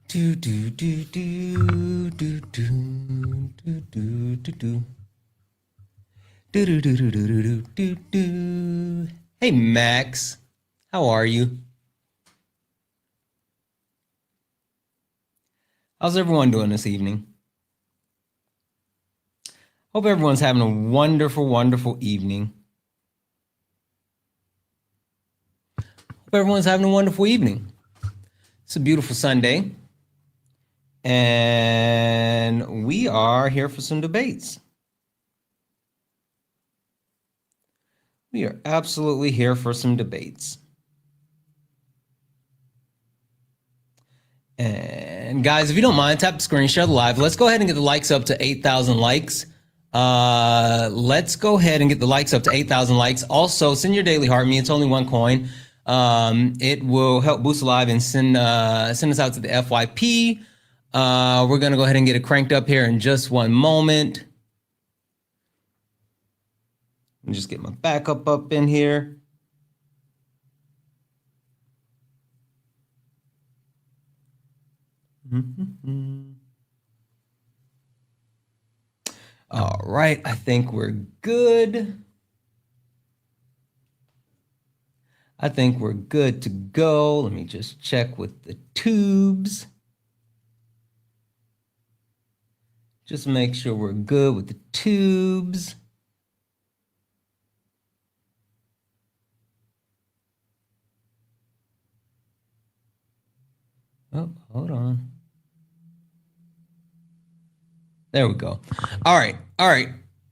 Do do do do do do do do do do. Do do do do do do do do. Hey Max, how are you? How's everyone doing this evening? Hope everyone's having a wonderful, wonderful evening. Hope everyone's having a wonderful evening. It's a beautiful Sunday, and we are here for some debates. We are absolutely here for some debates. And guys, if you don't mind, tap the screen, share the live. Let's go ahead and get the likes up to 8,000 likes. Let's go ahead and get the likes up to 8,000 likes. Also, send your daily heart me. It's only one coin. It will help boost the live and send us out to the FYP. We're going to go ahead and get it cranked up here in just one moment. Let me just get my backup up in here. All right, I think we're good. I think we're good to go. Let me just check with the tubes. Just make sure we're good with the tubes. Oh, hold on. There we go. All right,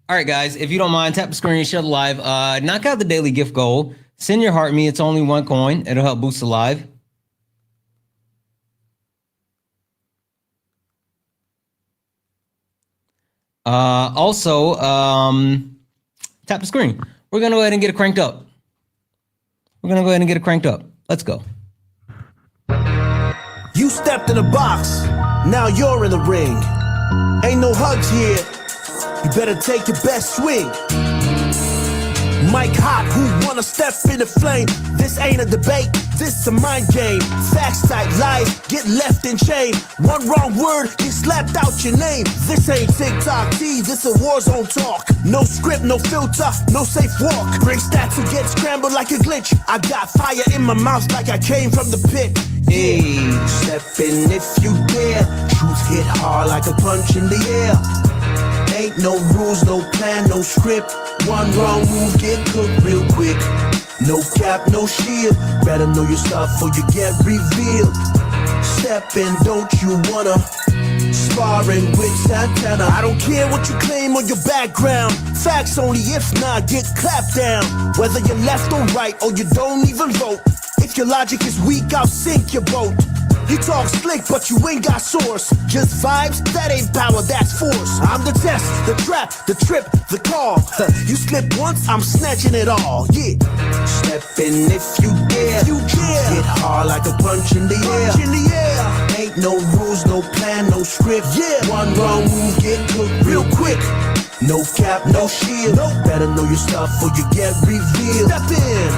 guys. If you don't mind, tap the screen, share the live. Knock out the daily gift goal. Send your heart me. It's only one coin. It'll help boost the live. Also, tap the screen. We're gonna go ahead and get it cranked up. Let's go. You stepped in the box, now you're in the ring. Ain't no hugs here, you better take your best swing. Mike Hot, who wanna step in the flame? This ain't a debate, this a mind game. Facts type lies, get left in chain. One wrong word, get slapped out your name. This ain't TikTok T, this a war zone talk. No script, no filter, no safe walk. Bring stats who get scrambled like a glitch. I got fire in my mouth like I came from the pit. Hey, step in if you dare. Truth hit hard like a punch in the air. Ain't no rules, no plan, no script. One wrong move, get cooked real quick. No cap, no shield. Better know your stuff or you get revealed. Step in, don't you wanna? Sparring with Santana. I don't care what you claim on your background. Facts only, if not, get clapped down. Whether you're left or right or you don't even vote. If your logic is weak, I'll sink your boat. You talk slick, but you ain't got source. Just vibes, that ain't power, that's force. I'm the test, the trap, the trip, the call. You slip once, I'm snatching it all, yeah. Step in if you dare. Get hard like a punch in the air. Ain't no rules, no plan, no script. Yeah. One wrong move, get cooked real quick. No cap, no shield. Better know your stuff or you get revealed.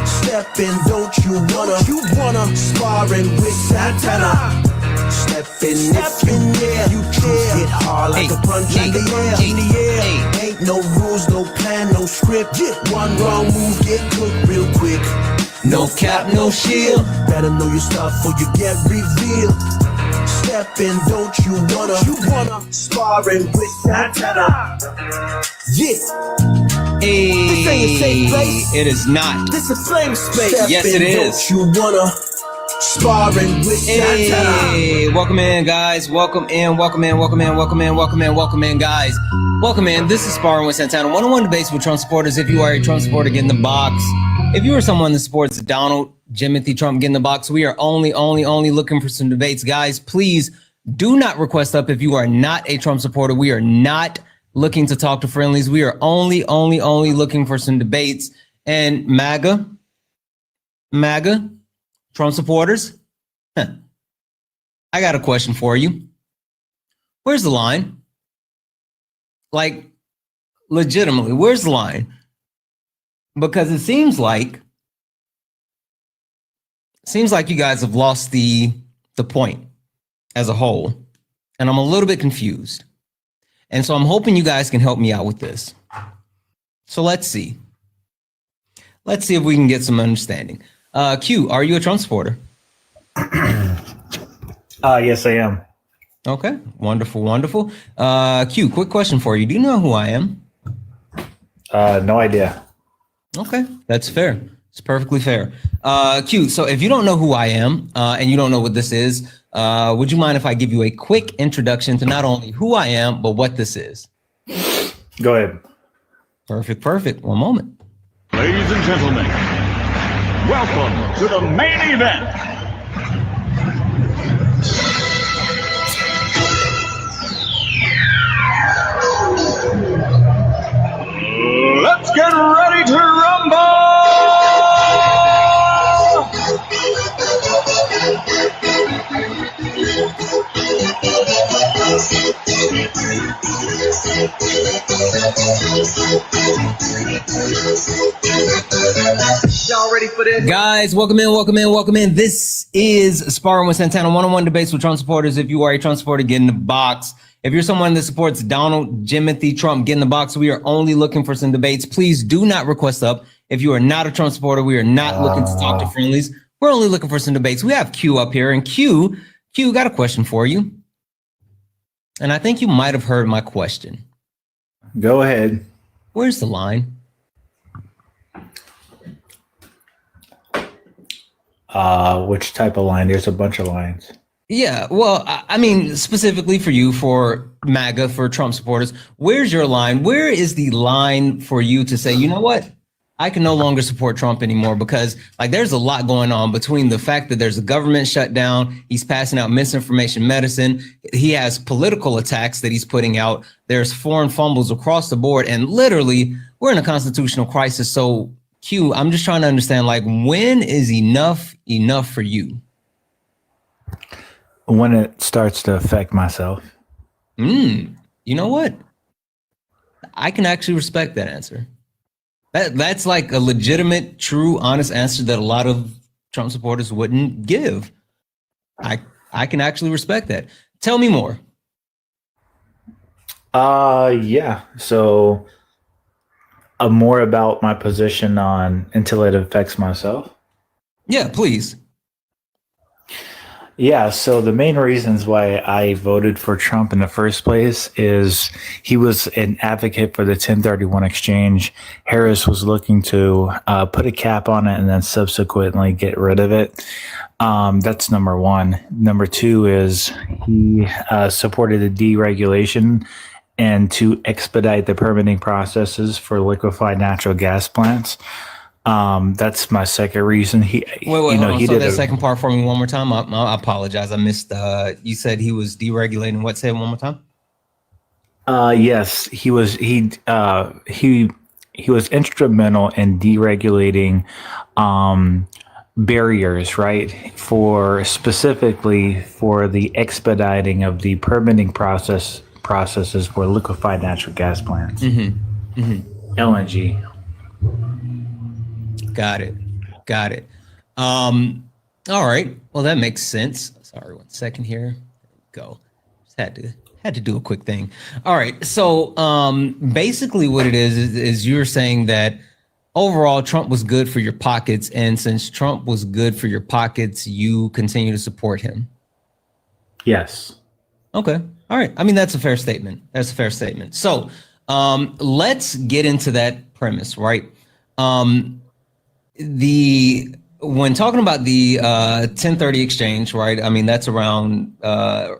Step in, don't you wanna? Sparring with Santana. Step in if you dare. Get hard like a punch in the air. Ain't no rules, no plan, no script. One wrong move, get cooked real quick. No cap, no shield. Better know your stuff or you get revealed. Step in, don't you wanna? Sparring with Santana. Yeah. Hey, this ain't a safe place. It is not. This a flame space. Step yes, in, it is. Don't you wanna? Sparring with Santana. Hey, welcome in, guys. Welcome in, guys. Welcome in. This is Sparring with Santana. One-on-one debates with Trump supporters. If you are a Trump supporter, get in the box. If you are someone that supports Donald Jimothy Trump, get in the box. We are only looking for some debates. Guys, please do not request up if you are not a Trump supporter. We are not looking to talk to friendlies. We are only looking for some debates. And MAGA, Trump supporters, I got a question for you. Where's the line? Like, legitimately, where's the line? because it seems like you guys have lost the point as a whole, and I'm a little bit confused. And so I'm hoping you guys can help me out with this. So let's see. Let's see if we can get some understanding. Q, are you a Trump supporter? Yes, I am. Okay, wonderful, wonderful. Q, quick question for you. Do you know who I am? No idea. Okay, that's fair. It's perfectly fair. Q, so if you don't know who I am and you don't know what this is, would you mind if I give you a quick introduction to not only who I am, but what this is? Go ahead. Perfect, perfect. One moment. Ladies and gentlemen, welcome to the main event. Let's get ready to rumble! Y'all ready for this? Guys, welcome in, welcome in, welcome in. This is Sparring with Santana, one-on-one debates with Trump supporters. If you are a Trump supporter, get in the box. If you're someone that supports Donald Jimothy Trump, get in the box. We are only looking for some debates. Please do not request up. If you are not a Trump supporter, we are not looking to talk to friendlies. We're only looking for some debates. We have Q up here, and Q got a question for you. And I think you might have heard my question. Go ahead. Where's the line? Which type of line? There's a bunch of lines. Yeah, well, I mean, specifically for you, for MAGA, for Trump supporters, where's your line? Where is the line for you to say, you know what? I can no longer support Trump anymore because like there's a lot going on between the fact that there's a government shutdown. He's passing out misinformation medicine. He has political attacks that he's putting out. There's foreign fumbles across the board. And literally we're in a constitutional crisis. So Q, I'm just trying to understand, like, when is enough for you? When it starts to affect myself. You know what? I can actually respect that answer. That's like a legitimate, true, honest answer that a lot of Trump supporters wouldn't give. I can actually respect that. Tell me more. Yeah. So more about my position on until it affects myself. Yeah, please. Yeah, so the main reasons why I voted for Trump in the first place is he was an advocate for the 1031 exchange. Harris was looking to put a cap on it and then subsequently get rid of it. That's number one. Number two is he supported the deregulation and to expedite the permitting processes for liquefied natural gas plants. That's my second reason. Wait, he did that second part for me one more time. I apologize. I missed. You said he was deregulating. What? Say it one more time. Yes, he was. He was instrumental in deregulating barriers, right? Specifically for the expediting of the permitting processes for liquefied natural gas plants, LNG. Got it. All right. Well, that makes sense. Sorry, 1 second here. Go. Just had to do a quick thing. All right. So basically what it is you're saying that overall Trump was good for your pockets. And since Trump was good for your pockets, you continue to support him. Yes. Okay. All right. I mean, that's a fair statement. So let's get into that premise, right? When talking about the 1030 exchange, right? I mean, that's around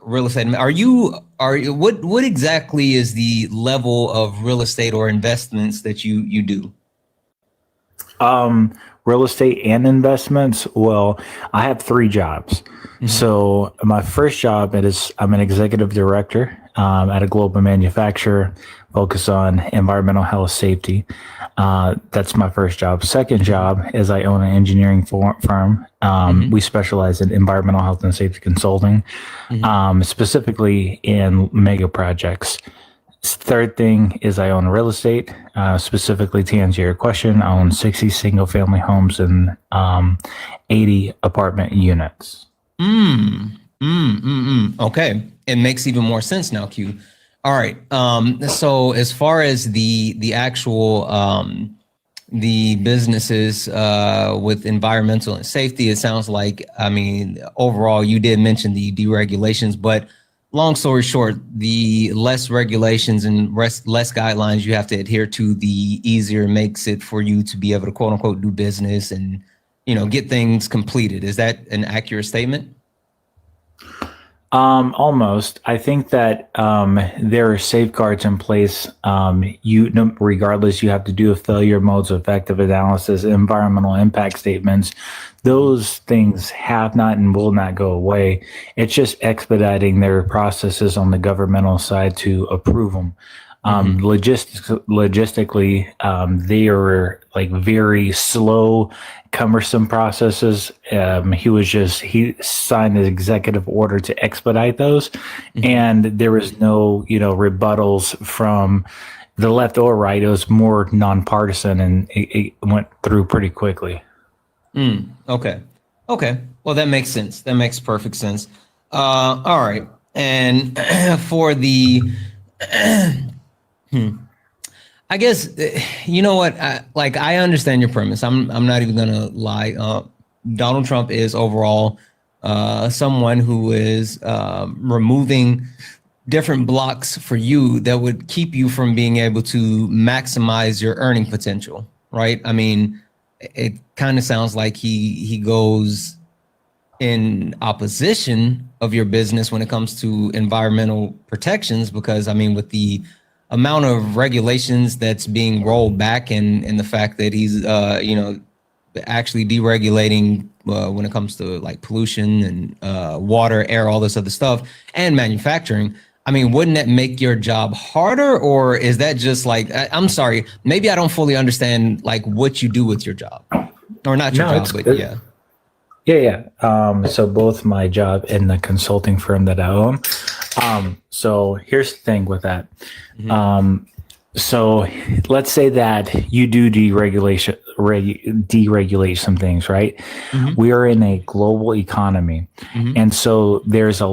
real estate. What exactly is the level of real estate or investments that you do? Real estate and investments. Well, I have 3 jobs. So my first job I'm an executive director at a global manufacturer focused on environmental health safety. That's my first job. Second job is I own an engineering firm. We specialize in environmental health and safety consulting, specifically in mega projects. Third thing is I own real estate. Specifically to answer your question, I own 60 single family homes and 80 apartment units. Okay, it makes even more sense now, Q. All right. So as far as the actual the businesses with environmental and safety, it sounds like, I mean, overall, you did mention the deregulations, but long story short, the less regulations and less guidelines you have to adhere to, the easier it makes it for you to be able to quote unquote do business and, you know, get things completed. Is that an accurate statement? Almost. I think that there are safeguards in place. Regardless, you have to do a failure modes effective analysis, environmental impact statements. Those things have not and will not go away. It's just expediting their processes on the governmental side to approve them. Logistically, they are like very slow, cumbersome processes. He signed an executive order to expedite those, and there was no, rebuttals from the left or right. It was more nonpartisan, and it went through pretty quickly. Okay. Well, that makes sense. That makes perfect sense. All right. And for the I guess, you know what, I understand your premise. I'm not even gonna lie. Donald Trump is overall someone who is removing different blocks for you that would keep you from being able to maximize your earning potential, right? I mean, it kind of sounds like he goes in opposition of your business when it comes to environmental protections, because I mean, with the amount of regulations that's being rolled back and the fact that he's actually deregulating when it comes to like pollution and water, air, all this other stuff, and manufacturing. I mean, wouldn't that make your job harder, or is that just like, I'm sorry, maybe I don't fully understand like what you do with your job, or not your job, but yeah. Yeah. So both my job and the consulting firm that I own. So here's the thing with that. So let's say that you do deregulate some things, right? We are in a global economy. And so there has been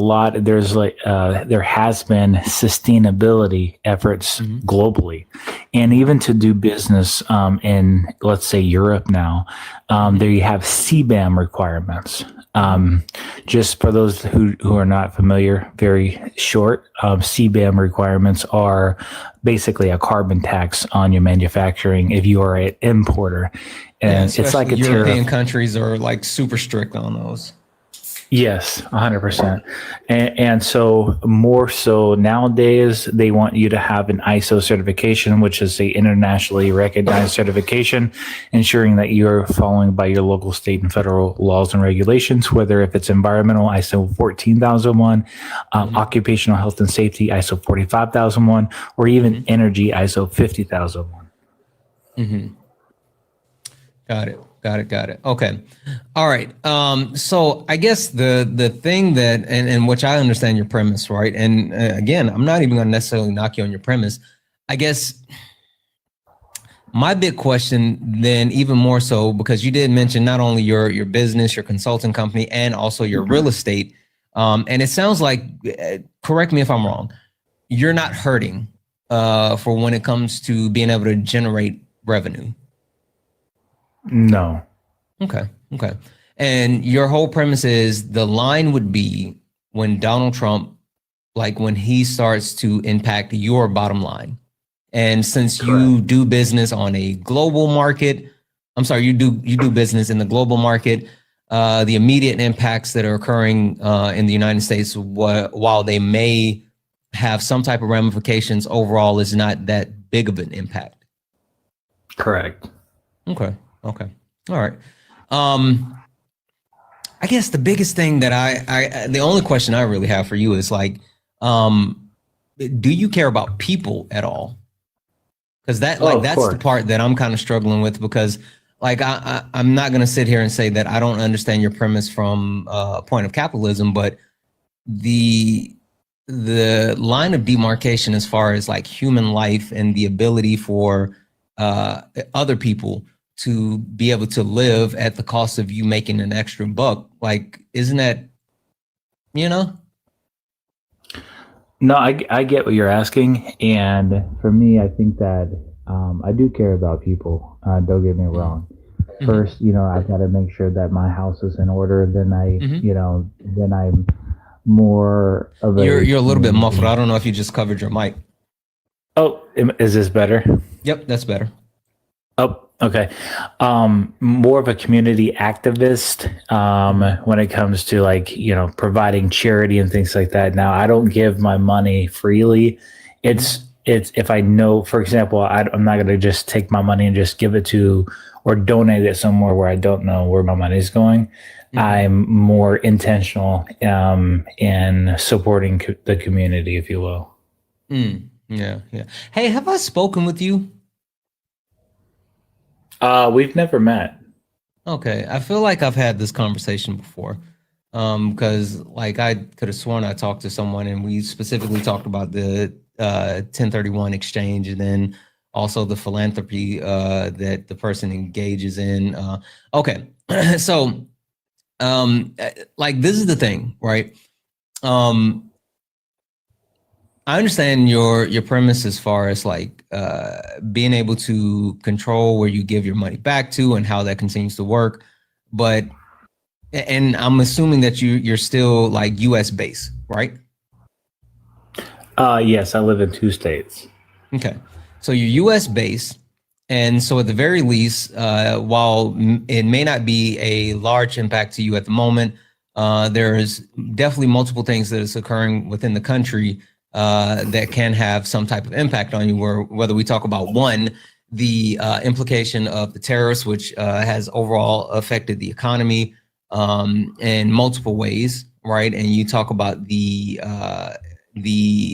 sustainability efforts globally. And even to do business in, let's say, Europe now, there you have CBAM requirements. Just for those who are not familiar, very short, CBAM requirements are basically a carbon tax on your manufacturing if you are an importer. And it's like a European tariff. countries are like super strict on those. Yes, 100%. And so more so nowadays, they want you to have an ISO certification, which is a internationally recognized certification, ensuring that you're following by your local, state, and federal laws and regulations, whether if it's environmental, ISO 14001, occupational health and safety, ISO 45001, or even energy, ISO 50001. Got it. Okay. All right. So I guess the thing that, and which I understand your premise, right? And again, I'm not even going to necessarily knock you on your premise. I guess my big question then, even more so, because you did mention not only your business, your consulting company, and also your real estate. And it sounds like, correct me if I'm wrong, you're not hurting for when it comes to being able to generate revenue. No. Okay. And your whole premise is the line would be when Donald Trump, like when he starts to impact your bottom line. And since you do business on a global market, you do business in the global market, the immediate impacts that are occurring in the United States, while they may have some type of ramifications, overall is not that big of an impact. Correct. Okay. All right. I guess the biggest thing that the only question I really have for you is like, do you care about people at all? Because that's the part that I'm kind of struggling with, because like I'm not going to sit here and say that I don't understand your premise from a point of capitalism, but the the line of demarcation as far as like human life and the ability for other people to be able to live at the cost of you making an extra buck, like, isn't that, you know? No, I get what you're asking, and for me, I think that I do care about people. Don't get me wrong. First, I've got to make sure that my house is in order. Then then I'm more of a. You're a little bit muffled. I don't know if you just covered your mic. Oh, is this better? Yep, that's better. Oh, okay. More of a community activist when it comes to like, providing charity and things like that. Now, I don't give my money freely. It's if I know, for example, I'm not going to just take my money and just give it to or donate it somewhere where I don't know where my money is going. I'm more intentional in supporting the community, if you will. Yeah. Hey, have I spoken with you? We've never met. Okay, I feel like I've had this conversation before, because like I could have sworn I talked to someone and we specifically talked about the 1031 exchange, and then also the philanthropy that the person engages in. Okay, so like this is the thing, right? I understand your premise as far as like being able to control where you give your money back to and how that continues to work, and I'm assuming that you're still like U.S. based, right? Yes, I live in 2 states. Okay, so you're U.S. based, and so at the very least, while it may not be a large impact to you at the moment, there's definitely multiple things that is occurring within the country that can have some type of impact on you, whether we talk about one, the implication of the tariffs, which has overall affected the economy in multiple ways, right? And you talk about the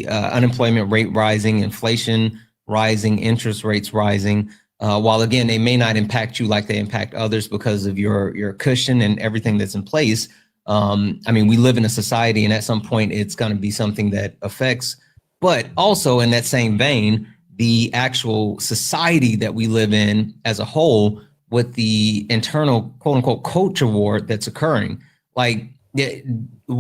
unemployment rate rising, inflation rising, interest rates rising, while again, they may not impact you like they impact others because of your cushion and everything that's in place. I mean, we live in a society, and at some point it's going to be something that affects, but also in that same vein, the actual society that we live in as a whole, with the internal quote unquote culture war that's occurring. Like,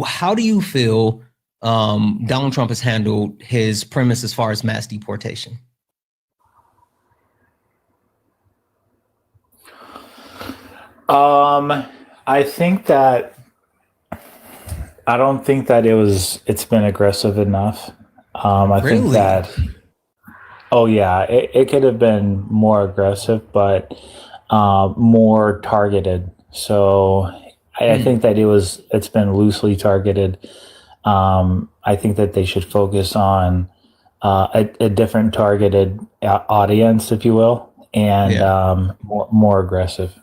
how do you feel Donald Trump has handled his premise as far as mass deportation? I think that I don't think that it's been aggressive enough. I think that, oh yeah, it could have been more aggressive, but more targeted. So I think that it's been loosely targeted. I think that they should focus on a different targeted audience, if you will, and more aggressive.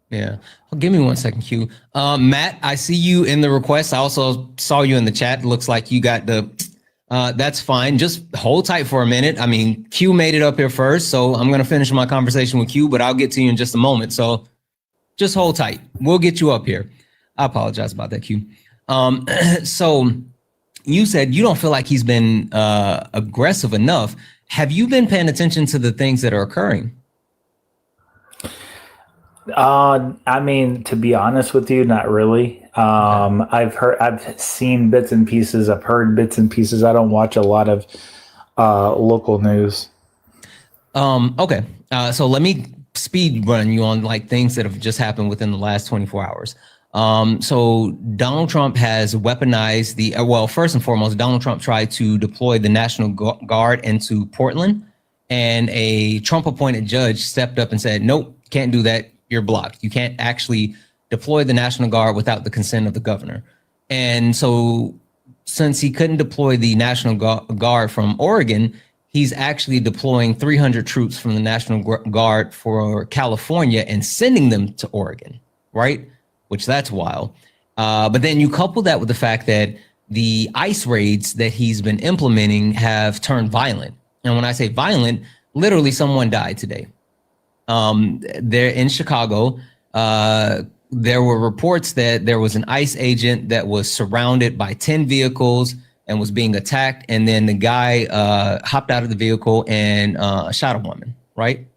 Yeah. Well, give me 1 second, Q. Matt, I see you in the request. I also saw you in the chat. Looks like you got that's fine. Just hold tight for a minute. I mean, Q made it up here first, so I'm going to finish my conversation with Q, but I'll get to you in just a moment. So just hold tight. We'll get you up here. I apologize about that, Q. So you said you don't feel like he's been aggressive enough. Have you been paying attention to the things that are occurring? I mean, to be honest with you, not really. I've seen bits and pieces. I've heard bits and pieces. I don't watch a lot of local news. Okay. So let me speed run you on like things that have just happened within the last 24 hours. So Donald Trump has weaponized well, first and foremost, Donald Trump tried to deploy the National Guard into Portland, and a Trump appointed judge stepped up and said, nope, can't do that. You're blocked. You can't actually deploy the National Guard without the consent of the governor. And so since he couldn't deploy the National Guard from Oregon, he's actually deploying 300 troops from the National Guard for California and sending them to Oregon, right? Which that's wild. But then you couple that with the fact that the ICE raids that he's been implementing have turned violent. And when I say violent, literally someone died today. There in Chicago, there were reports that there was an ICE agent that was surrounded by 10 vehicles. and was being attacked. And then the guy hopped out of the vehicle and shot a woman, right?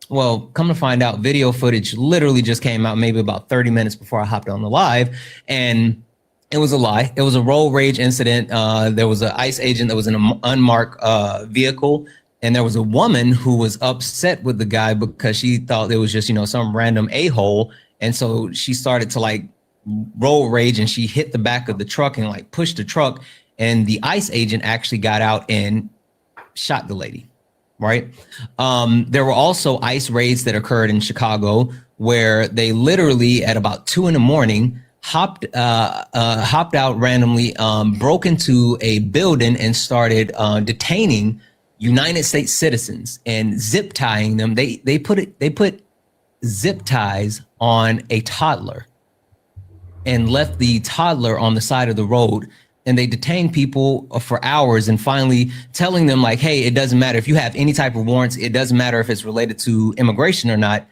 Well, come to find out, video footage literally just came out maybe about 30 minutes before I hopped on the live. And it was a lie. It was a road rage incident. There was an ICE agent that was in an unmarked vehicle. And there was a woman who was upset with the guy because she thought it was just, some random a-hole. And so she started to like road rage, and she hit the back of the truck and like pushed the truck. And the ICE agent actually got out and shot the lady. Right. There were also ICE raids that occurred in Chicago where they literally at about 2 a.m. hopped out randomly, broke into a building and started detaining United States citizens and zip tying them. They put zip ties on a toddler and left the toddler on the side of the road. And they detained people for hours, and finally telling them like, hey, it doesn't matter if you have any type of warrants. It doesn't matter if it's related to immigration or not.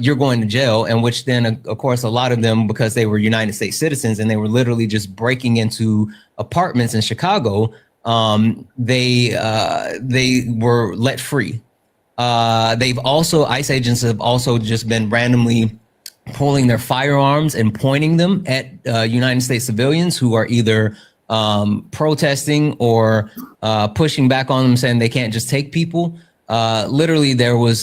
You're going to jail. And which then, of course, a lot of them, because they were United States citizens and they were literally just breaking into apartments in Chicago, they were let free. ICE agents have also just been randomly pulling their firearms and pointing them at United States civilians who are either protesting or pushing back on them, saying they can't just take people. Literally, there was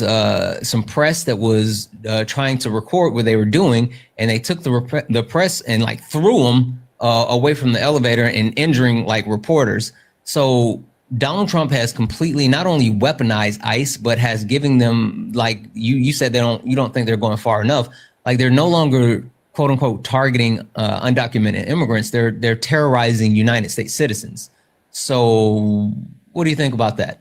some press that was trying to record what they were doing, and they took the press and like threw them away from the elevator and injuring like reporters. So Donald Trump has completely not only weaponized ICE, but has given them, like you said, you don't think they're going far enough. Like they're no longer, quote unquote, targeting undocumented immigrants. They're terrorizing United States citizens. So what do you think about that?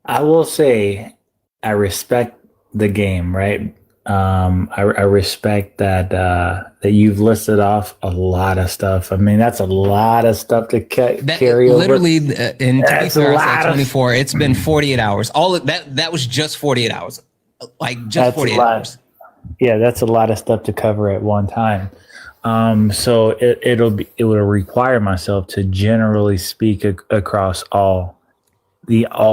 I will say I respect the game, right? I respect that you've listed off a lot of stuff. I mean, that's a lot of stuff to carry over. Literally, in 24, it's been 48 hours. All of that was just 48 hours. Like just that's 48 hours. Yeah, that's a lot of stuff to cover at one time. So it will require myself to generally speak across all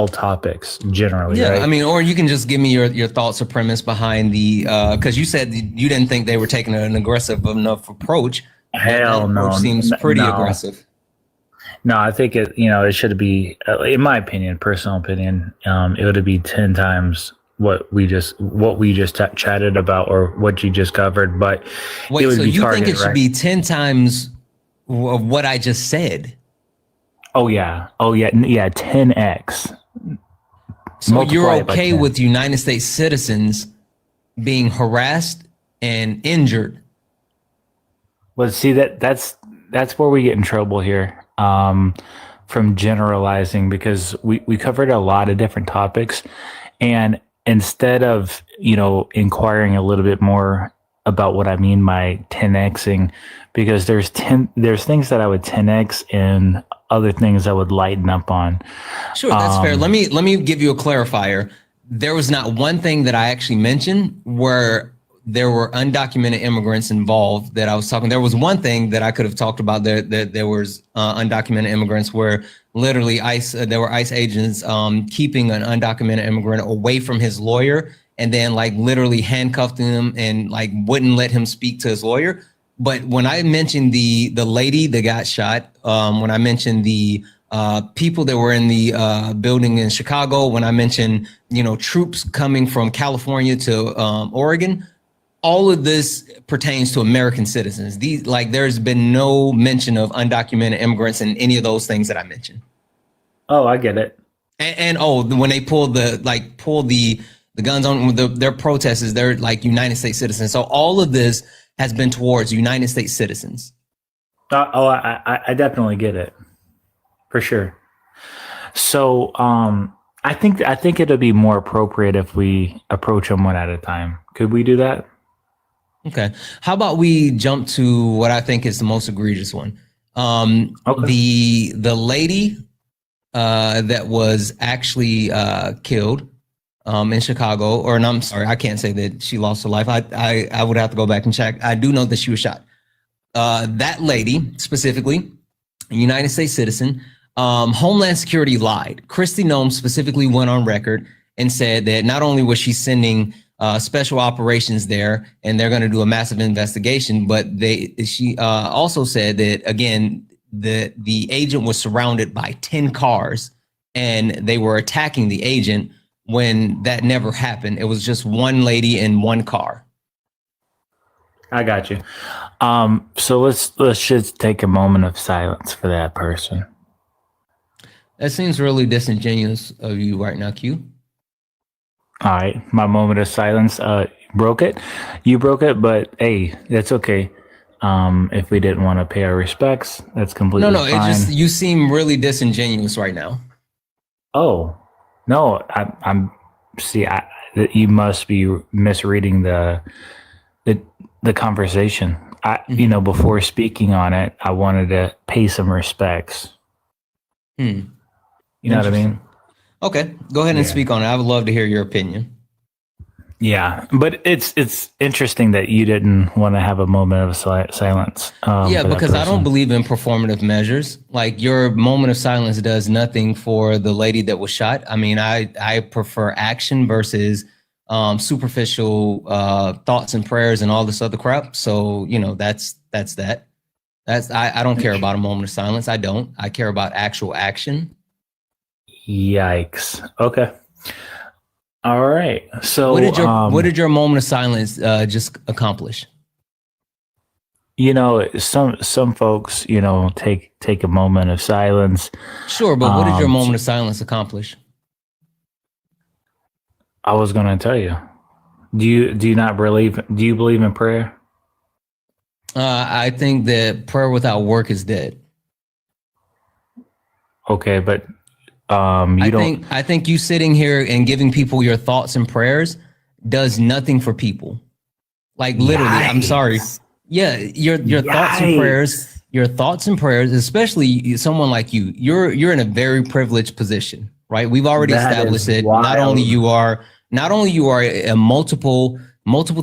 topics generally. Yeah, right? I mean, or you can just give me your thoughts or premise behind the because you said you didn't think they were taking an aggressive enough approach. Hell no, seems pretty aggressive. No, I think it should be, in my opinion, personal opinion, it would be 10 times what we just chatted about or what you just covered. But wait, it would so be you targeted, think it should right? be 10 times of what I just said? Oh yeah, 10x. So Multiply you're it by okay 10. with United States citizens being harassed and injured? Well, see, that's where we get in trouble here, from generalizing, because we covered a lot of different topics, and instead of inquiring a little bit more about what I mean by 10xing, because there's things that I would 10x and other things I would lighten up on. Sure, that's fair. Let me give you a clarifier. There was not one thing that I actually mentioned where there were undocumented immigrants involved that I was talking. There was one thing that I could have talked about there was undocumented immigrants where literally there were ICE agents keeping an undocumented immigrant away from his lawyer and then like literally handcuffed him and like wouldn't let him speak to his lawyer. But when I mentioned the lady that got shot, when I mentioned the people that were in the building in Chicago, when I mentioned, troops coming from California to Oregon, all of this pertains to American citizens. There's been no mention of undocumented immigrants in any of those things that I mentioned. Oh, I get it. And when they pull the guns on their protesters, they're like United States citizens. So all of this has been towards United States citizens. I definitely get it, for sure. So I think it'll be more appropriate if we approach them one at a time. Could we do that? Okay. How about we jump to what I think is the most egregious one? Okay. The lady that was actually killed in Chicago, or no, I'm sorry, I can't say that she lost her life. I would have to go back and check. I do know that she was shot. that lady specifically, a United States citizen, Homeland Security lied. Kristi Noem specifically went on record and said that not only was she sending special operations there and they're going to do a massive investigation, but she also said that, again, the agent was surrounded by 10 cars and they were attacking the agent when that never happened. It was just one lady in one car. I got you. So let's just take a moment of silence for that person. That seems really disingenuous of you right now, Q. All right, my moment of silence broke it. You broke it, but hey, that's okay. If we didn't want to pay our respects, that's completely fine. It just, you seem really disingenuous right now. Oh, no, I'm you must be misreading the conversation. You know, before speaking on it, I wanted to pay some respects. You know what I mean? Okay, go ahead and speak on it. I would love to hear your opinion. Yeah, but it's interesting that you didn't want to have a moment of silence. Because I don't believe in performative measures. Like, your moment of silence does nothing for the lady that was shot. I mean, I prefer action versus superficial thoughts and prayers and all this other crap. So, you know, that's that. I don't care about a moment of silence. I don't. I care about actual action. Yikes. Okay. All right. So what did your moment of silence just accomplish? You know, some folks, you know, take a moment of silence. Sure, but what did your moment of silence accomplish? I was going to tell you. Do you believe in prayer? I think that prayer without work is dead. Okay, but I think you sitting here and giving people your thoughts and prayers does nothing for people. Like, literally, Yikes. I'm sorry. Yeah, your thoughts and prayers, especially someone like you, you're in a very privileged position, right? We've already established it. Wild. Not only you are a multiple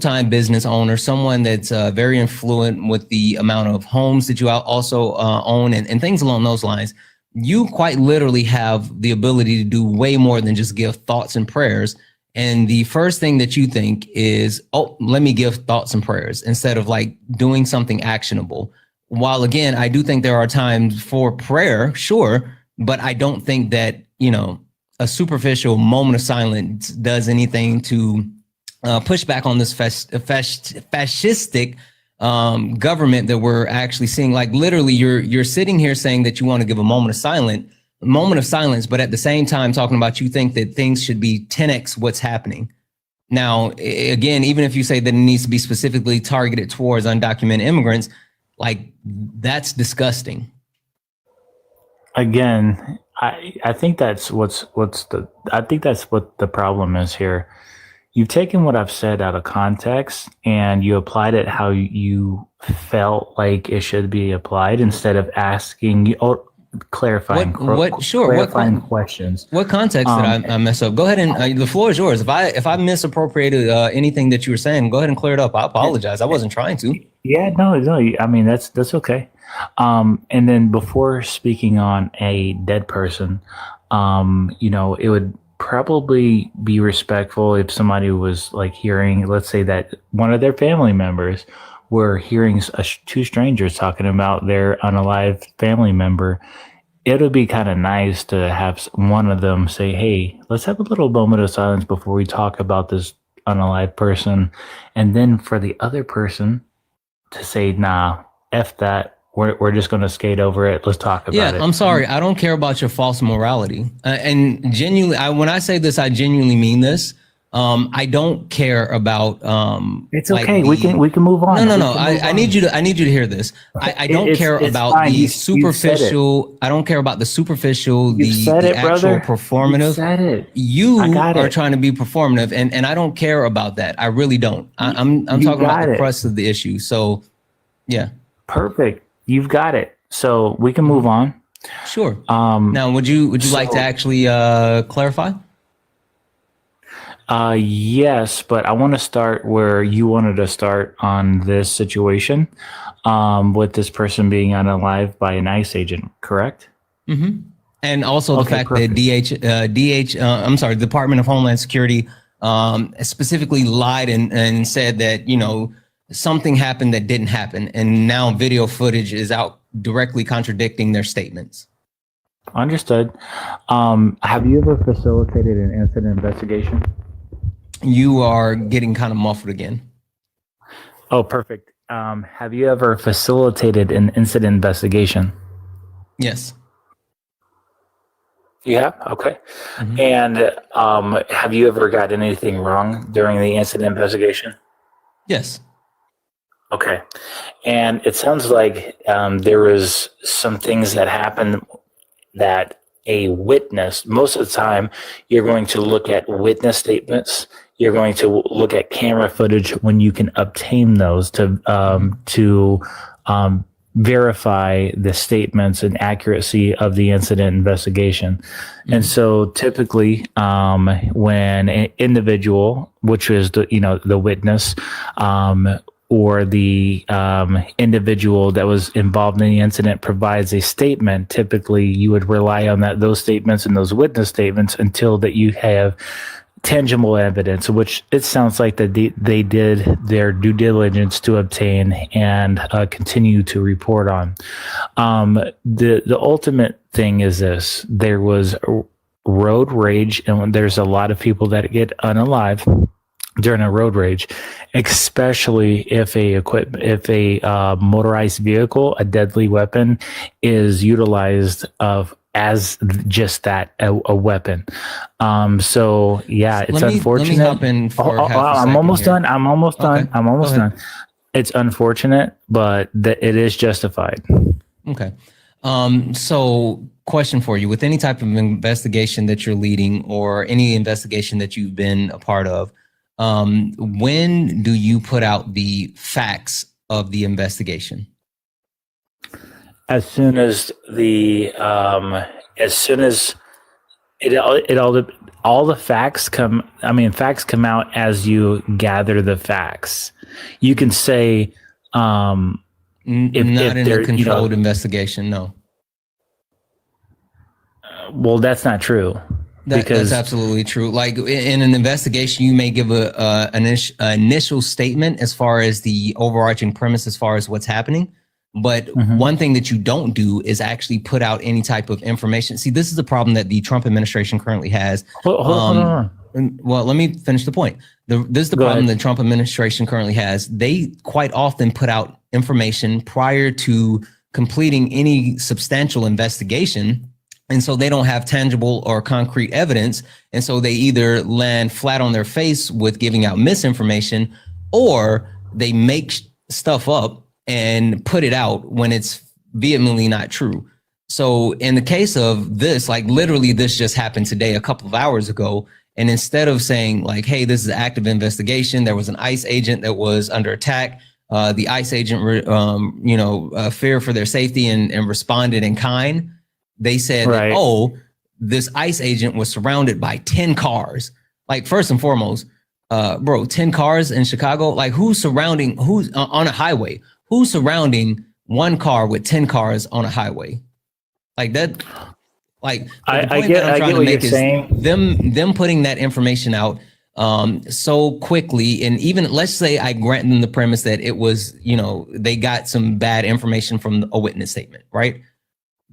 time business owner, someone that's very influent with the amount of homes that you also own and things along those lines. You quite literally have the ability to do way more than just give thoughts and prayers. And the first thing that you think is, oh, let me give thoughts and prayers instead of like doing something actionable. While again, I do think there are times for prayer, sure, but I don't think that, you know, a superficial moment of silence does anything to push back on this fascistic government that we're actually seeing. Like, literally, you're sitting here saying that you want to give a moment of silence, but at the same time talking about you think that things should be 10x what's happening. Now, again, even if you say that it needs to be specifically targeted towards undocumented immigrants, like, that's disgusting. Again, I think that's what the problem is here. You've taken what I've said out of context and you applied it how you felt like it should be applied instead of asking clarifying questions. What context did I mess up? Go ahead and the floor is yours. If I misappropriated anything that you were saying, go ahead and clear it up. I apologize. I wasn't trying to. Yeah, no. I mean, that's okay. And then before speaking on a dead person, you know, it would probably be respectful if somebody was like hearing, let's say that one of their family members were hearing two strangers talking about their unalived family member. It would be kind of nice to have one of them say, hey, let's have a little moment of silence before we talk about this unalived person. And then for the other person to say, nah, F that. We're just going to skate over it. Let's talk about it. Yeah, I'm sorry. I don't care about your false morality. And genuinely, when I say this, I genuinely mean this. I don't care about. It's okay. We can move on. No. I need you to hear this. I don't care about the superficial. I don't care about the superficial. The actual performative. You said it. You are trying to be performative, and I don't care about that. I really don't. I'm talking about the crux of the issue. So, yeah. Perfect. You've got it. So we can move on. Sure. Now, would you like to actually clarify? Yes, but I want to start where you wanted to start on this situation, with this person being unalive by an ICE agent, correct? And also the Okay, fact perfect. that I'm sorry, the Department of Homeland Security specifically lied and said that, something happened that didn't happen. And now video footage is out directly contradicting their statements. Understood. Have you ever facilitated an incident investigation? You are getting kind of muffled again. Oh, perfect. Have you ever facilitated an incident investigation? Yes. You have? Okay. And have you ever got anything wrong during the incident investigation? Yes. Okay. And it sounds like there was some things that happened that a witness, most of the time, you're going to look at witness statements. You're going to look at camera footage when you can obtain those to verify the statements and accuracy of the incident investigation. And so typically, when an individual, which is the witness, or the individual that was involved in the incident provides a statement, typically you would rely on those statements and those witness statements until that you have tangible evidence, which it sounds like that they did their due diligence to obtain and continue to report on. The ultimate thing is this: there was road rage, and there's a lot of people that get unalive during a road rage, especially if a motorized vehicle, a deadly weapon, is utilized as just that, a weapon. So yeah, it's unfortunate. Let me hop in for half a second I'm almost here. done. I'm almost done. Okay, I'm almost go ahead. done. It's unfortunate, but it is justified. Okay. So question for you: with any type of investigation that you're leading or any investigation that you've been a part of, when do you put out the facts of the investigation? As soon as all the facts come, facts come out as you gather the facts. You can say, Not in a controlled investigation, no. Well, that's not true. That's absolutely true. Like in an investigation, you may give an initial statement as far as the overarching premise, as far as what's happening. But one thing that you don't do is actually put out any type of information. See, this is the problem that the Trump administration currently has. Hold on. Well, let me finish the point. This is the problem the Trump administration currently has. They quite often put out information prior to completing any substantial investigation. And so they don't have tangible or concrete evidence. And so they either land flat on their face with giving out misinformation, or they make stuff up and put it out when it's vehemently not true. So in the case of this, like literally this just happened today, a couple of hours ago. And instead of saying like, hey, this is an active investigation, there was an ICE agent that was under attack. The ICE agent, feared for their safety and responded in kind. They said, Right. oh, this ICE agent was surrounded by 10 cars. Like, first and foremost, 10 cars in Chicago, like who's on a highway? Who's surrounding one car with 10 cars on a highway? Like that, like I get what you're saying. Them putting that information out so quickly. And even let's say I grant them the premise that it was, they got some bad information from a witness statement, right?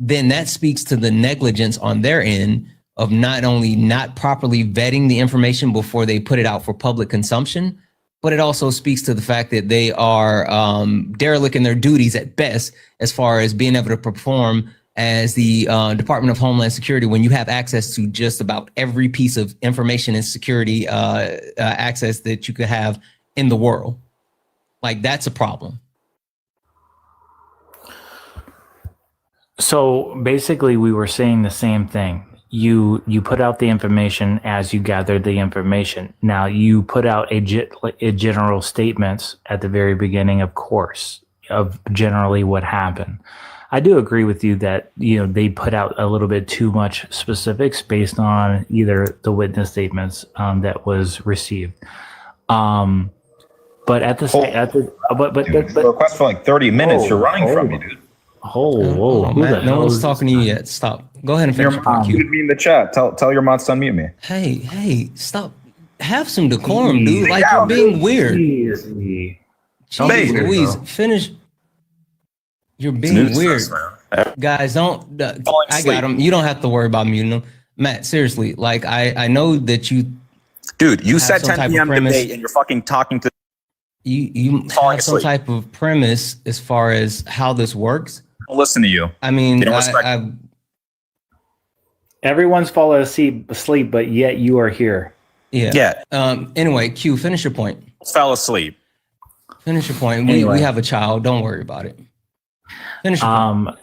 Then that speaks to the negligence on their end of not only not properly vetting the information before they put it out for public consumption, but it also speaks to the fact that they are derelict in their duties at best, as far as being able to perform as the Department of Homeland Security when you have access to just about every piece of information and security access that you could have in the world. Like, that's a problem. So basically, we were saying the same thing. You put out the information as you gathered the information. Now you put out a general statements at the very beginning, of course, of generally what happened. I do agree with you that they put out a little bit too much specifics based on either the witness statements that was received. But at the same, but request for like 30 minutes. You're running from me, dude. Whoa, Matt, no one's talking to you yet. Stop. Go ahead and finish your point, Q. Mute me in the chat. Tell your mods to unmute me. Hey, stop. Have some decorum, dude. Like, you're being weird. Easy. Jeez Louise, finish. You're being weird. Guys, don't. I got him. You don't have to worry about muting him. Matt, seriously, like, I know that you. Dude, you said 10 p.m. debate and you're fucking talking to. You have some type of premise as far as how this works. I'll listen to you. I mean, everyone's falling asleep, but yet you are here. Yeah. Anyway, Q, finish your point. Fell asleep. Finish your point. Anyway. We have a child. Don't worry about it. Finish your point.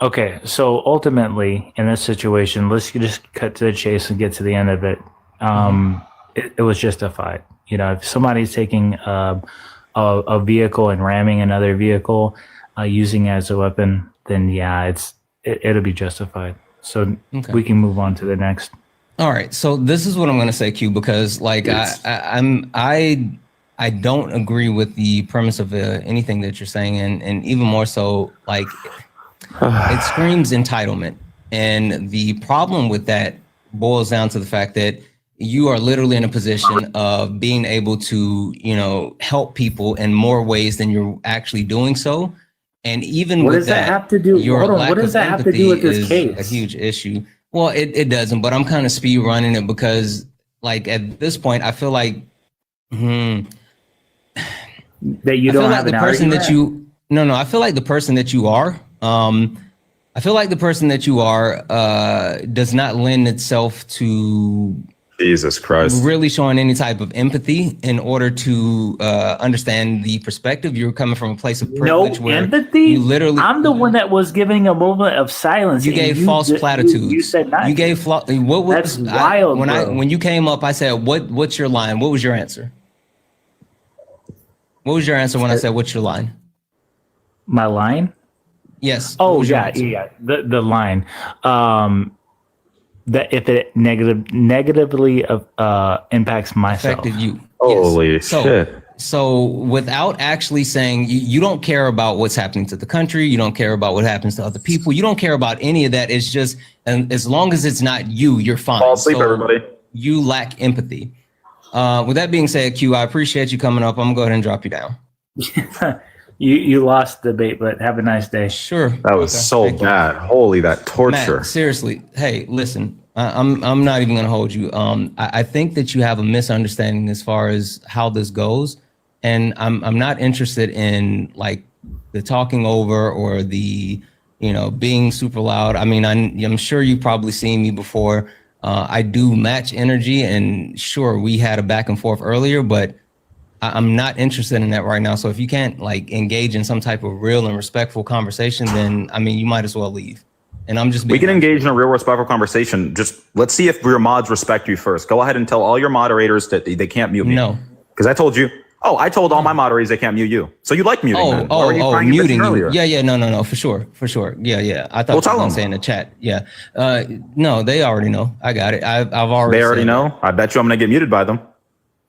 Okay, so ultimately, in this situation, let's just cut to the chase and get to the end of it. It was justified. If somebody's taking a vehicle and ramming another vehicle, using it as a weapon, then yeah, it'll be justified. So we can move on to the next. All right. So this is what I'm going to say, Q, because like I don't agree with the premise of anything that you're saying, and even more so, like it screams entitlement. And the problem with that boils down to the fact that you are literally in a position of being able to, help people in more ways than you're actually doing so. And even what with does that have to do? What does that have to do with this case? A huge issue. Well, it doesn't, but I'm kind of speed running it because, like, at this point, I feel like that you don't have an argument. I feel like the person that you are. I feel like the person that you are does not lend itself to Jesus Christ really showing any type of empathy in order to understand the perspective. You're coming from a place of privilege. No empathy. You literally, I'm the one that was giving a moment of silence. You gave false platitudes. You said nothing. You gave what was that's wild. When you came up, I said, "What's your line?" What was your answer? What was your answer when I said, "What's your line?" My line? Yes. Oh yeah. The line. That if it negatively impacts myself. Affected you. Holy shit. So without actually saying you don't care about what's happening to the country, you don't care about what happens to other people, you don't care about any of that. It's just, and as long as it's not you, you're fine. Fall asleep, everybody. You lack empathy. With that being said, Q, I appreciate you coming up. I'm gonna go ahead and drop you down. You lost the debate, but have a nice day. Sure. That was so bad. Holy, that torture. Matt, seriously. Hey, listen, I'm not even going to hold you. I think that you have a misunderstanding as far as how this goes. And I'm not interested in like the talking over or the, being super loud. I mean, I'm sure you've probably seen me before. I do match energy, and sure, we had a back and forth earlier, but I'm not interested in that right now. So if you can't like engage in some type of real and respectful conversation, then I mean, you might as well leave. And I'm just we can engage in a real respectful conversation. Just let's see if your mods respect you first. Go ahead and tell all your moderators that they can't mute me. No, because I told you. Oh, I told all my moderators they can't mute you. So you like muting? Muting you. Yeah. No, for sure. Yeah. I thought you were going to say in the chat. Yeah. No, they already know. I got it. I've already. They already know. I bet you I'm going to get muted by them.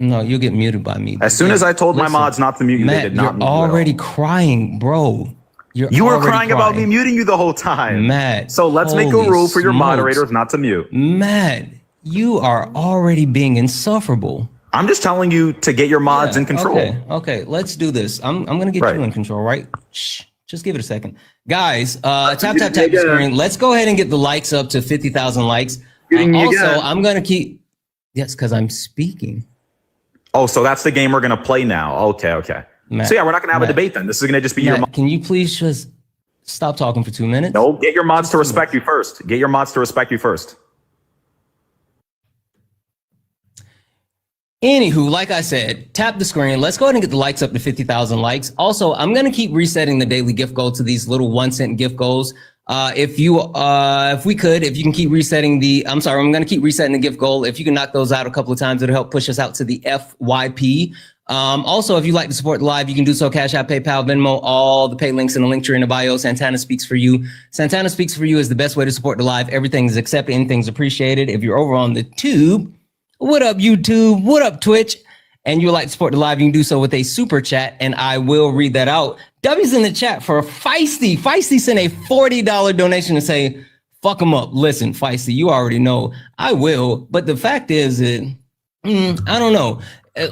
No, you'll get muted by me. As soon as I told my mods not to mute you, Matt, they did not mute you. You're already crying, bro. You were crying about me muting you the whole time. Matt. So let's make a rule for your moderators not to mute. Matt, you are already being insufferable. I'm just telling you to get your mods in control. Okay, let's do this. I'm going to get you in control, right? Shh, just give it a second. Guys, tap the screen. Let's go ahead and get the likes up to 50,000 likes. Also, I'm going to keep... Yes, because I'm speaking. Oh, so that's the game we're going to play now. Okay. Matt, so yeah, we're not going to have a debate then. This is going to just be your... Can you please just stop talking for 2 minutes? No, get your mods to respect you first. Get your mods to respect you first. Anywho, like I said, tap the screen. Let's go ahead and get the likes up to 50,000 likes. Also, I'm going to keep resetting the daily gift goal to these little 1-cent gift goals. If you can keep resetting I'm going to keep resetting the gift goal. If you can knock those out a couple of times, it'll help push us out to the FYP. Also, if you'd like to support the live, you can do so. Cash App, PayPal, Venmo, all the pay links in the link tree in the bio. Santana Speaks For You. Santana Speaks For You is the best way to support the live. Everything is accepted. Anything's appreciated. If you're over on the tube, what up, YouTube? What up, Twitch? And you'd like to support the live, you can do so with a super chat, and I will read that out. W's in the chat for Feisty. Feisty sent a $40 donation to say, fuck him up. Listen, Feisty, you already know I will. But the fact is, I don't know.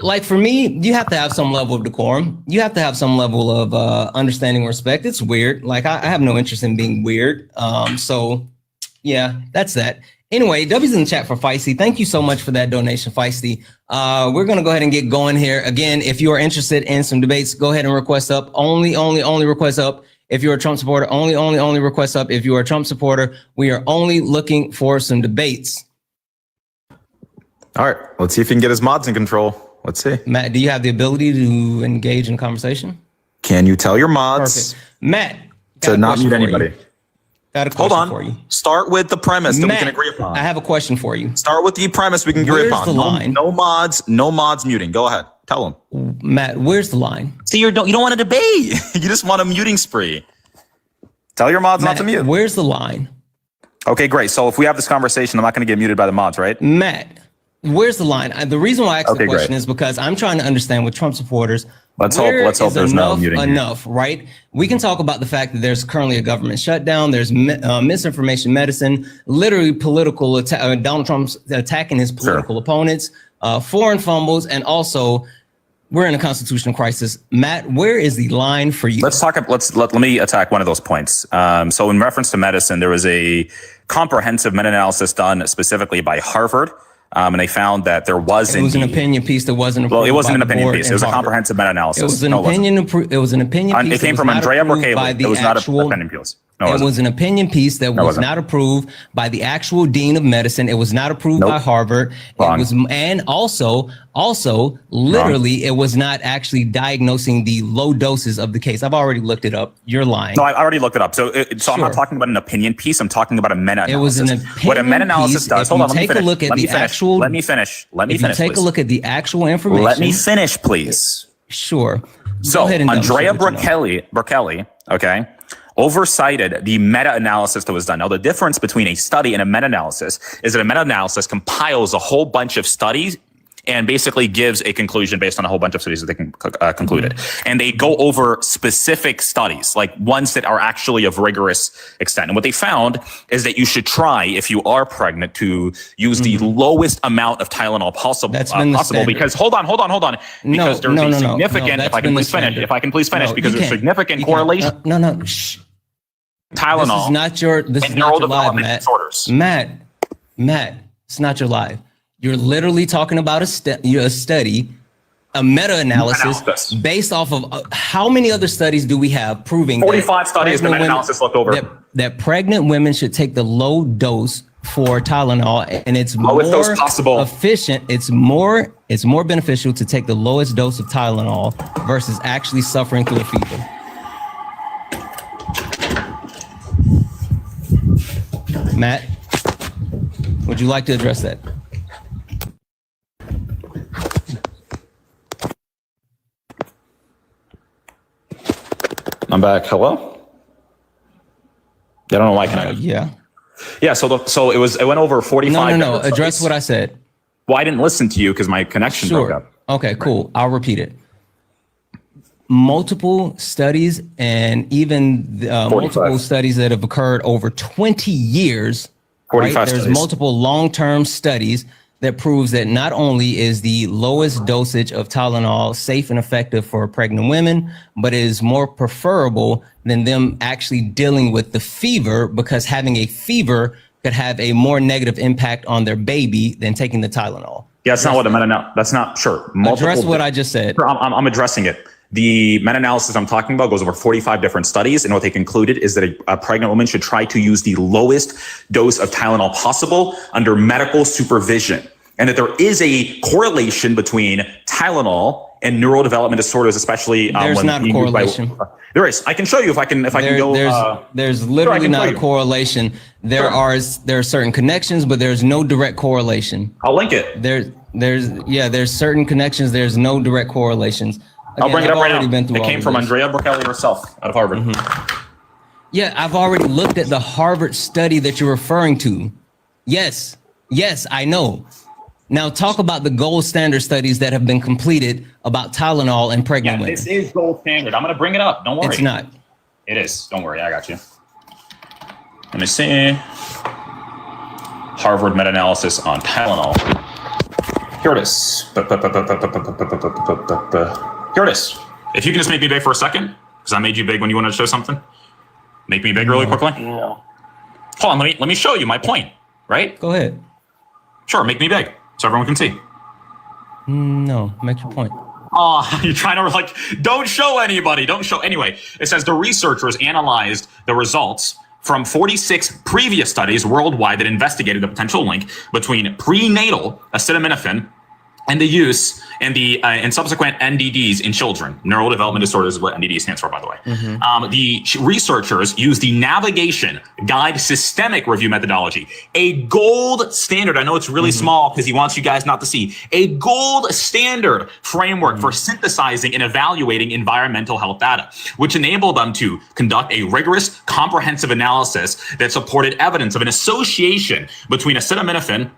Like for me, you have to have some level of decorum. You have to have some level of understanding, respect. It's weird. Like I have no interest in being weird. So yeah, that's that. Anyway, W's in the chat for Feisty. Thank you so much for that donation, Feisty. We're going to go ahead and get going here. Again, if you are interested in some debates, go ahead and request up. Only request up. If you're a Trump supporter, only request up. If you are a Trump supporter, we are only looking for some debates. All right, let's see if he can get his mods in control. Let's see. Matt, do you have the ability to engage in conversation? Can you tell your mods Matt, to not mute anybody? Got a question for you. Start with the premise that we can agree upon. I have a question for you. Start with the premise we can agree upon. The line? No mods muting. Go ahead. Tell them. Matt, where's the line? See, you don't want to debate. You just want a muting spree. Tell your mods not to mute. Where's the line? Okay, great. So if we have this conversation, I'm not going to get muted by the mods, right? Matt, where's the line? The reason why I asked the question is because I'm trying to understand with Trump supporters. Let's hope there's no muting. Enough, right? We can talk about the fact that there's currently a government shutdown. There's misinformation medicine, literally political Donald Trump's attacking his political opponents, foreign fumbles, and also we're in a constitutional crisis. Matt, where is the line for you? Let me attack one of those points. So in reference to medicine, there was a comprehensive meta-analysis done specifically by Harvard. And they found that there wasn't. It was an opinion piece that wasn't approved. Well, it wasn't an opinion piece. It was a comprehensive meta-analysis. It was an opinion. It was an opinion piece. It came from Andrea Berkeley. It was not an opinion piece. No, it was an opinion piece that was not approved by the actual dean of medicine. It was not approved by Harvard. Wrong. It was, and also, literally, it was not actually diagnosing the low doses of the case. I've already looked it up. You're lying. No, I already looked it up. So I'm not talking about an opinion piece. I'm talking about a meta-analysis. It was an opinion. What a meta-analysis does. Hold on. Take a look at the actual. Let me finish. Let me finish. Take a look at the actual information. Let me finish, please. Sure. So Andrea Berkeley, okay, oversighted the meta-analysis that was done. Now, the difference between a study and a meta-analysis is that a meta-analysis compiles a whole bunch of studies and basically gives a conclusion based on a whole bunch of studies that they concluded. And they go over specific studies, like ones that are actually of rigorous extent. And what they found is that you should try, if you are pregnant, to use the lowest amount of Tylenol possible. Because hold on. Because there's a significant, if I can please finish, because there's significant correlation. Tylenol. This is not your live, Matt. Disorders. Matt, it's not your live. You're literally talking about a study, a meta-analysis based off of how many other studies do we have proving 45 studies the meta-analysis looked over. That pregnant women should take the low dose for Tylenol, and it's lowest more dose possible. Efficient. It's more beneficial to take the lowest dose of Tylenol versus actually suffering through a fever. Matt, would you like to address that? I'm back. Hello? I don't know why I connected. Yeah. So it went over 45. No. Address what I said. Well, I didn't listen to you because my connection broke up. Okay, cool. I'll repeat it. Multiple studies and even multiple studies that have occurred over 20 years. 45 right? studies. There's multiple long-term studies that proves that not only is the lowest dosage of Tylenol safe and effective for pregnant women, but it is more preferable than them actually dealing with the fever, because having a fever could have a more negative impact on their baby than taking the Tylenol. Yeah, that's not what that's not sure. Address what I just said. I'm addressing it. The meta-analysis I'm talking about goes over 45 different studies, and what they concluded is that a pregnant woman should try to use the lowest dose of Tylenol possible under medical supervision. and that there is a correlation between Tylenol and neurodevelopment disorders, especially there's when not a being used correlation. There is. I can show you if I can go. There's literally can not show a you. correlation. There are certain connections, but there's no direct correlation. I'll link it. There's certain connections. There's no direct correlations. I'll bring it up right now. Been through It all came of from this. Andrea Brochelli herself out of Harvard. Yeah, I've already looked at the Harvard study that you're referring to. Yes, I know. Now talk about the gold standard studies that have been completed about Tylenol and pregnant women. This is gold standard. I'm going to bring it up. Don't worry. It's not. It is. Don't worry. I got you. Let me see. Harvard meta-analysis on Tylenol. Here it is. Here it is. If you can just make me big for a second, because I made you big when you wanted to show something. Make me big really quickly. No. Hold on. Let me show you my point. Right? Go ahead. Sure. Make me big so everyone can see. No, make your point. Oh, you're trying to don't show anybody. Don't show. Anyway, it says the researchers analyzed the results from 46 previous studies worldwide that investigated the potential link between prenatal acetaminophen and the use and subsequent NDDs in children. Neurodevelopment disorders is what NDD stands for, by the way. The researchers used the Navigation Guide Systemic Review methodology, a gold standard. I know it's really small because he wants you guys not to see. A gold standard framework for synthesizing and evaluating environmental health data, which enabled them to conduct a rigorous, comprehensive analysis that supported evidence of an association between acetaminophen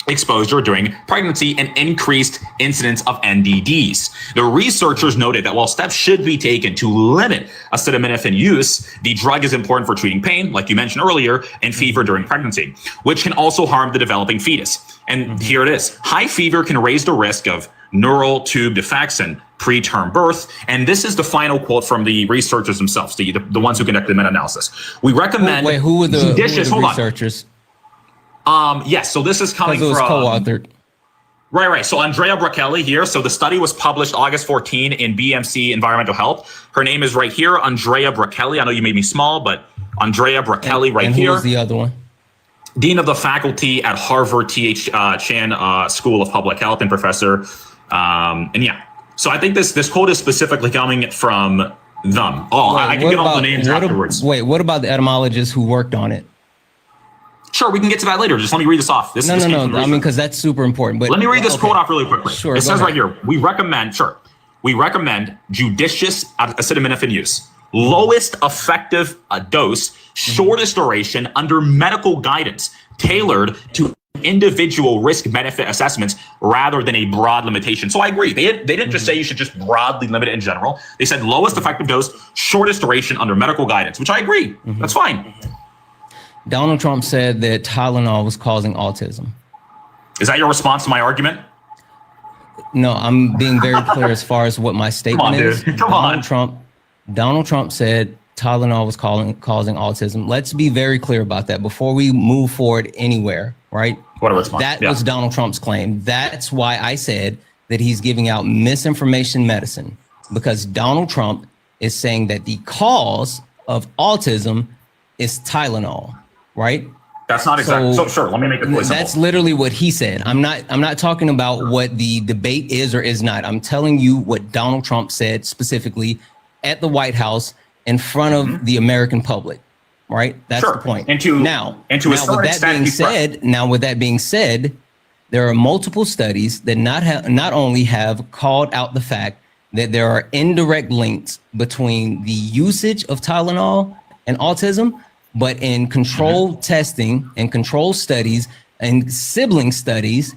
exposure during pregnancy and increased incidence of NDDs. The researchers noted that while steps should be taken to limit acetaminophen use, the drug is important for treating pain, like you mentioned earlier, and fever during pregnancy, which can also harm the developing fetus. And here it is. High fever can raise the risk of neural tube defects and preterm birth. And this is the final quote from the researchers themselves, the ones who conducted the meta-analysis. We recommend who were the judicious, researchers? Yes, so this is coming It was from co-authored. Right. So Andrea Brochelli here. So the study was published August 14 in BMC Environmental Health. Her name is right here, Andrea Brochelli. I know you made me small, but Andrea Brochelli right and here. Who was the other one? Dean of the faculty at Harvard T.H. Chan School of Public Health and professor. And yeah, so I think this quote is specifically coming from them. I can get all the names afterwards. What about the etymologists who worked on it? Sure, we can get to that later. Just let me read this off. This No. came from the I mean, research. because that's super important. But Let me read this quote off really quickly. Sure, it says go right here, we recommend judicious acetaminophen use, lowest effective dose, shortest duration under medical guidance, tailored to individual risk benefit assessments rather than a broad limitation. So I agree. They didn't just say you should just broadly limit it in general. They said lowest effective dose, shortest duration under medical guidance, which I agree. That's fine. Donald Trump said that Tylenol was causing autism. Is that your response to my argument? No, I'm being very clear as far as what my statement is. Dude. Come on. Donald Trump said Tylenol was causing autism. Let's be very clear about that before we move forward anywhere, right? What a response. That was Donald Trump's claim. That's why I said that he's giving out misinformation medicine, because Donald Trump is saying that the cause of autism is Tylenol, right? That's not exactly. So sure, let me make it really simple. That's literally what he said. I'm not talking about what the debate is or is not. I'm telling you what Donald Trump said specifically at the White House in front of the American public, right? That's the point. With that being said, there are multiple studies that not only have called out the fact that there are indirect links between the usage of Tylenol and autism, but in controlled testing and controlled studies and sibling studies,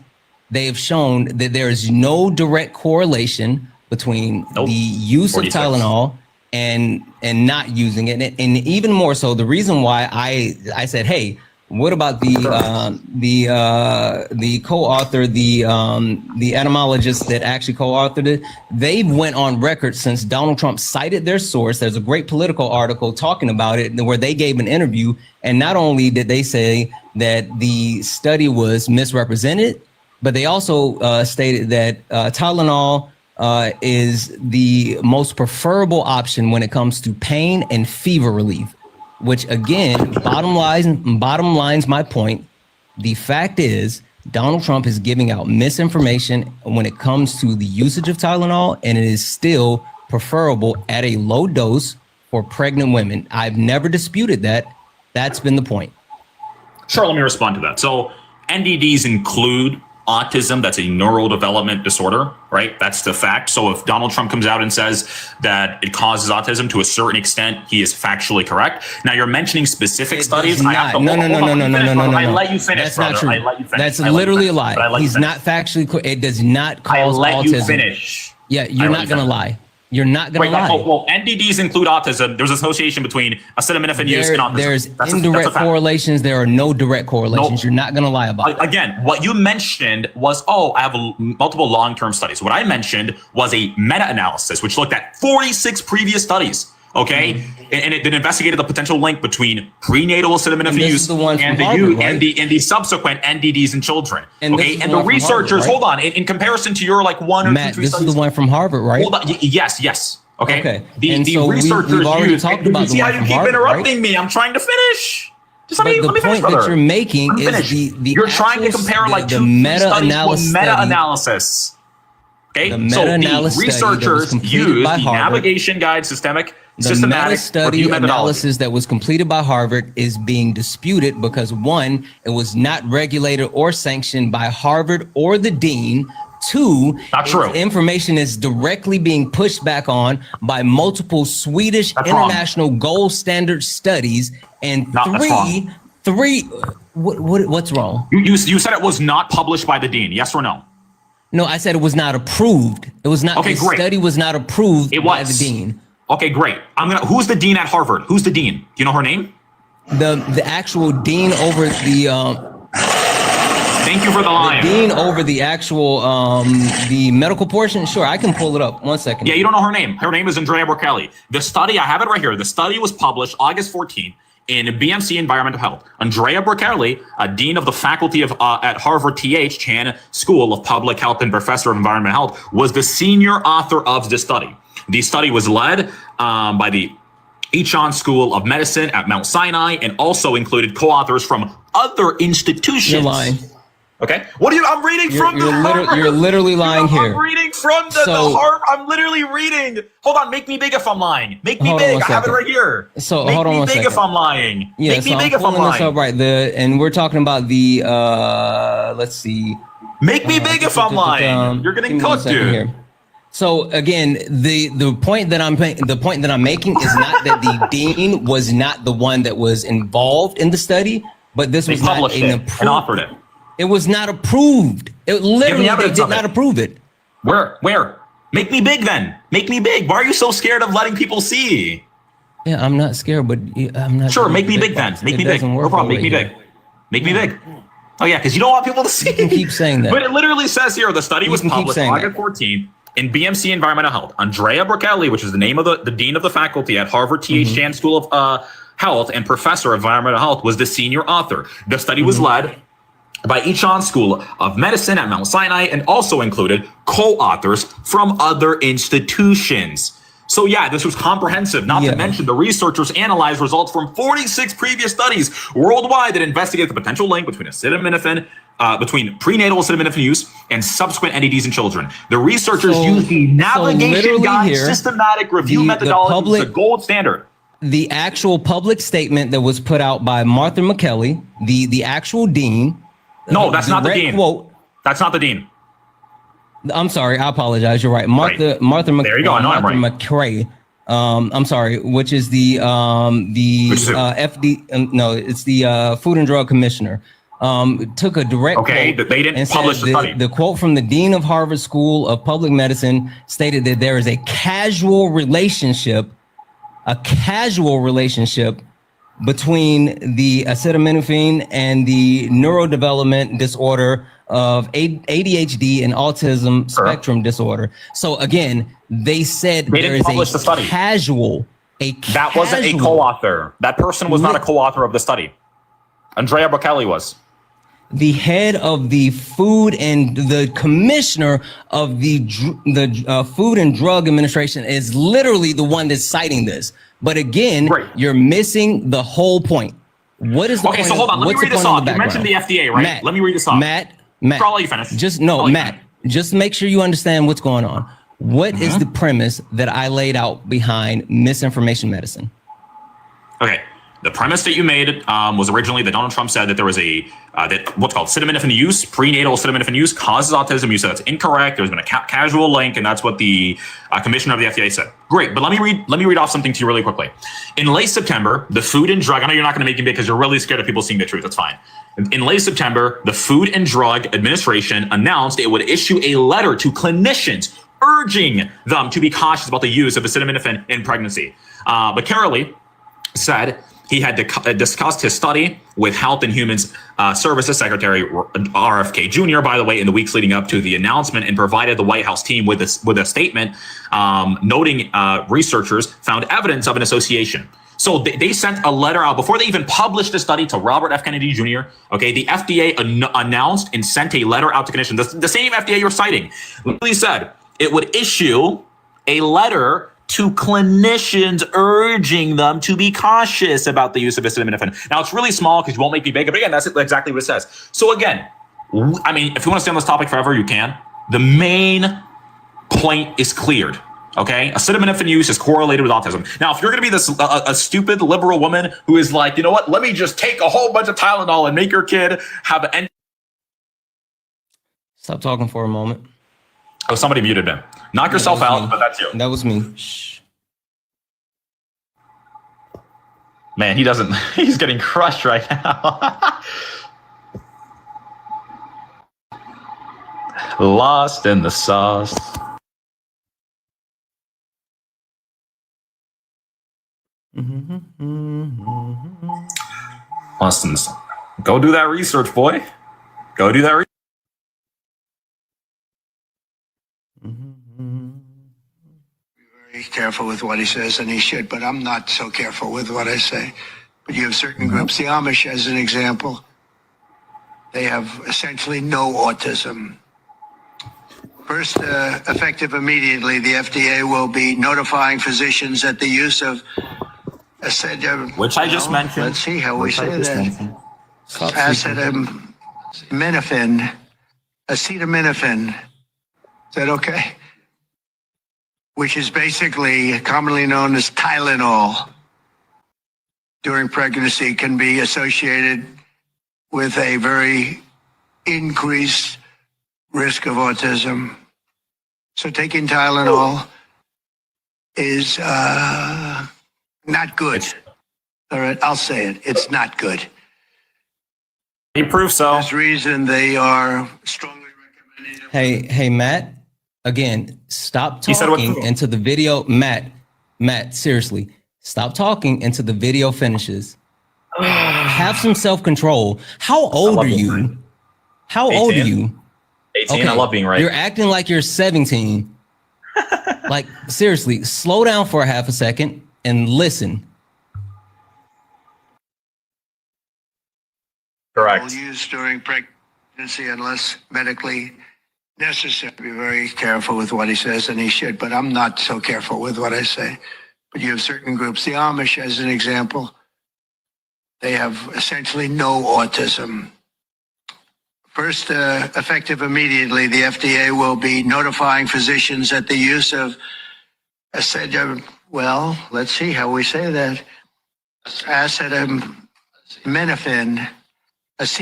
they have shown that there is no direct correlation between the use 46. of Tylenol and not using it. And even more so, the reason why I said, hey, what about the co-author, the etymologist that actually co-authored it? They went on record since Donald Trump cited their source. There's a great Political article talking about it where they gave an interview. And not only did they say that the study was misrepresented, but they also stated that Tylenol is the most preferable option when it comes to pain and fever relief. Which again, bottom lines my point. The fact is Donald Trump is giving out misinformation when it comes to the usage of Tylenol, and it is still preferable at a low dose for pregnant women. I've never disputed that. That's been the point. Sure, let me respond to that. So NDDs include autism. That's a neurodevelopment disorder, right? That's the fact. So if Donald Trump comes out and says that it causes autism to a certain extent, he is factually correct. Now you're mentioning specific studies. No. I let you finish, That's brother. not true. I let you finish. That's literally a lie. He's not factually. It does not cause autism. I let you finish. Yeah, you're not going to lie. You're not going to lie. Well, NDDs include autism. There's association between acetaminophen use and autism. There's indirect correlations. There are no direct correlations. You're not going to lie about that. Again, what you mentioned was, I have multiple long-term studies. What I mentioned was a meta-analysis, which looked at 46 previous studies. Okay, and it investigated the potential link between prenatal acetaminophen use and the subsequent NDDs in children. And the researchers, hold on, in comparison to your like one or Matt, two, this is the one from Harvard, right? Hold on, yes. Okay. The so researchers we've already talked about see how you keep interrupting me? I'm trying to finish. Just let me finish, point brother. that you're making is the you're trying to compare like two meta-analysis. Okay, so the researchers used the navigation guide systematic meta-study analysis that was completed by Harvard is being disputed because one, it was not regulated or sanctioned by Harvard or the dean. Two, not true. Information is directly being pushed back on by multiple Swedish international gold standard studies. And what's wrong? You said it was not published by the dean. Yes or no? No, I said it was not approved. It was not. Okay, the great. Study was not approved by the dean. Okay, great. Who's the dean at Harvard? Who's the dean? Do you know her name? The actual dean over the. Thank you for the line. The dean over the actual the medical portion. Sure, I can pull it up. 1 second. Yeah, you don't know her name. Her name is Andrea Borkelli. The study, I have it right here. The study was published August 14th. In BMC Environmental Health. Andrea Borkelli, a dean of the faculty of at Harvard T.H. Chan School of Public Health and professor of environmental health, was the senior author of the study. The study was led by the Chan School of Medicine at Mount Sinai and also included co-authors from other institutions. You're lying. Okay. What are you? I'm reading from the Harvard. You're literally lying here. I'm reading from the Harvard. I'm literally reading. Hold on. Make me big if I'm lying. Make me big. I have it right here. So make hold on me one big second. if I'm lying. Yeah, make me big if I'm lying. Up, right. And we're talking about the let's see. Make me big if I'm lying. You're getting cooked, dude. Here. So again, the point that I'm making is not that the dean was not the one that was involved in the study, but this was not an approved. And offered it. It was not approved. It literally they did not approve it. Where? Make me big then. Make me big. Why are you so scared of letting people see? Yeah, I'm not scared, but I'm not. Sure, make me big then. Make me big. No problem. Make me big. Make me big. Oh yeah, because you don't want people to see. You can keep saying that. But it literally says here the study was published August 14th in BMC Environmental Health. Andrea Borkelli, which is the name of the dean of the faculty at Harvard T.H. Chan School of Health and professor of environmental health, was the senior author. The study was led by Chan School of Medicine at Mount Sinai and also included co-authors from other institutions. So yeah, this was comprehensive, not to mention the researchers analyzed results from 46 previous studies worldwide that investigated the potential link between acetaminophen, between prenatal acetaminophen use and subsequent NDDs in children. The researchers used the navigation guide systematic review methodology, the gold standard. The actual public statement that was put out by Martha McKelly, the actual dean. No, that's not the dean. Quote. That's not the dean. I'm sorry. I apologize. You're right. Martha There you go. I know I'm right. McCrae. I'm sorry. Which is the FD? No, it's the Food and Drug Commissioner. Took a direct quote. They didn't publish the study. The quote from the dean of Harvard School of Public Medicine stated that there is a casual relationship between the acetaminophen and the neurodevelopment disorder of ADHD and autism spectrum disorder. So again, they said there is a casual. That wasn't a co-author. That person was not a co-author of the study. Andrea Borkelli was. The head of the food and the commissioner of the Food and Drug Administration is literally the one that's citing this. But again, you're missing the whole point. What is the point? So hold on. Let me read this off. You mentioned the FDA, right? Let me read this off. Matt, Matt, I'll let you finish. Matt, just make sure you understand what's going on. What is the premise that I laid out behind misinformation medicine? Okay. The premise that you made was originally that Donald Trump said that there was that what's called acetaminophen use, prenatal acetaminophen use causes autism. You said that's incorrect. There's been a casual link, and that's what the commissioner of the FDA said. Great, but let me read off something to you really quickly. In late September, the Food and Drug, I know you're not going to make me because you're really scared of people seeing the truth. That's fine. In late September, the Food and Drug Administration announced it would issue a letter to clinicians urging them to be cautious about the use of acetaminophen in pregnancy. But Carolee said he had discussed his study with Health and Human Services Secretary RFK Jr., by the way, in the weeks leading up to the announcement, and provided the White House team with a statement noting researchers found evidence of an association. So they sent a letter out before they even published the study to Robert F. Kennedy Jr. Okay, the FDA announced and sent a letter out to clinicians. The same FDA you're citing literally said it would issue a letter to clinicians urging them to be cautious about the use of acetaminophen. Now, it's really small because you won't make me big, but again, that's exactly what it says. So again, I mean, if you want to stay on this topic forever, you can. The main point is cleared, okay? Acetaminophen use is correlated with autism. Now, if you're going to be this a stupid liberal woman who is like, you know what, let me just take a whole bunch of Tylenol and make your kid have an... Stop talking for a moment. Oh, somebody muted him. Knock yourself out, but that's you. That was me. Shh. Man, he's getting crushed right now. Lost in the sauce. Lost in the sauce. Go do that research, boy. Go do that research. Be careful with what he says, and he should, but I'm not so careful with what I say. But you have certain groups, the Amish as an example, they have essentially no autism. First, effective immediately, the FDA will be notifying physicians that the use of which I just mentioned. Let's see how we say that. Acetaminophen. Is that okay? Which is basically commonly known as Tylenol, during pregnancy can be associated with a very increased risk of autism. So taking Tylenol is not good. All right, I'll say it. It's not good. You prove so. For this reason, they are strongly recommending. Hey, Matt. Again, stop talking until the video. Matt, seriously, stop talking until the video finishes. Have some self-control. How old are you? How 18. Old are you? 18. Okay. I love being right. You're acting like you're 17. Like, seriously, slow down for a half a second and listen. Correct. Use during pregnancy unless medically necessary. Be very careful with what he says, and he should, but I'm not so careful with what I say. But you have certain groups, the Amish as an example, they have essentially no autism. First, effective immediately, the FDA will be notifying physicians that the use of well, let's see how we say that. Acetaminophen. Is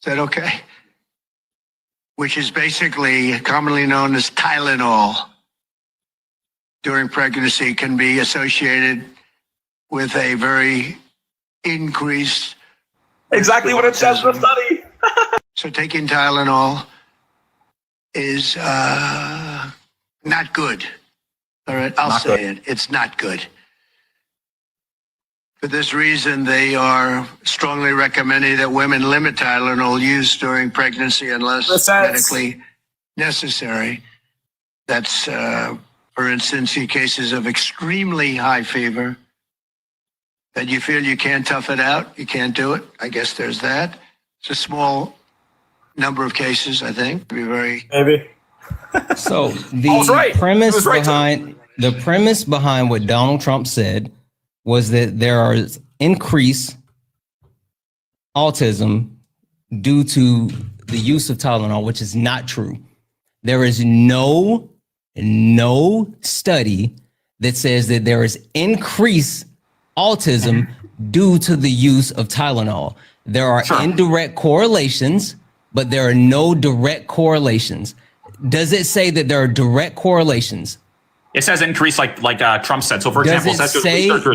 that okay? Which is basically commonly known as Tylenol, during pregnancy can be associated with a very increased... Exactly what it says in the study. So taking Tylenol is not good. All right, I'll say it. It's not good. For this reason, they are strongly recommending that women limit Tylenol use during pregnancy unless medically necessary. That's, for instance, in cases of extremely high fever, that you feel you can't tough it out, you can't do it. I guess there's that. It's a small number of cases, I think. Be very maybe. So the premise behind what Donald Trump said was that there are increased autism due to the use of Tylenol, which is not true. There is no study that says that there is increased autism due to the use of Tylenol. There are indirect correlations, but there are no direct correlations. Does it say that there are direct correlations? It says increase, like Trump said. So, for example,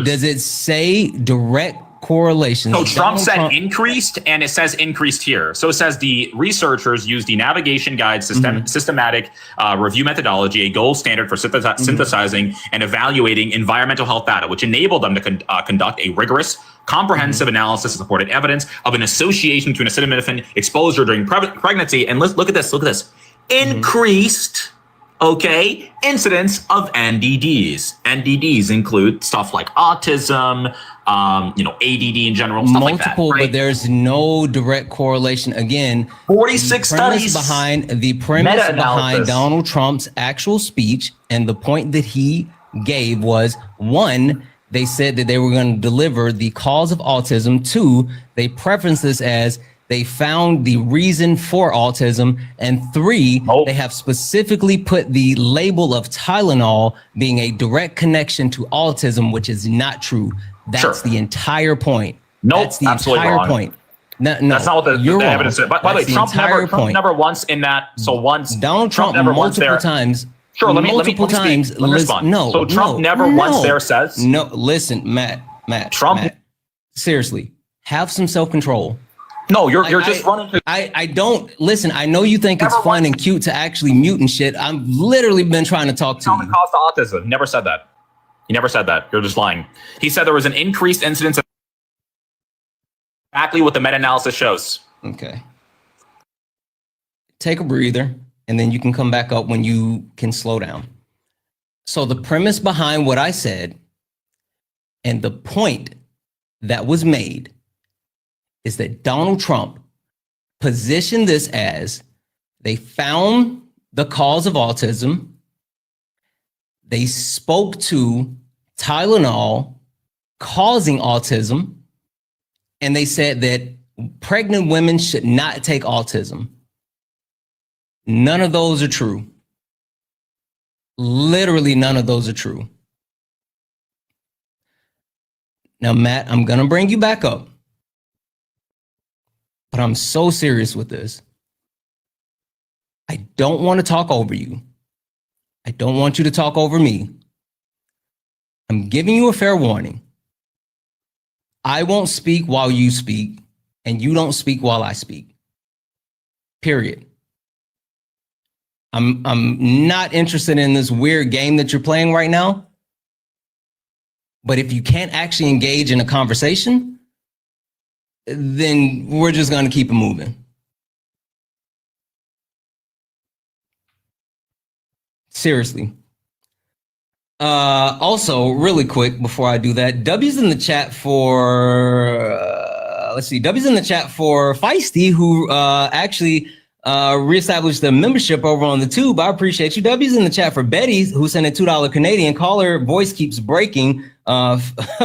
does it say direct correlations? So Trump said increased, and it says increased here. So it says the researchers used the navigation guide systematic review methodology, a gold standard for synthesizing and evaluating environmental health data, which enabled them to conduct a rigorous, comprehensive analysis of supported evidence of an association between acetaminophen exposure during pregnancy. And look at this. Increased, incidence of NDDs. NDDs include stuff like autism, ADD in general, stuff like that. Right? But there's no direct correlation. Again, 46 studies behind Donald Trump's actual speech, and the point that he gave was, one, they said that they were going to deliver the cause of autism. Two, they preferenced this as they found the reason for autism. And three, they have specifically put the label of Tylenol being a direct connection to autism, which is not true. That's the entire point. That's the entire point. No, that's not what the evidence said. By the way, Trump never once in that. So once Donald Trump never multiple times. Sure, let me respond. No, so Trump never once there says. No, listen, Matt. Trump. Seriously, have some self-control. No, you're just running. I don't listen. I know you think it's fun and cute to actually mute and shit. I've literally been trying to talk to you. Cause to autism. Never said that. He never said that. You're just lying. He said there was an increased incidence of exactly what the meta-analysis shows. Okay. Take a breather, and then you can come back up when you can slow down. So the premise behind what I said and the point that was made is that Donald Trump positioned this as they found the cause of autism. They spoke to Tylenol causing autism, and they said that pregnant women should not take autism. None of those are true. Literally none of those are true. Now, Matt, I'm going to bring you back up, but I'm so serious with this. I don't want to talk over you. I don't want you to talk over me. I'm giving you a fair warning. I won't speak while you speak, and you don't speak while I speak. Period. I'm not interested in this weird game that you're playing right now. But if you can't actually engage in a conversation, then we're just going to keep it moving. Seriously. Also, really quick before I do that, W's in the chat for W's in the chat for Feisty, who actually reestablished the membership over on the tube. I appreciate you. W's in the chat for Betty, who sent a $2 Canadian. Caller voice keeps breaking.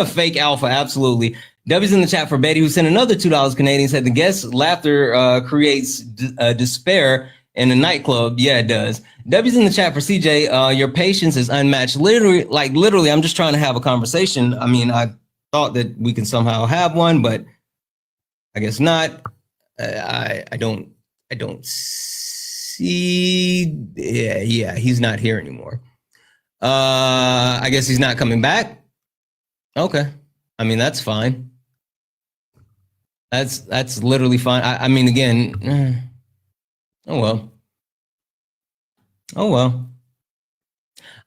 Fake alpha, absolutely. W's in the chat for Betty, who sent another $2 Canadian. Said the guest laughter creates despair in a nightclub. Yeah, it does. W's in the chat for CJ. Your patience is unmatched. Literally, I'm just trying to have a conversation. I mean, I thought that we can somehow have one, but I guess not. I don't see. Yeah, he's not here anymore. I guess he's not coming back. Okay. I mean, that's fine. That's literally fine. I mean, again, oh well.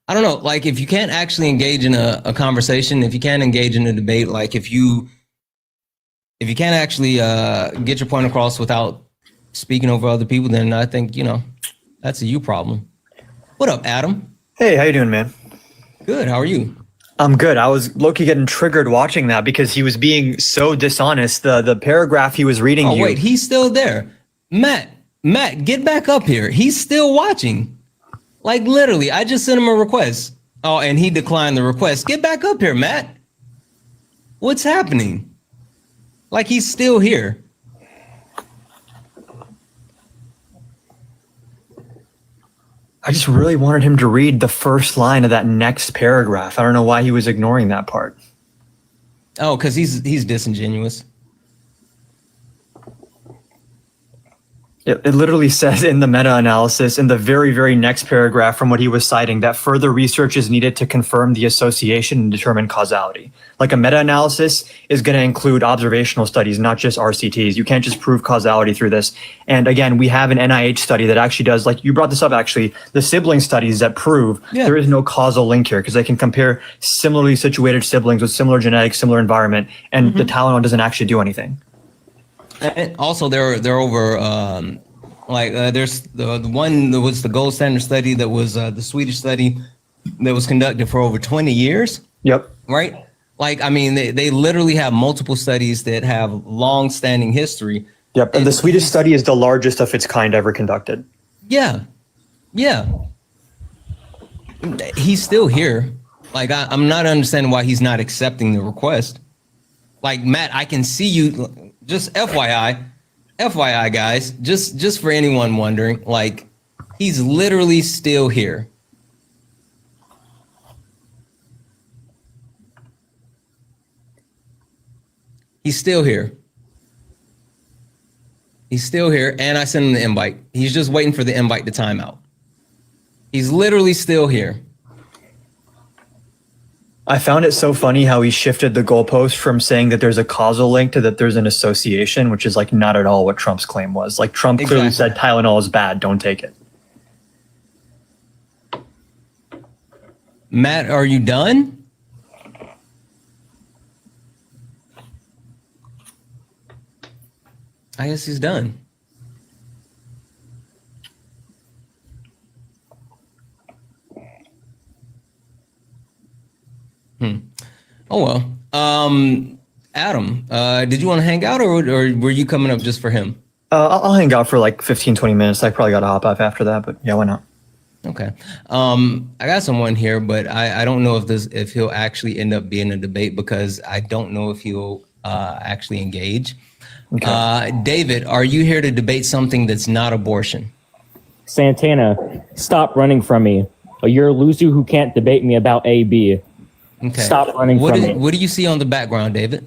I don't know. Like, if you can't actually engage in a conversation, if you can't engage in a debate, like if you can't actually get your point across without speaking over other people, then I think, that's a you problem. What up, Adam? Hey, how you doing, man? Good. How are you? I'm good. I was low-key getting triggered watching that because he was being so dishonest. The paragraph he was reading. Oh, wait, he's still there. Matt, get back up here. He's still watching. Like, literally, I just sent him a request. Oh, and he declined the request. Get back up here, Matt. What's happening? Like, he's still here. I just really wanted him to read the first line of that next paragraph. I don't know why he was ignoring that part. Oh, because he's disingenuous. It literally says in the meta-analysis, in the very, very next paragraph from what he was citing, that further research is needed to confirm the association and determine causality. Like a meta-analysis is going to include observational studies, not just RCTs. You can't just prove causality through this. And again, we have an NIH study that actually does, like you brought this up actually, the sibling studies that prove there is no causal link here because they can compare similarly situated siblings with similar genetics, similar environment, and the Tylenol doesn't actually do anything. And also, they're over there's the one that was the gold standard study that was the Swedish study that was conducted for over 20 years. Yep. Right. Like, I mean, they literally have multiple studies that have long-standing history. Yep. And the Swedish study is the largest of its kind ever conducted. Yeah. Yeah. He's still here. Like, I'm not understanding why he's not accepting the request. Like, Matt, I can see you. Just FYI, guys, just for anyone wondering, like, he's literally still here. He's still here. He's still here, and I sent him the invite. He's just waiting for the invite to time out. He's literally still here. I found it so funny how he shifted the goalpost from saying that there's a causal link to that there's an association, which is like not at all what Trump's claim was. Like Trump clearly said Tylenol is bad, don't take it. Matt, are you done? I guess he's done. Oh, well. Adam, did you want to hang out or were you coming up just for him? I'll hang out for like 15, 20 minutes. I probably got to hop off after that, but yeah, why not? Okay. I got someone here, but I don't know if he'll actually end up being a debate because I don't know if he'll actually engage. Okay. David, are you here to debate something that's not abortion? Santana, stop running from me. You're a loser who can't debate me about AB. Okay. Stop running from me. What do you see on the background, David?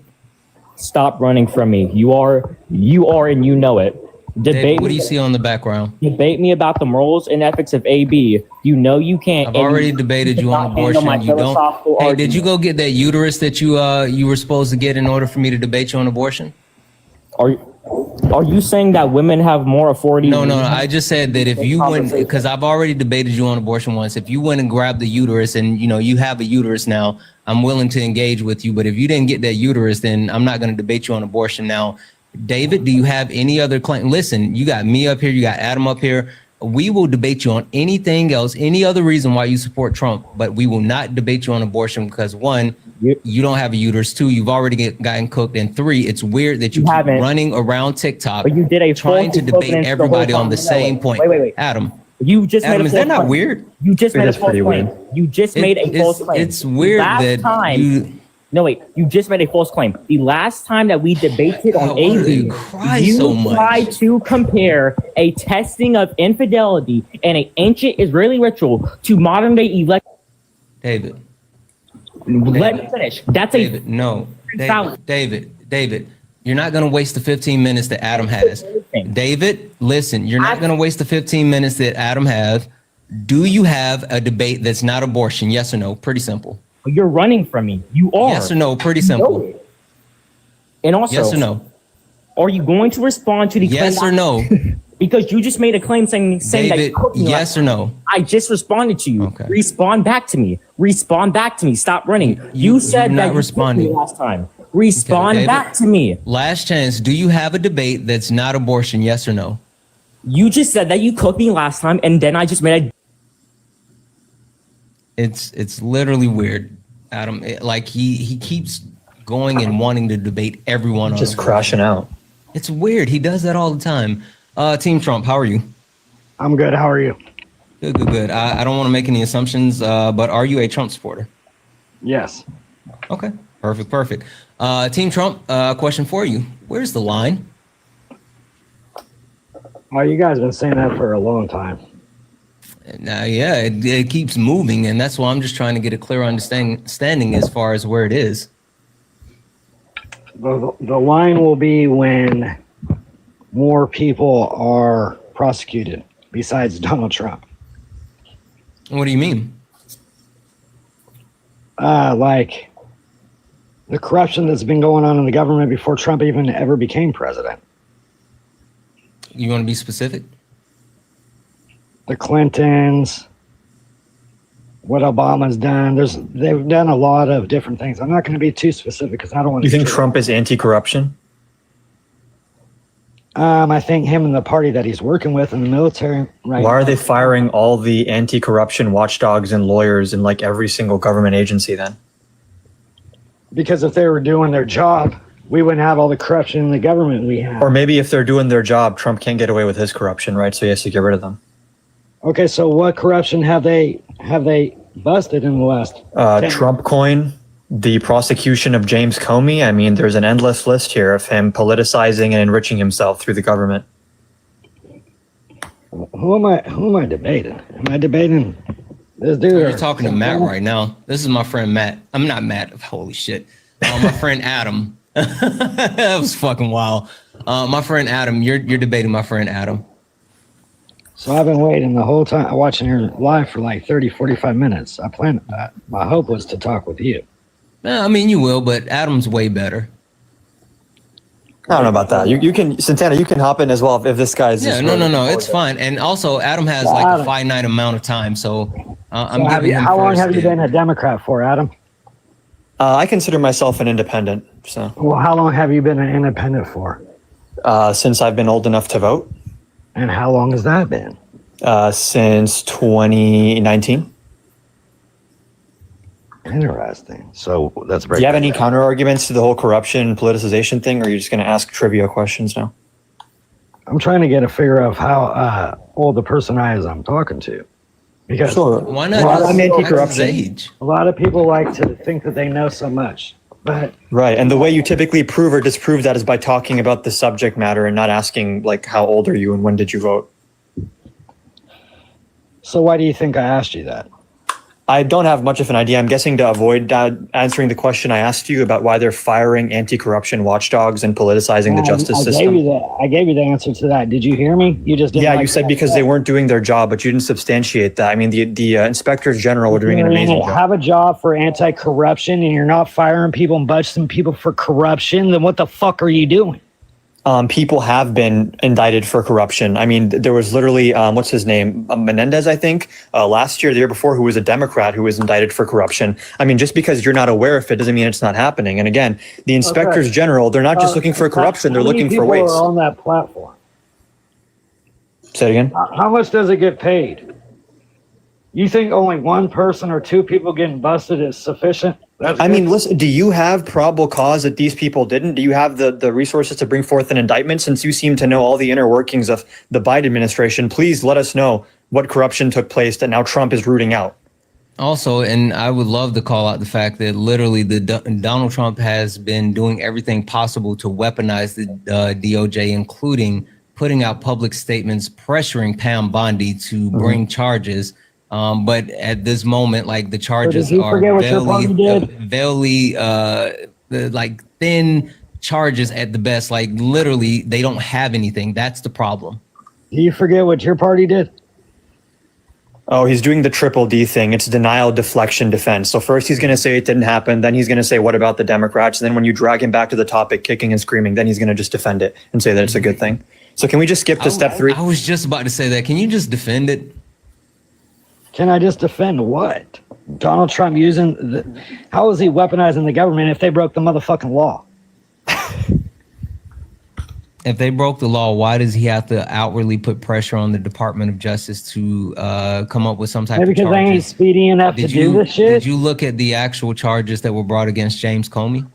Stop running from me. You are, and you know it. David, what do you see on the background? Debate me about the morals and ethics of AB. You know you can't. I've already debated you on abortion. You don't. Hey, did you go get that uterus that you were supposed to get in order for me to debate you on abortion? Are you saying that women have more authority? No. I just said that if you went, because I've already debated you on abortion once. If you went and grabbed the uterus and you have a uterus now, I'm willing to engage with you. But if you didn't get that uterus, then I'm not going to debate you on abortion. Now, David, do you have any other claim? Listen, you got me up here, you got Adam up here. We will debate you on anything else, any other reason why you support Trump, but we will not debate you on abortion because one, you don't have a uterus. Two, you've already gotten cooked. And three, it's weird that you keep running around TikTok but you did a trying to debate everybody on the same point. Wait. Adam, you just made a is that not weird? You just made a false claim. You just made a false claim. It's weird that you just made a false claim. The last time that we debated on AB, you tried to compare a testing of infidelity and an ancient Israeli ritual to modern day election. David. Let me finish. That's David, David, you're not going to waste the 15 minutes that Adam has. David, listen, you're not going to waste the 15 minutes that Adam has. Do you have a debate that's not abortion? Yes or no? Pretty simple. You're running from me. You are. Yes or no? Pretty simple. And also, yes or no? Are you going to respond to the yes or no? Because you just made a claim saying David, that yes or no? I just responded to you. Okay. Respond back to me. Respond back to me. Stop running. You said that you responded last time. Respond back to me. Last chance. Do you have a debate that's not abortion? Yes or no? You just said that you cooked me last time, and then I just made a. It's literally weird, Adam. Like he keeps going and wanting to debate everyone. Just crashing out. It's weird. He does that all the time. Team Trump, how are you? I'm good. How are you? Good. I don't want to make any assumptions, but are you a Trump supporter? Yes. Okay. Perfect. Team Trump, question for you. Where's the line? Oh, you guys have been saying that for a long time. Now, yeah, it keeps moving, and that's why I'm just trying to get a clear understanding as far as where it is. The line will be when more people are prosecuted besides Donald Trump. What do you mean? Like the corruption that's been going on in the government before Trump even ever became president. You want to be specific? The Clintons, what Obama's done. They've done a lot of different things. I'm not going to be too specific because I don't want to. You think Trump is anti-corruption? I think him and the party that he's working with in the military right Why are now. they firing all the anti-corruption watchdogs and lawyers in like every single government agency then? Because if they were doing their job, we wouldn't have all the corruption in the government we have. Or maybe if they're doing their job, Trump can't get away with his corruption, right? So he has to get rid of them. Okay, so what corruption have they busted in the last? 10 Trump coin, the prosecution of James Comey. I mean, there's an endless list here of him politicizing and enriching himself through the government. Who am I debating? Am I debating this dude? You're talking to Matt right now. This is my friend Matt. I'm not Matt. Holy shit. My friend Adam. That was fucking wild. My friend Adam. You're debating my friend Adam. So I've been waiting the whole time, watching her live for like 30, 45 minutes. My hope was to talk with you. I mean, you will, but Adam's way better. I don't know about that. You can, Santana, you can hop in as well if this guy's. Yeah, no, it's fine. And also, Adam has like a finite amount of time, so I'm giving him. How long first have you been a Democrat for, Adam? I consider myself an independent. So. Well, how long have you been an independent for? Since I've been old enough to vote. And how long has that been? Since 2019. Interesting. So that's Do you have any counter arguments to the whole corruption politicization thing, or are you just going to ask trivia questions now? I'm trying to get a figure of how old the person I'm talking to. Because why not? I'm anti-corruption. A lot of people like to think that they know so much. But right, and the way you typically prove or disprove that is by talking about the subject matter and not asking like how old are you and when did you vote. So why do you think I asked you that? I don't have much of an idea. I'm guessing to avoid answering the question I asked you about why they're firing anti-corruption watchdogs and politicizing the justice system. I gave you the answer to that. Did you hear me? You just didn't. Yeah, you said because they weren't doing their job, but you didn't substantiate that. I mean, the inspectors general were doing an amazing job. Have a job for anti-corruption and you're not firing people and budgeting people for corruption, then what the fuck are you doing? People have been indicted for corruption. I mean, there was literally, what's his name? Menendez, I think, last year, the year before, who was a Democrat who was indicted for corruption. I mean, just because you're not aware of it doesn't mean it's not happening. And again, the inspectors general, they're not just looking for corruption, they're looking for waste. Are on that platform. Say it again? How much does it get paid? You think only one person or two people getting busted is sufficient? I mean, listen, do you have probable cause that these people didn't? Do you have the resources to bring forth an indictment? Since you seem to know all the inner workings of the Biden administration, please let us know what corruption took place that now Trump is rooting out. Also, and I would love to call out the fact that literally Donald Trump has been doing everything possible to weaponize the DOJ, including putting out public statements, pressuring Pam Bondi to bring charges. But at this moment, like the charges are like thin charges at the best. Like literally, they don't have anything. That's the problem. Do you forget what your party did? Oh, he's doing the triple D thing. It's denial, deflection, defense. So first he's going to say it didn't happen. Then he's going to say, what about the Democrats? And then when you drag him back to the topic, kicking and screaming, then he's going to just defend it and say that it's a good thing. So can we just skip to step 3? I was just about to say that. Can you just defend it? Can I just defend what? Donald Trump how is he weaponizing the government if they broke the motherfucking law? If they broke the law, why does he have to outwardly put pressure on the Department of Justice to come up with some type of charges? Because they ain't speedy enough to do this shit? Did you look at the actual charges that were brought against James Comey?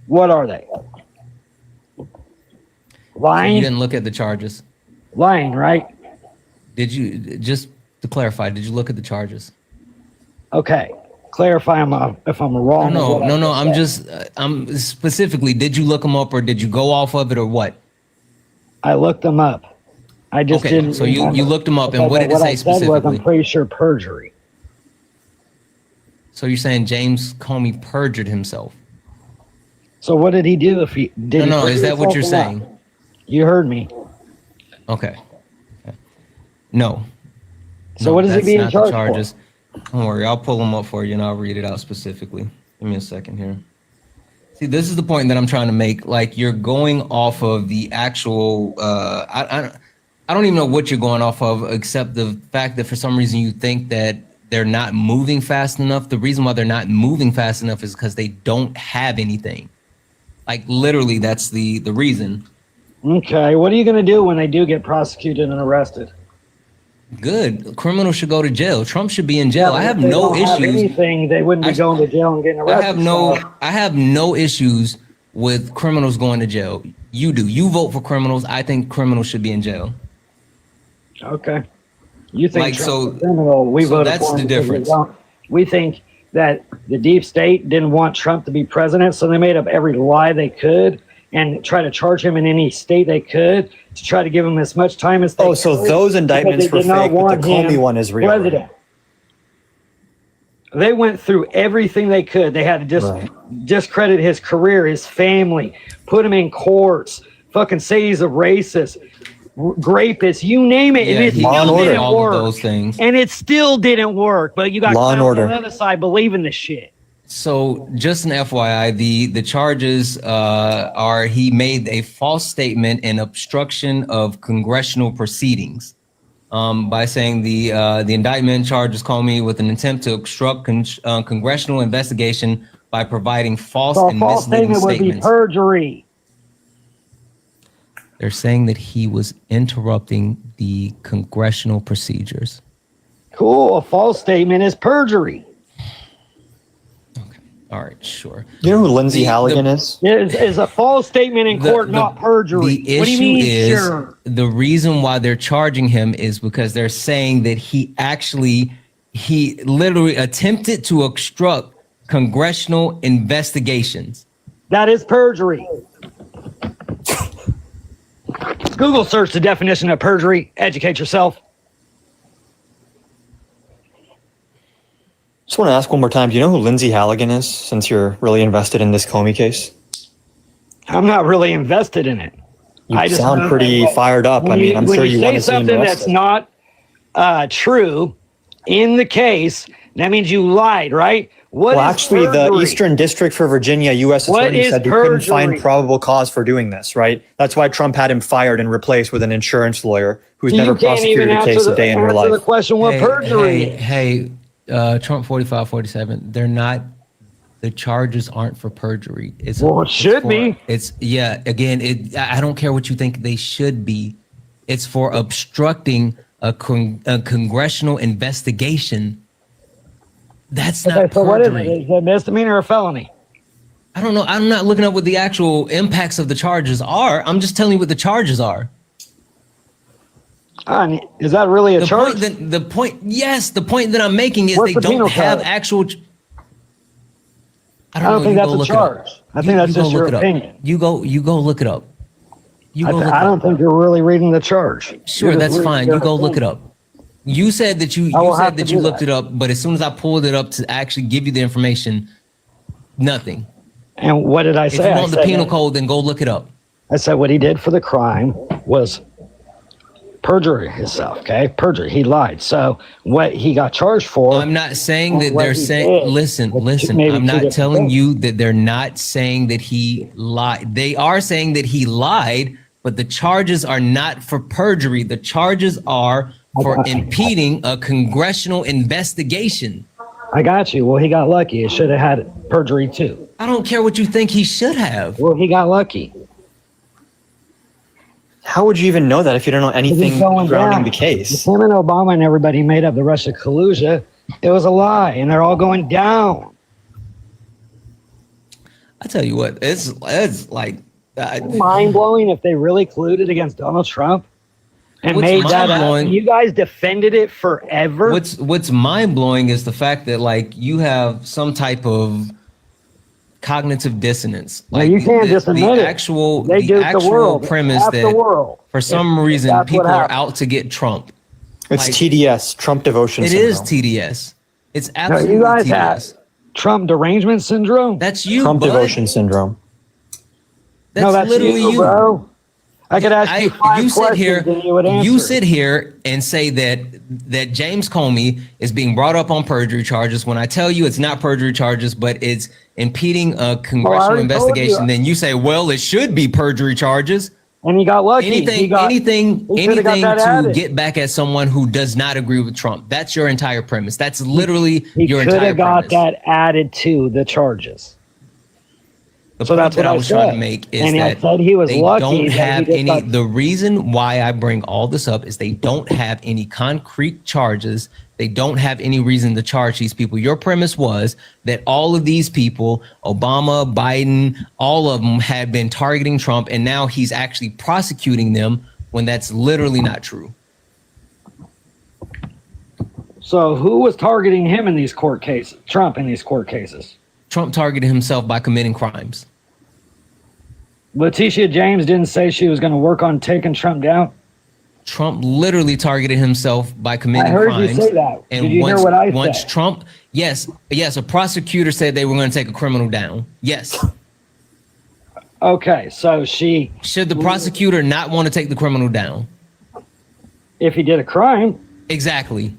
What are they? Lying? So you didn't look at the charges? Lying, right? Did you, just to clarify, did you look at the charges? Okay. Clarify if I'm wrong. No, I'm specifically, did you look them up or did you go off of it or what? I looked them up. I just Okay, didn't. so you remember. looked them up, and Because what did it I say said was, specifically? I'm pretty sure perjury. So you're saying James Comey perjured himself? So what did he do if he did? No, is that what you're saying? You heard me. Okay. No. So what is he that's being not the charged charges. Don't worry, I'll pull them up for you and I'll read it out specifically. Give me a second here. See, this is the point that I'm trying to make. Like, you're going off of the actual. I don't even know what you're going off of, except the fact that for some reason you think that they're not moving fast enough. The reason why they're not moving fast enough is because they don't have anything. Like, literally, that's the reason. Okay, what are you going to do when they do get prosecuted and arrested? Good. Criminals should go to jail. Trump should be in jail. I But have if they no don't have issues. anything, they wouldn't be going to jail and getting arrested. I have no issues with criminals going to jail. You do. You vote for criminals. I think criminals should be in jail. Okay. You think Like, Trump's so- a criminal? We so voted that's for him the because we difference. don't. We think that the deep state didn't want Trump to be president, so they made up every lie they could and try to charge him in any state they could to try to give him as much time as they Oh, so could, those because indictments they were did not fake, but want the Comey him one is real. president. They went through everything they could. They had to discredit his career, his family, put him in courts, fucking say he's a racist, rapist, you name it, and it he still did didn't all work. of those things. And it still didn't work. But you got Law and clowns on order. the other side believing this shit. So just an FYI, the charges are he made a false statement in obstruction of congressional proceedings by saying the indictment charges Comey with an attempt to obstruct congressional investigation by providing false So a and false misleading statement would be statements. perjury. They're saying that he was interrupting the congressional procedures. Cool. A false statement is perjury. All right, sure. You know who Lindsay Halligan is? Is a false statement in court not perjury? The What do you issue mean, is sure? the reason why they're charging him is because they're saying that he literally attempted to obstruct congressional investigations. That is perjury. Google search the definition of perjury. Educate yourself. Just want to ask one more time. Do you know who Lindsay Halligan is, since you're really invested in this Comey case? I'm not really invested in it. You I just sound know pretty that fired up. I mean, I'm when sure you want say to see him something that's arrested. not true in the case, that means you lied, right? What Well, is actually, the perjury? Eastern District for Virginia U.S. What Attorney is said you couldn't find perjury? probable cause for doing this, right? That's why Trump had him fired and replaced with an insurance lawyer who's You never can't even prosecuted a answer case a day in her answer the life. question what perjury is. Hey, Trump 4547, they're not, the charges aren't for perjury. Well, it should be. I don't care what you think they should be. It's for obstructing a congressional investigation. That's not Okay, so what is it? perjury. Is it a misdemeanor or a felony? I don't know. I'm not looking up what the actual impacts of the charges are. I'm just telling you what the charges are. Is that really a charge? The point that I'm making is What's they the penal don't have code? actual. I don't think that's a charge. I think that's just your opinion. You go look it up. I don't think you're really reading the charge. Sure, You're just that's reading fine. your You go look it opinion. up. You said that you I will have to do looked that. it up, but as soon as I pulled it up to actually give you the information, nothing. And what did I If say? you I want the said penal that- code, then go look it up. I said what he did for the crime was perjury himself, okay? Perjury. He lied. So what he got charged for. I'm not saying that what they're he saying. did Listen. was maybe I'm two not different telling things. you that they're not saying that he lied. They are saying that he lied, but the charges are not for perjury. The charges are for impeding a congressional investigation. I got you. Well, he got lucky. It should have had perjury too. I don't care what you think he should have. Well, he got lucky. How would you even know that if you don't know anything He's going surrounding down. the case? Him and Obama and everybody made up the Russia collusion. It was a lie, and they're all going down. I tell you what, it's like Mind blowing if they really colluded against Donald Trump and What's made that up. mind-blowing- You guys defended it forever. what's mind blowing is the fact that like you have some type of cognitive dissonance. Well, you can't just admit it. They do it the world. Premise Half that the world. for some reason that's what people are happens. out to get Trump. It's Like, TDS, Trump devotion It syndrome. is TDS. It's No, absolutely you guys TDS. have Trump derangement syndrome. That's you, Trump bud. devotion syndrome. That's, that's literally you, bro. I could ask you five you sit questions here, and you would answer. you sit here and say that James Comey is being brought up on perjury charges when I tell you it's not perjury charges, but it's impeding a congressional already told investigation. you. Then you say, well, it should be perjury charges. And he got lucky. Anything He should've got that to added. get back at someone who does not agree with Trump. That's your entire premise. That's literally He your could entire have got premise. that added to the charges. The So point that's that what I I was trying said. to make is And I that said he was they lucky don't that he have just any. got- The reason why I bring all this up is they don't have any concrete charges. They don't have any reason to charge these people. Your premise was that all of these people, Obama, Biden, all of them had been targeting Trump, and now he's actually prosecuting them when that's literally not true. So who was targeting him in these court cases? Trump in these court cases. Trump targeted himself by committing crimes. Letitia James didn't say she was going to work on taking Trump down. Trump literally targeted himself by committing I heard crimes. you say that. And Did you once, hear what I once said? Trump, yes, a prosecutor said they were going to take a criminal down. Yes. Okay, so Should the prosecutor not want to take the criminal down? if he did a crime. Exactly.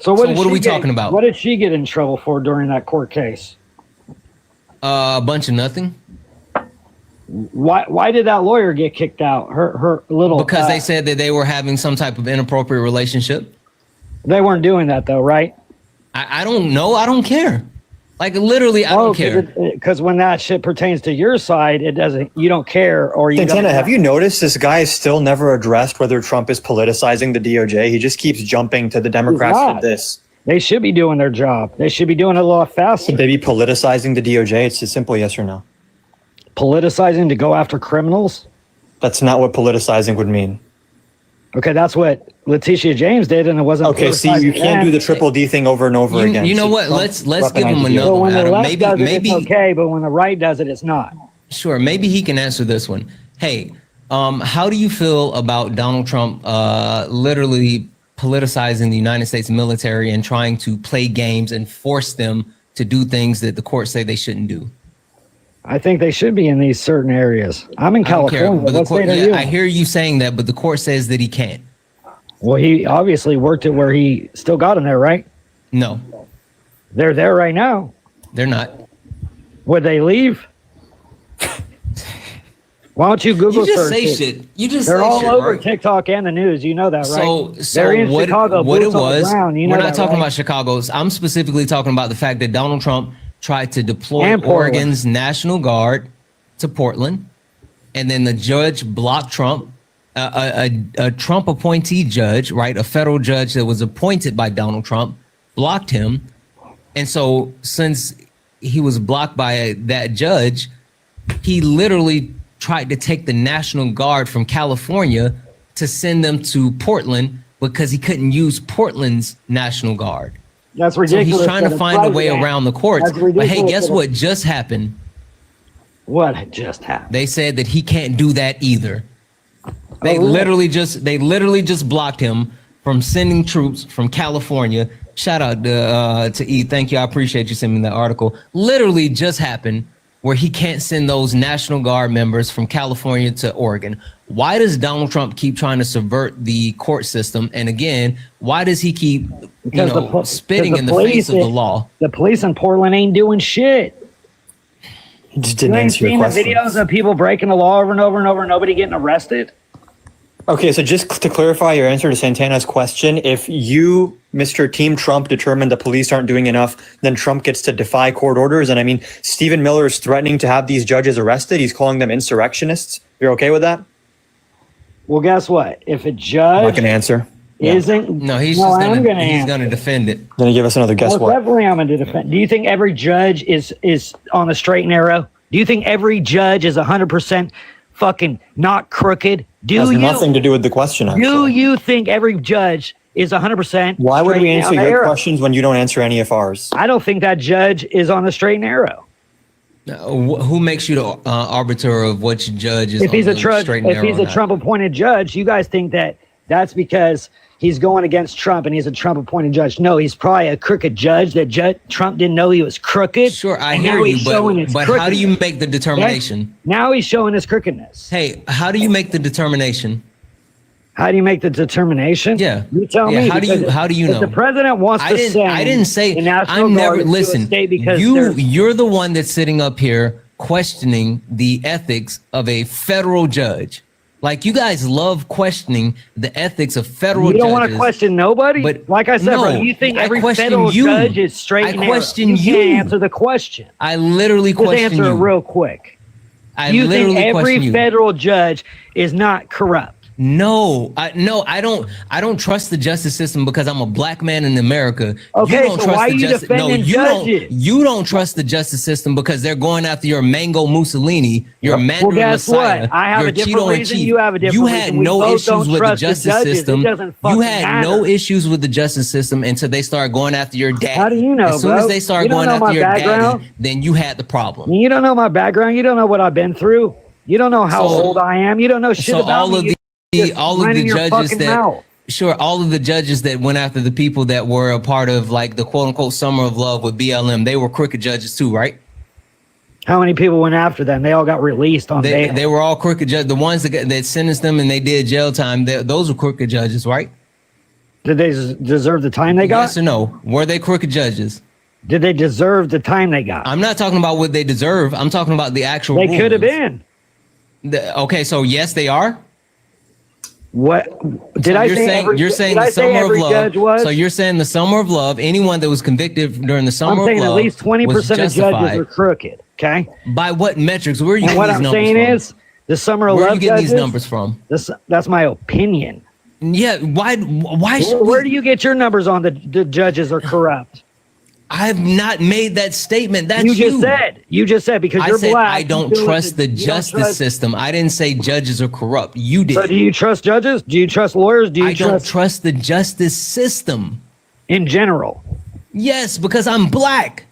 So what, So did what are she we get- talking about? What did she get in trouble for during that court case? A bunch of nothing. Why did that lawyer get kicked out? Her little Because they said that they were having some type of inappropriate relationship. they weren't doing that though, right? I don't know. I don't care. Like literally, I don't care. Because when that shit pertains to your side, it doesn't. You don't care, or you. Santana, don't- have you noticed this guy has still never addressed whether Trump is politicizing the DOJ? He just keeps jumping to the Democrats for not. this. They should be doing their job. They should be doing it a lot faster. Should they be politicizing the DOJ? It's a simple yes or no. Politicizing to go after criminals. That's not what politicizing would mean. Okay, that's what Letitia James did, and it wasn't. Okay, see, you can't do the triple D thing over and over again. You know So what? Trump Let's give him weaponizes another So one. when the Adam. left Maybe does it, maybe it's okay, but when the right does it, it's not. Sure, maybe he can answer this one. Hey, how do you feel about Donald Trump literally politicizing the United States military and trying to play games and force them to do things that the courts say they shouldn't do? I think they should be in these certain areas. I'm in I don't care, California. but the What court, state are you? I hear you saying that, but the court says that he can't. Well, he obviously worked it where he still got him there, right? No, They're there right now. they're not. Would they leave? Why don't you Google You just search say it? shit. You just They're say all shit, over right? TikTok and the news. You know that, right? So They're in what, Chicago, what it boots on the was, ground. You know we're not that, talking right? about Chicago's. I'm specifically talking about the fact that Donald Trump tried to deploy And Portland. Oregon's National Guard to Portland, and then the judge blocked Trump, a Trump appointee judge, right? A federal judge that was appointed by Donald Trump blocked him. And so since he was blocked by that judge, he literally tried to take the National Guard from California to send them to Portland because he couldn't use Portland's National Guard. That's So ridiculous. he's trying for to the find a way president. around the courts. That's But hey, ridiculous guess for the- what just happened? What had just happened? They said that he can't do that either. They really? literally just blocked him from sending troops from California. Shout out to E. Thank you. I appreciate you sending me that article. Literally just happened where he can't send those National Guard members from California to Oregon. Why does Donald Trump keep trying to subvert the court system? And again, why does he keep Because the spitting because in the police face of the is- law? The police in Portland ain't doing shit. He just You didn't ain't answer your seen the question. videos of people breaking the law over and over and over, nobody getting arrested? Okay, so just to clarify your answer to Santana's question, if you, Mr. Team Trump, determine the police aren't doing enough, then Trump gets to defy court orders. And I mean, Stephen Miller is threatening to have these judges arrested. He's calling them insurrectionists. You're okay with that? Well, guess what? If a I'm not judge going to answer. isn't, No, he's no, just I'm gonna answer. gonna defend it. Then you give us another guess Most what? definitely, I'm going to defend. Do you think every judge is on the straight and narrow? Do you think every judge is 100% fucking not crooked? Has nothing to do with the question. Do Actually. you think every judge is 100%? Why would straight we and answer narrow? your questions when you don't answer any of ours? I don't think that judge is on the straight and narrow. Who makes you the arbiter of which judge is If he's a Trump Trump-appointed judge, you guys think that that's because he's going against Trump and he's a Trump-appointed judge? No, he's probably a crooked judge that Trump didn't know he was crooked. Sure, I hear you, but how do you make the determination? Now he's showing his crookedness. Hey, how do you make the determination? How do you make the determination? Yeah, you tell me. How do you know? The president wants to send. I didn't say. The National I'm Guard never to a listen. state because You're the one that's sitting up here questioning the ethics of a federal judge. Like, you guys love questioning the ethics of federal judges. You don't want to question nobody? But like I said, bro, you think every federal judge is straight and narrow. I question you. Can't answer the question. I literally Just question answer you. it real quick. You think every federal judge is not corrupt? No, I don't trust the justice system because I'm a black man in America. Okay, you don't so trust why are you defending judges? You don't trust the justice system because they're going after your Mango Mussolini, your Mandarin guess Messiah, what? I have your a different Cheeto and reason. Cheese. You have a different You had reason. no We both issues don't with the trust the justice judges. It system. doesn't fucking You had matter. no issues with the justice system until they started going after your dad. How do you know, As soon bro? as they started You don't going know after my your background? daddy, then you had the problem. You don't know my background. You don't know what I've been through. You don't know how old I am. You don't know shit about all me. of all of the judges that mouth. Sure, all of the judges that went after the people that were a part of like the quote unquote summer of love with BLM, they were crooked judges too, right? How many people went after them? They all got released on bail. They were all crooked judges. The ones that sentenced them and they did jail time, those were crooked judges, right? Did they deserve the time they got? Yes or no? Were they crooked judges? Did they deserve the time they got? I'm not talking about what they deserve. I'm talking about the actual They could have been. Okay, so yes, they are. What did I say? You're saying the summer of love. So you're saying the summer of love. Anyone that was convicted during the summer of love. I'm saying at least 20% of judges are crooked. Okay. By what metrics? Where are you getting what these I'm numbers saying from? is the summer of Where love. Where are you getting judges, these numbers from? That's my opinion. Yeah. Why? Where do you get your numbers on the judges are corrupt? I've not made that statement. That's you just said because you're black. I don't trust the justice system. I didn't say judges are corrupt. You did. So do you trust judges? Do you trust lawyers? I don't trust the justice system in general. Yes, because I'm black.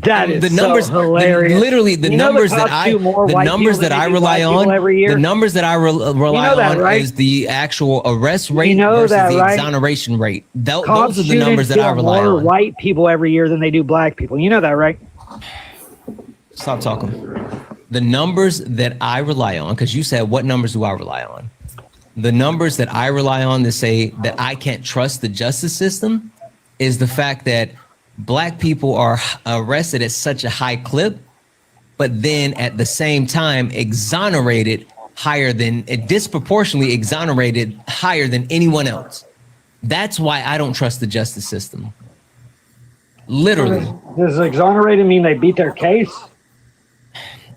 That is the numbers, so hilarious. Literally, the numbers that I rely on. The numbers that I rely on right? is the actual arrest rate versus the exoneration rate. Those are the numbers that I rely on. White people every year than they do black people. You know that, right? Stop talking. The numbers that I rely on, because you said, what numbers do I rely on? The numbers that I rely on to say that I can't trust the justice system is the fact that black people are arrested at such a high clip, but then at the same time disproportionately exonerated higher than anyone else. That's why I don't trust the justice system. Literally. Does exonerated mean they beat their case?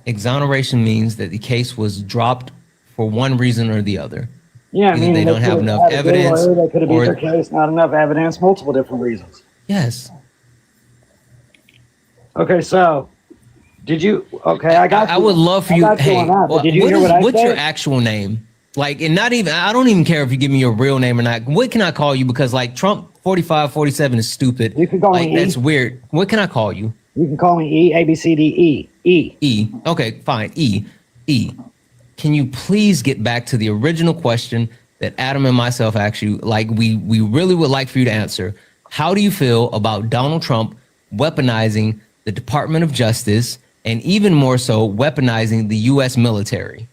Exoneration means that the case was dropped for one reason or the other. Yeah, I mean, they don't have enough evidence. They could have beat their case, not enough evidence, multiple different reasons. Yes. Okay, so did you? Okay, I got. I would love for you. Hey, did you hear what I said? What's your actual name? Like, and not even. I don't even care if you give me your real name or not. What can I call you? Because like Trump 45, 47 is stupid. You can call me E. That's weird. What can I call you? You can call me E, A, B, C, D, E. E. Okay, fine. E. Can you please get back to the original question that Adam and myself asked you? Like, we really would like for you to answer. How do you feel about Donald Trump weaponizing the Department of Justice, and even more so, weaponizing the U.S. military?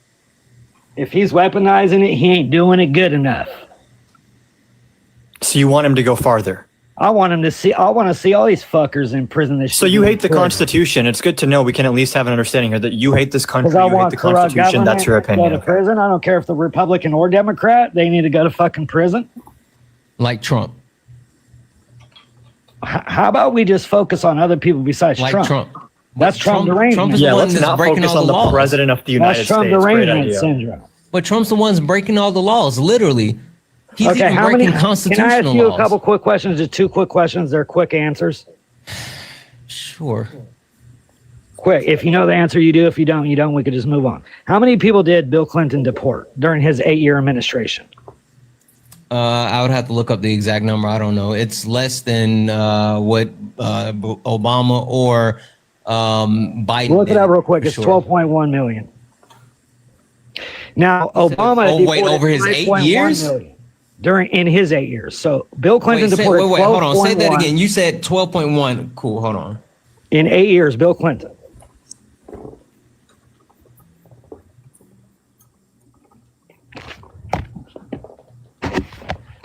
If he's weaponizing it, he ain't doing it good enough. So you want him to go farther? I want to see all these fuckers in prison. So you hate the Constitution. It's good to know we can at least have an understanding here that you hate this country, you hate the Constitution. That's your opinion. Go to prison. I don't care if they're Republican or Democrat. They need to go to fucking prison. Like Trump. How about we just focus on other people besides Trump? That's Trump derangement. Yeah, let's not focus on the president of the United States. That's Trump derangement syndrome. But Trump's the one's breaking all the laws, literally. He's even breaking constitutional laws. Can I ask you a couple quick questions? Just 2 quick questions. They're quick answers. Sure. Quick. If you know the answer, you do. If you don't, you don't. We could just move on. How many people did Bill Clinton deport during his 8-year administration? I would have to look up the exact number. I don't know. It's less than what Obama or Biden. Look it up real quick. It's sure. 12.1 million. Now Obama. Over his 8 years. In his 8 years. So Bill Clinton deported. Wait, hold on. Say that again. You said 12.1. Cool. Hold on. In 8 years, Bill Clinton.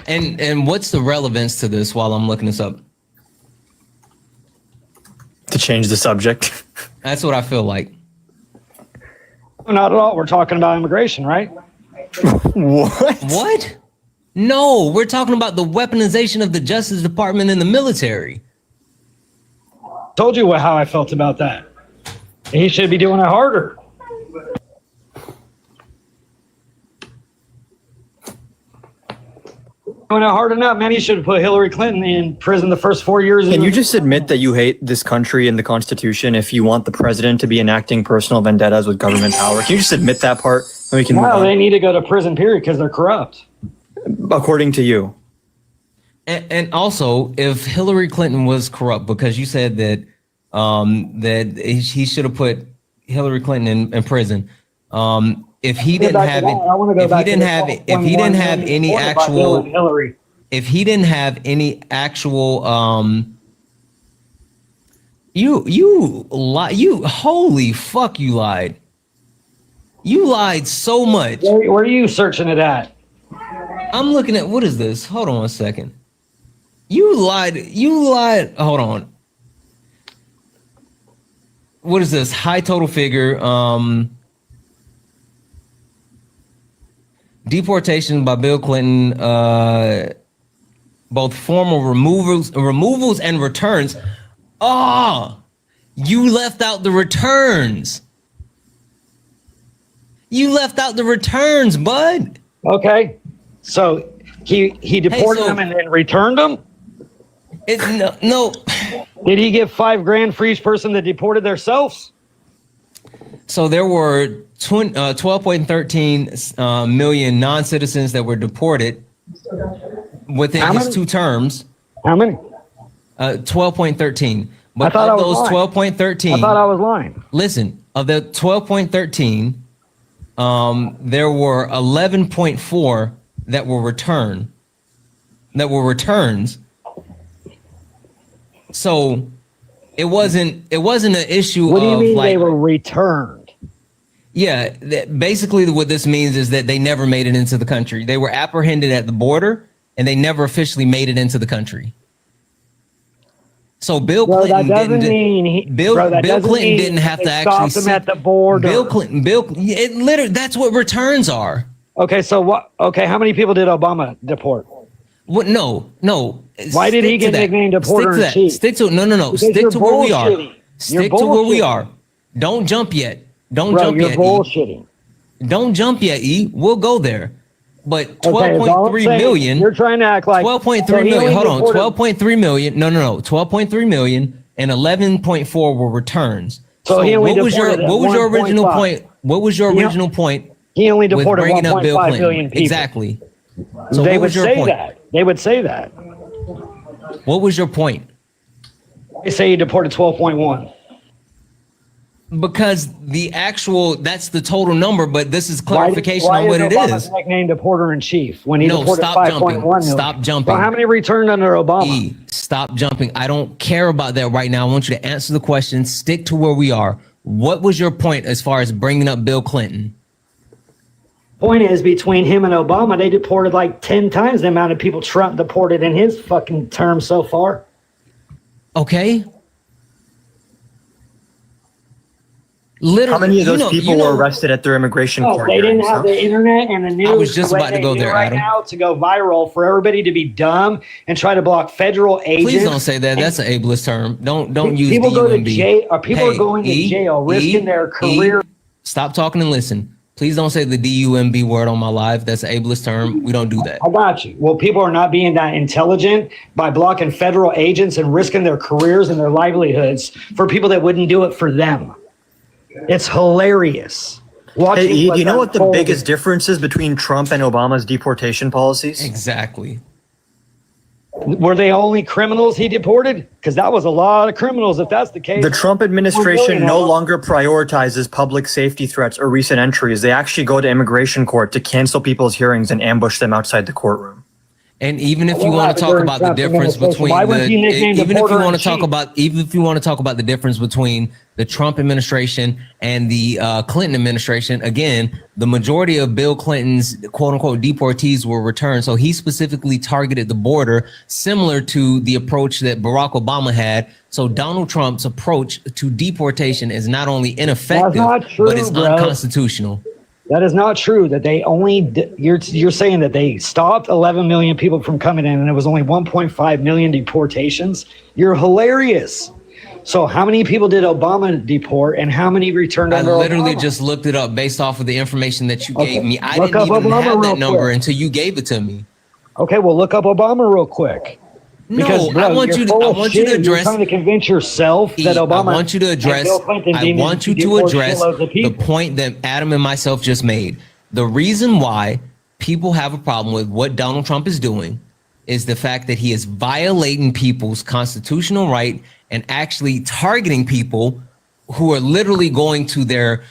And what's the relevance to this while I'm looking this up? To change the subject. That's what I feel like. Not at all. We're talking about immigration, right? What? No, we're talking about the weaponization of the Justice Department and the military. Told you how I felt about that. He should be doing it harder. Doing it hard enough, man. He should have put Hillary Clinton in prison the first 4 years. Can you just admit that you hate this country and the Constitution if you want the president to be enacting personal vendettas with government power? Can you just admit that part? And we can move No, on? they need to go to prison, period, because they're corrupt. According to you. And also, if Hillary Clinton was corrupt, because you said that that he should have put Hillary Clinton in prison. If he didn't have it, if he didn't have any actual, if he didn't have any actual, you holy fuck, you lied. You lied so much. Where are you searching it at? I'm looking at, what is this? Hold on a second. You lied. Hold on. What is this? High total figure. Deportation by Bill Clinton, both formal removals and returns. You left out the returns. You left out the returns, bud. Okay. So he deported them and then returned them? No. Did he give $5,000 for each person that deported themselves? So there were 12.13 million non-citizens that were deported within his 2 terms. How many? 12.13. But of those 12.13, I thought I was lying. Listen, of the 12.13, there were 11.4 that were returns. So it wasn't an issue. What do you mean like, they were returned? Yeah, basically what this means is that they never made it into the country. They were apprehended at the border and they never officially made it into the country. So Bill Clinton didn't have to actually stop them at the border. It literally, that's what returns are. Okay, so what? Okay, how many people did Obama deport? What? No. Why did he get nicknamed deporter in chief? Stick to no. Stick to where we are. Stick to where we are. Don't jump yet. Don't jump yet. You're bullshitting. Don't jump yet, E. We'll go there. But 12.3 million. You're trying to act like 12.3 million. Hold on. 12.3 million. No. 12.3 million and 11.4 were returns. So he only what was your original point? What was your original point? He only deported bringing up Bill 1.5 Clinton? billion people. Exactly. So They what would was your say point? that. They would say that. What was your point? They say he deported 12.1. Because that's the total number, but this is clarification on what it is. Nicknamed deporter in chief when he deported stop 5.1 jumping. million. Stop jumping. So how many returned under Obama? E, stop jumping. I don't care about that right now. I want you to answer the question. Stick to where we are. What was your point as far as bringing up Bill Clinton? Point is, between him and Obama, they deported like 10 times the amount of people Trump deported in his fucking term so far. Okay. Literally, how many of those people were arrested at their immigration court? They didn't have the internet and the news. I was just about to go there, Adam. Now to go viral for everybody to be dumb and try to block federal agents. Please don't say that. That's an ableist term. Don't use people DUMB. go to jail, or people are going to jail, risking their career. Stop talking and listen. Please don't say the DUMB word on my live. That's an ableist term. We don't do that. I got you. Well, people are not being that intelligent by blocking federal agents and risking their careers and their livelihoods for people that wouldn't do it for them. It's hilarious. Hey, do you know what the biggest difference is between Trump and Obama's deportation policies? Exactly. Were they only criminals he deported? Because that was a lot of criminals, if that's the case. The Trump administration no longer prioritizes public safety threats or recent entries. They actually go to immigration court to cancel people's hearings and ambush them outside the courtroom. And even if you want to talk about the difference between even if you want to talk about the difference between the Trump administration and the Clinton administration, again, the majority of Bill Clinton's quote unquote deportees were returned. So he specifically targeted the border, similar to the approach that Barack Obama had. So Donald Trump's approach to deportation is not only ineffective, but it's unconstitutional. That is not true. That they only you're saying that they stopped 11 million people from coming in, and it was only 1.5 million deportations. You're hilarious. So how many people did Obama deport, and how many returned under Obama? I literally just looked it up based off of the information that you gave me. I didn't even have that number until you gave it to me. Okay, well, look up Obama real quick. Because, No, bro, I want you to address. You're trying to convince yourself that Obama. I want you to address. I want you to address the point that Adam and myself just made. The reason why people have a problem with what Donald Trump is doing is the fact that he is violating people's constitutional right and actually targeting people who are literally going to their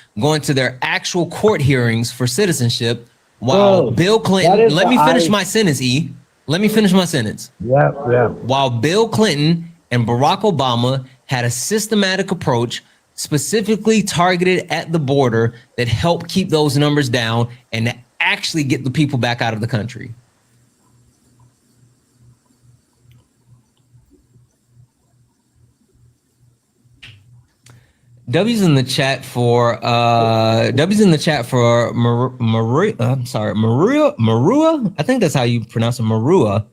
actual court hearings for citizenship. While Bill Clinton, let me finish my sentence, E. Let me finish my sentence. Yeah. While Bill Clinton and Barack Obama had a systematic approach specifically targeted at the border that helped keep those numbers down and to actually get the people back out of the country. W's in the chat for Maria. I'm sorry, Marua. I think that's how you pronounce it, Marua.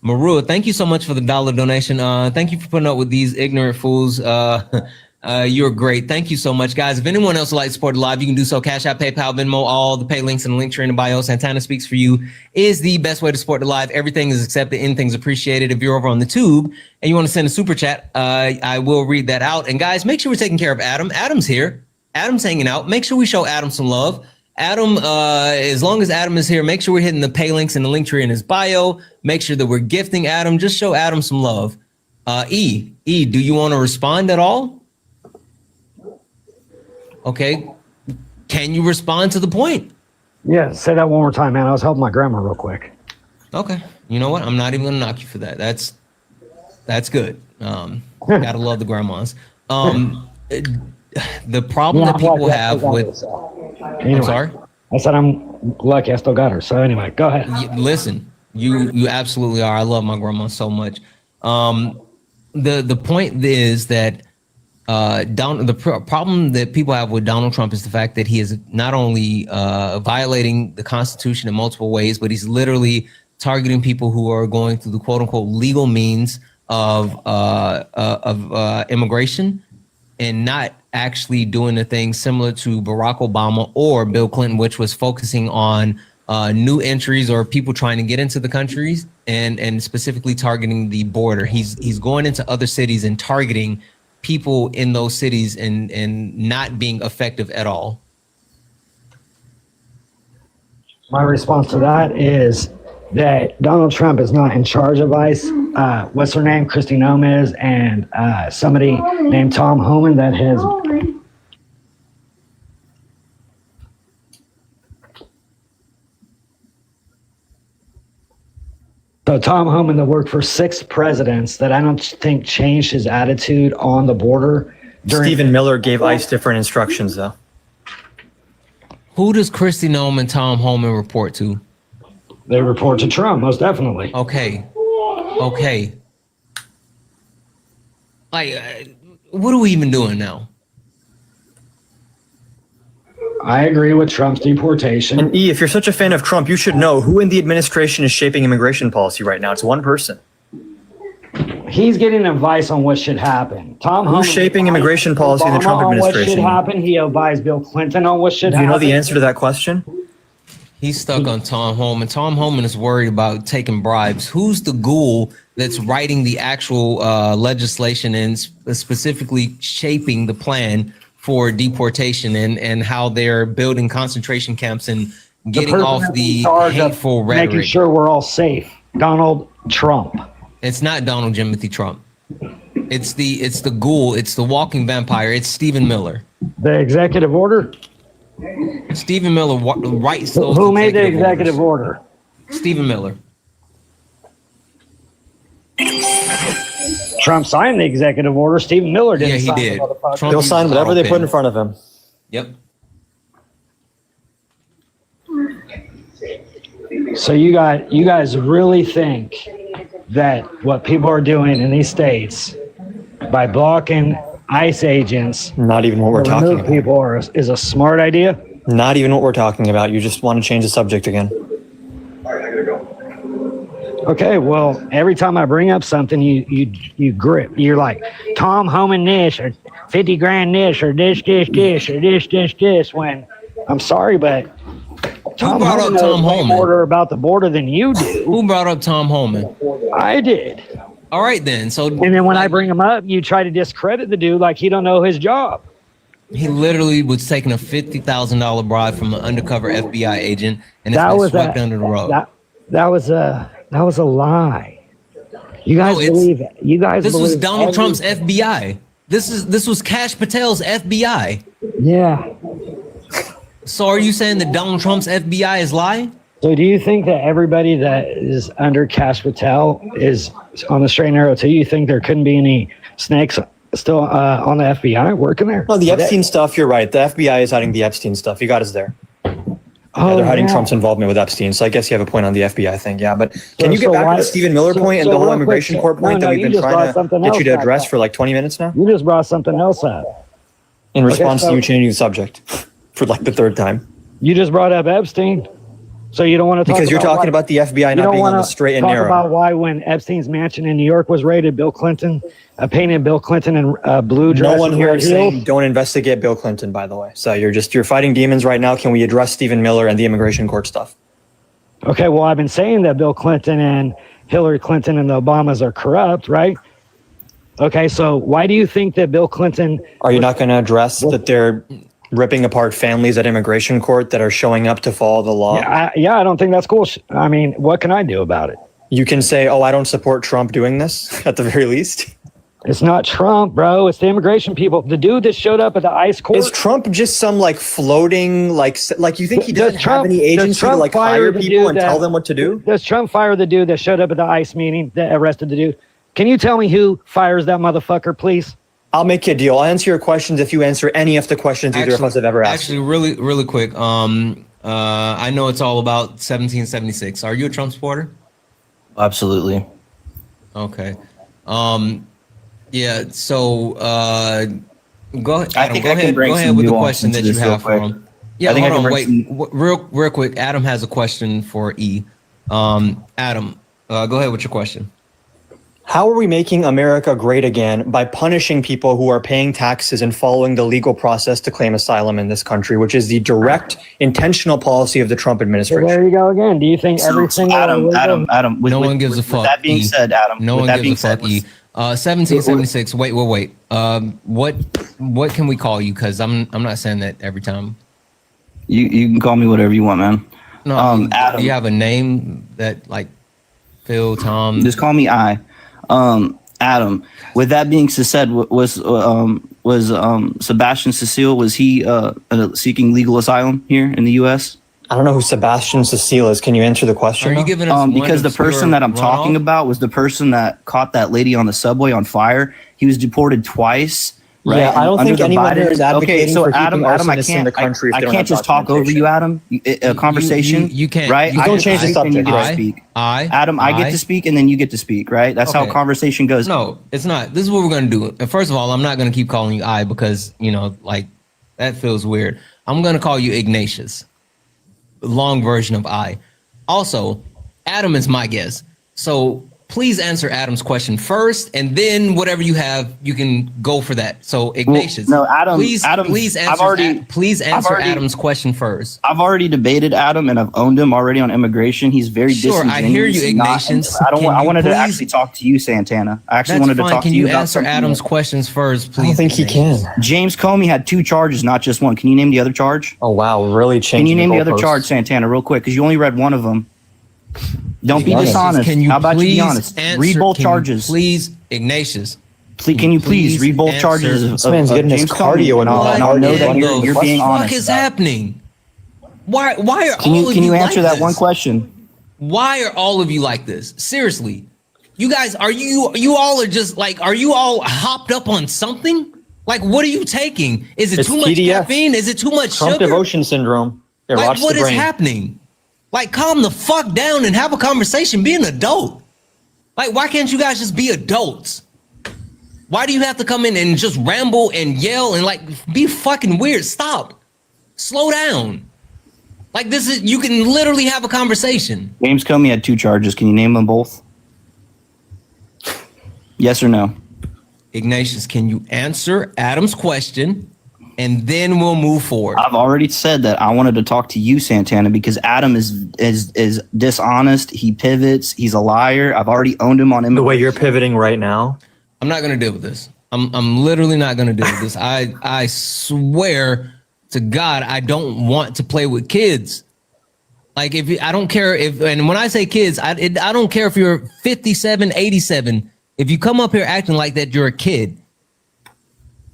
Marua, thank you so much for the $1 donation. Thank you for putting up with these ignorant fools. You're great. Thank you so much, guys. If anyone else would like to support the live, you can do so. Cash App, PayPal, Venmo, all the pay links and the link tree in the bio. Santana Speaks For You is the best way to support the live. Everything is accepted. Anything's appreciated. If you're over on the tube and you want to send a super chat, I will read that out. And guys, make sure we're taking care of Adam. Adam's here. Adam's hanging out. Make sure we show Adam some love. Adam, as long as Adam is here, make sure we're hitting the pay links and the link tree in his bio. Make sure that we're gifting Adam. Just show Adam some love. E, do you want to respond at all? Okay. Can you respond to the point? Yeah, say that one more time, man. I was helping my grandma real quick. Okay. You know what? I'm not even gonna knock you for that. That's good. Gotta love the grandmas. The problem that people have with anyway, I'm sorry? I said I'm lucky I still got her. So anyway, go ahead. Listen, you absolutely are. I love my grandma so much. The point is that the problem that people have with Donald Trump is the fact that he is not only violating the Constitution in multiple ways, but he's literally targeting people who are going through the quote unquote legal means of immigration and not actually doing the things similar to Barack Obama or Bill Clinton, which was focusing on new entries or people trying to get into the countries and specifically targeting the border. He's going into other cities and targeting people in those cities and not being effective at all. My response to that is that Donald Trump is not in charge of ICE. What's her name? Kristi Noem, and somebody named Tom Homan that has. So Tom Homan that worked for 6 presidents that I don't think changed his attitude on the border. Stephen Miller gave ICE different instructions, though. Who does Kristi Noem and Tom Homan report to? They report to Trump, most definitely. Okay. Like, what are we even doing now? I agree with Trump's deportation. And E, if you're such a fan of Trump, you should know who in the administration is shaping immigration policy right now. It's one person. He's getting advice on what should happen. Tom Homan, who's shaping immigration policy in the Trump administration? What should happen? He advised Bill Clinton on what should happen. Do you know the answer to that question? He's stuck on Tom Homan. Tom Homan is worried about taking bribes. Who's the ghoul that's writing the actual legislation and specifically shaping the plan for deportation and how they're building concentration camps and getting off the hateful rhetoric? Making sure we're all safe. Donald Trump. It's not Donald Jimothy Trump. It's the ghoul. It's the walking vampire. It's Stephen Miller. The executive order? Stephen Miller writes those. Who made the executive order? Stephen Miller. Trump signed the executive order. Stephen Miller didn't. Yeah, he did. He'll sign whatever they put in front of him. Yep. So you guys really think that what people are doing in these states by blocking ICE agents, not even what we're talking about, people is a smart idea? Not even what we're talking about. You just want to change the subject again. Okay, well, every time I bring up something, you grip. You're like, Tom Homan this, or 50 grand this, or this, or this. When I'm sorry, but Who brought up Tom Homan? More about the border than you do. Who brought up Tom Homan? I did. All right, then. So, and then when I bring him up, you try to discredit the dude like he don't know his job. He literally was taking a $50,000 bribe from an undercover FBI agent, and it's That been was swept under the rug. That was a lie. You guys believe it. You guys. This was believe Donald Trump's FBI. This was Kash Patel's FBI. Yeah. So are you saying that Donald Trump's FBI is lying? So do you think that everybody that is under Kash Patel is on the straight and narrow too? You think there couldn't be any snakes still on the FBI working there? No, the Epstein stuff, you're right. The FBI is hiding the Epstein stuff. You got us there. They're hiding Trump's involvement with Epstein. So I guess you have a point on the FBI thing. Yeah, but can you get back to the Stephen Miller point and the whole immigration court point that we've been trying to get you to address for like 20 minutes now? You just brought something else up. In response to you changing the subject for like the third time. You just brought up Epstein. So you don't want to talk because you're talking about the FBI not being on the straight and narrow. About why when Epstein's mansion in New York was raided, Bill Clinton painted Bill Clinton in blue dress. No one here is saying don't investigate Bill Clinton, by the way. So you're fighting demons right now. Can we address Stephen Miller and the immigration court stuff? Okay, well, I've been saying that Bill Clinton and Hillary Clinton and the Obamas are corrupt, right? Okay, so why do you think that Bill Clinton... Are you not going to address that they're ripping apart families at immigration court that are showing up to follow the law? Yeah, I don't think that's cool. I mean, what can I do about it? You can say, oh, I don't support Trump doing this, at the very least. It's not Trump, bro. It's the immigration people. The dude that showed up at the ICE court. Is Trump just some like floating, like you think he doesn't have any agency to like hire people and tell them what to do? Does Trump fire the dude that showed up at the ICE meeting that arrested the dude? Can you tell me who fires that motherfucker, please? I'll make you a deal. I'll answer your questions if you answer any of the questions either of us have ever asked. Actually, really quick. I know it's all about 1776. Are you a Trump supporter? Absolutely. Okay. Yeah. So go ahead. Adam, go ahead with the question that you have for him. Yeah. Hold on. Wait. Real quick. Adam has a question for E. Adam, go ahead with your question. How are we making America great again by punishing people who are paying taxes and following the legal process to claim asylum in this country, which is the direct, intentional policy of the Trump administration? So there you go again. Do you think every single Adam? No one gives a fuck. That being said, Adam. No one gives a fuck. 1776. Wait. What can we call you? Because I'm not saying that every time. You can call me whatever you want, man. No, Adam. Do you have a name that like Phil, Tom? Just call me I. Adam. With that being said, was Sebastian Cecile, was he seeking legal asylum here in the U.S.? I don't know who Sebastian Cecile is. Can you answer the question? Are you giving us because the person that I'm talking about was the person that caught that lady on the subway on fire. He was deported twice. Right? Yeah, I don't think anyone here is advocating for keeping arsonists in the country. I can't just talk over you, Adam. A conversation. You can't. Right? You don't change the subject. Adam, I get to speak, and then you get to speak. Right? That's how conversation goes. No, it's not. This is what we're gonna do. And first of all, I'm not gonna keep calling you I because like that feels weird. I'm gonna call you Ignatius. Long version of I. Also, Adam is my guest. So please answer Adam's question first, and then whatever you have, you can go for that. So Ignatius, no, Adam, please answer Adam's question first. I've already debated Adam, and I've owned him already on immigration. He's very disingenuous. I hear you, Ignatius. I wanted to actually talk to you, Santana. I actually wanted to talk to you. Can you answer Adam's questions first, please? I don't think he can. James Comey had 2 charges, not just one. Can you name the other charge? Oh wow, really changing. Can you name the other charge, Santana, real quick? Because you only read one of them. Don't be dishonest. Can you How about you be please honest? answer- Read both can you charges. please, Ignatius. Can you please read both charges? This man's getting his James Comey, cardio and all and that. I'll know that What you're the being fuck honest. is about it. happening? Why are Can all you of can you like answer that this? one question? Why are all of you like this? Seriously, you guys, are you all are just like, are you all hopped up on something? Like, what are you taking? Is it It's too much TDF. caffeine? Is it too much Trump sugar? devotion syndrome. It Like, rots what the is brain. happening? Like, calm the fuck down and have a conversation. Be an adult. Like, why can't you guys just be adults? Why do you have to come in and just ramble and yell and like be fucking weird? Stop. Slow down. Like, this is, you can literally have a conversation. James Comey had 2 charges. Can you name them both? Yes or no? Ignatius, can you answer Adam's question and then we'll move forward? I've already said that I wanted to talk to you, Santana, because Adam is dishonest. He pivots. He's a liar. I've already owned him on him. The way you're pivoting right now. I'm not gonna deal with this. I'm literally not gonna deal with this. I swear to God, I don't want to play with kids. Like, I don't care if, and when I say kids, I don't care if you're 57, 87. If you come up here acting like that, you're a kid.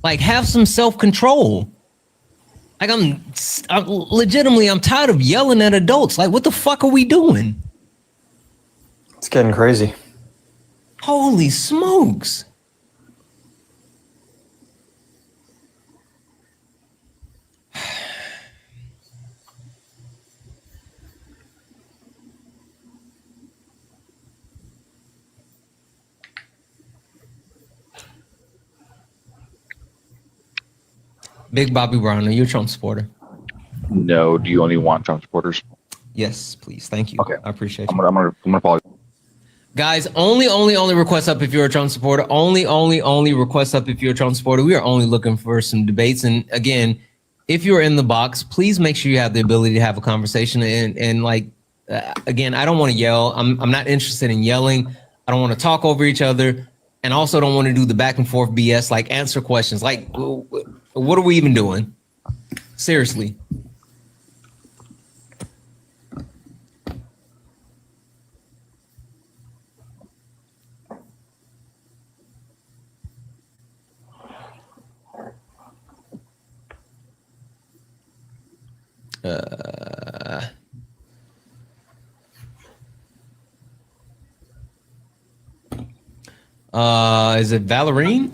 Like, have some self-control. Like, I'm legitimately, I'm tired of yelling at adults. Like, what the fuck are we doing? It's getting crazy. Holy smokes. Big Bobby Brown, are you a Trump supporter? No. Do you only want Trump supporters? Yes, please. Thank you. Okay. I appreciate I'm you. gonna apologize. Guys, only request up if you're a Trump supporter. Only request up if you're a Trump supporter. We are only looking for some debates. And again, if you're in the box, please make sure you have the ability to have a conversation. And like, again, I don't want to yell. I'm not interested in yelling. I don't want to talk over each other. And also don't want to do the back and forth BS, like answer questions. Like, what are we even doing? Seriously. Is it Valerine?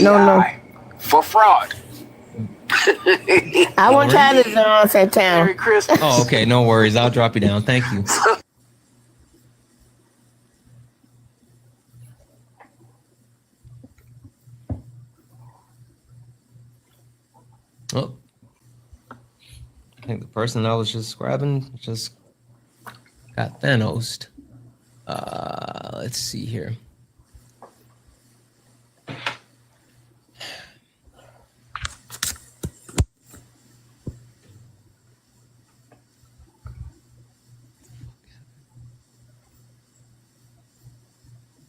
No. For fraud. I want y'all to Santana. Merry Christmas. Oh, okay. No worries. I'll drop you down. Thank you. Oh, I think the person I was just grabbing just got Thanos'd. Let's see here.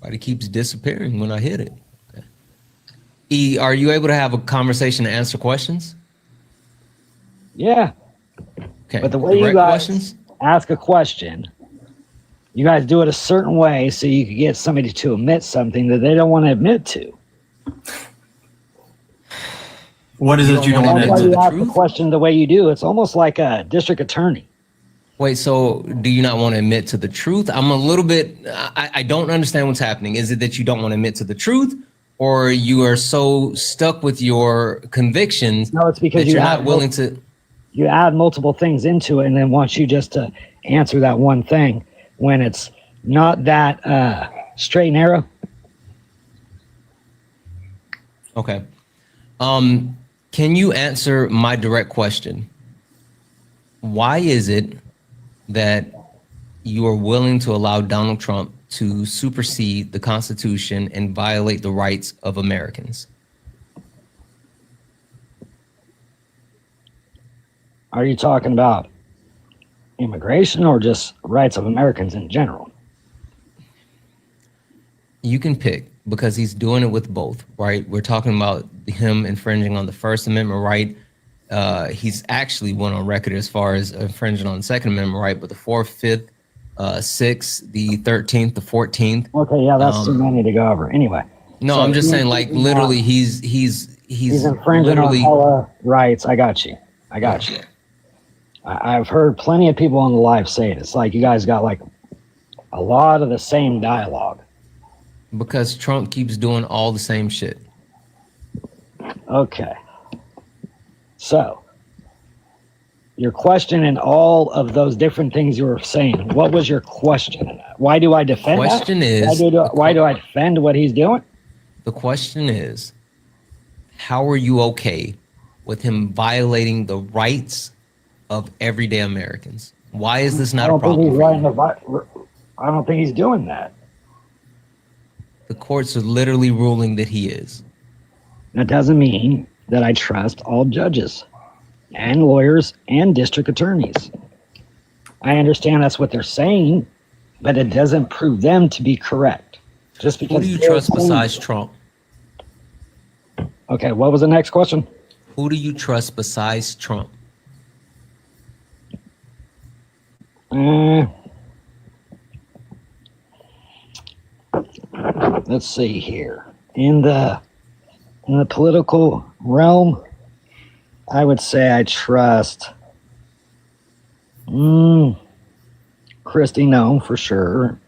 But it keeps disappearing when I hit it. Okay. E, are you able to have a conversation and answer questions? Yeah. Okay. But the way you guys ask a question, you guys do it a certain way so you can get somebody to admit something that they don't want to admit to. What is it you don't want That's to why you ask the truth? question the way you do. It's almost like a district attorney. Wait, so do you not want to admit to the truth? I'm a little bit, I don't understand what's happening. Is it that you don't want to admit to the truth, or you are so stuck with your convictions No, it's because that you're not willing to? You add multiple things into it and then want you just to answer that one thing when it's not that straight and narrow. Okay. Can you answer my direct question? Why is it that you are willing to allow Donald Trump to supersede the Constitution and violate the rights of Americans? Are you talking about immigration or just rights of Americans in general? You can pick, because he's doing it with both, right? We're talking about him infringing on the First Amendment right. He's actually went on record as far as infringing on the Second Amendment right, but the Fourth, Fifth, 6th, the 13th, the 14th. Okay, yeah, that's too many to go over. Anyway. No, So I'm just he- saying, like, literally, he's infringing on literally. hella rights. I got you. I've heard plenty of people on the live say it. It's like you guys got like a lot of the same dialogue. Because Trump keeps doing all the same shit. Okay. So, your question in all of those different things you were saying, what was your question in that? Why do I defend Question that? is- why do I defend what he's doing? The question is, how are you okay with him violating the rights of everyday Americans? Why is this not a problem? I don't think he's doing that. The courts are literally ruling that he is. That doesn't mean that I trust all judges and lawyers and district attorneys. I understand that's what they're saying, but it doesn't prove them to be correct. Just because. Who do you trust besides Trump? Okay, what was the next question? Who do you trust besides Trump? Let's see here. In the political realm, I would say I trust Christy, no, for sure.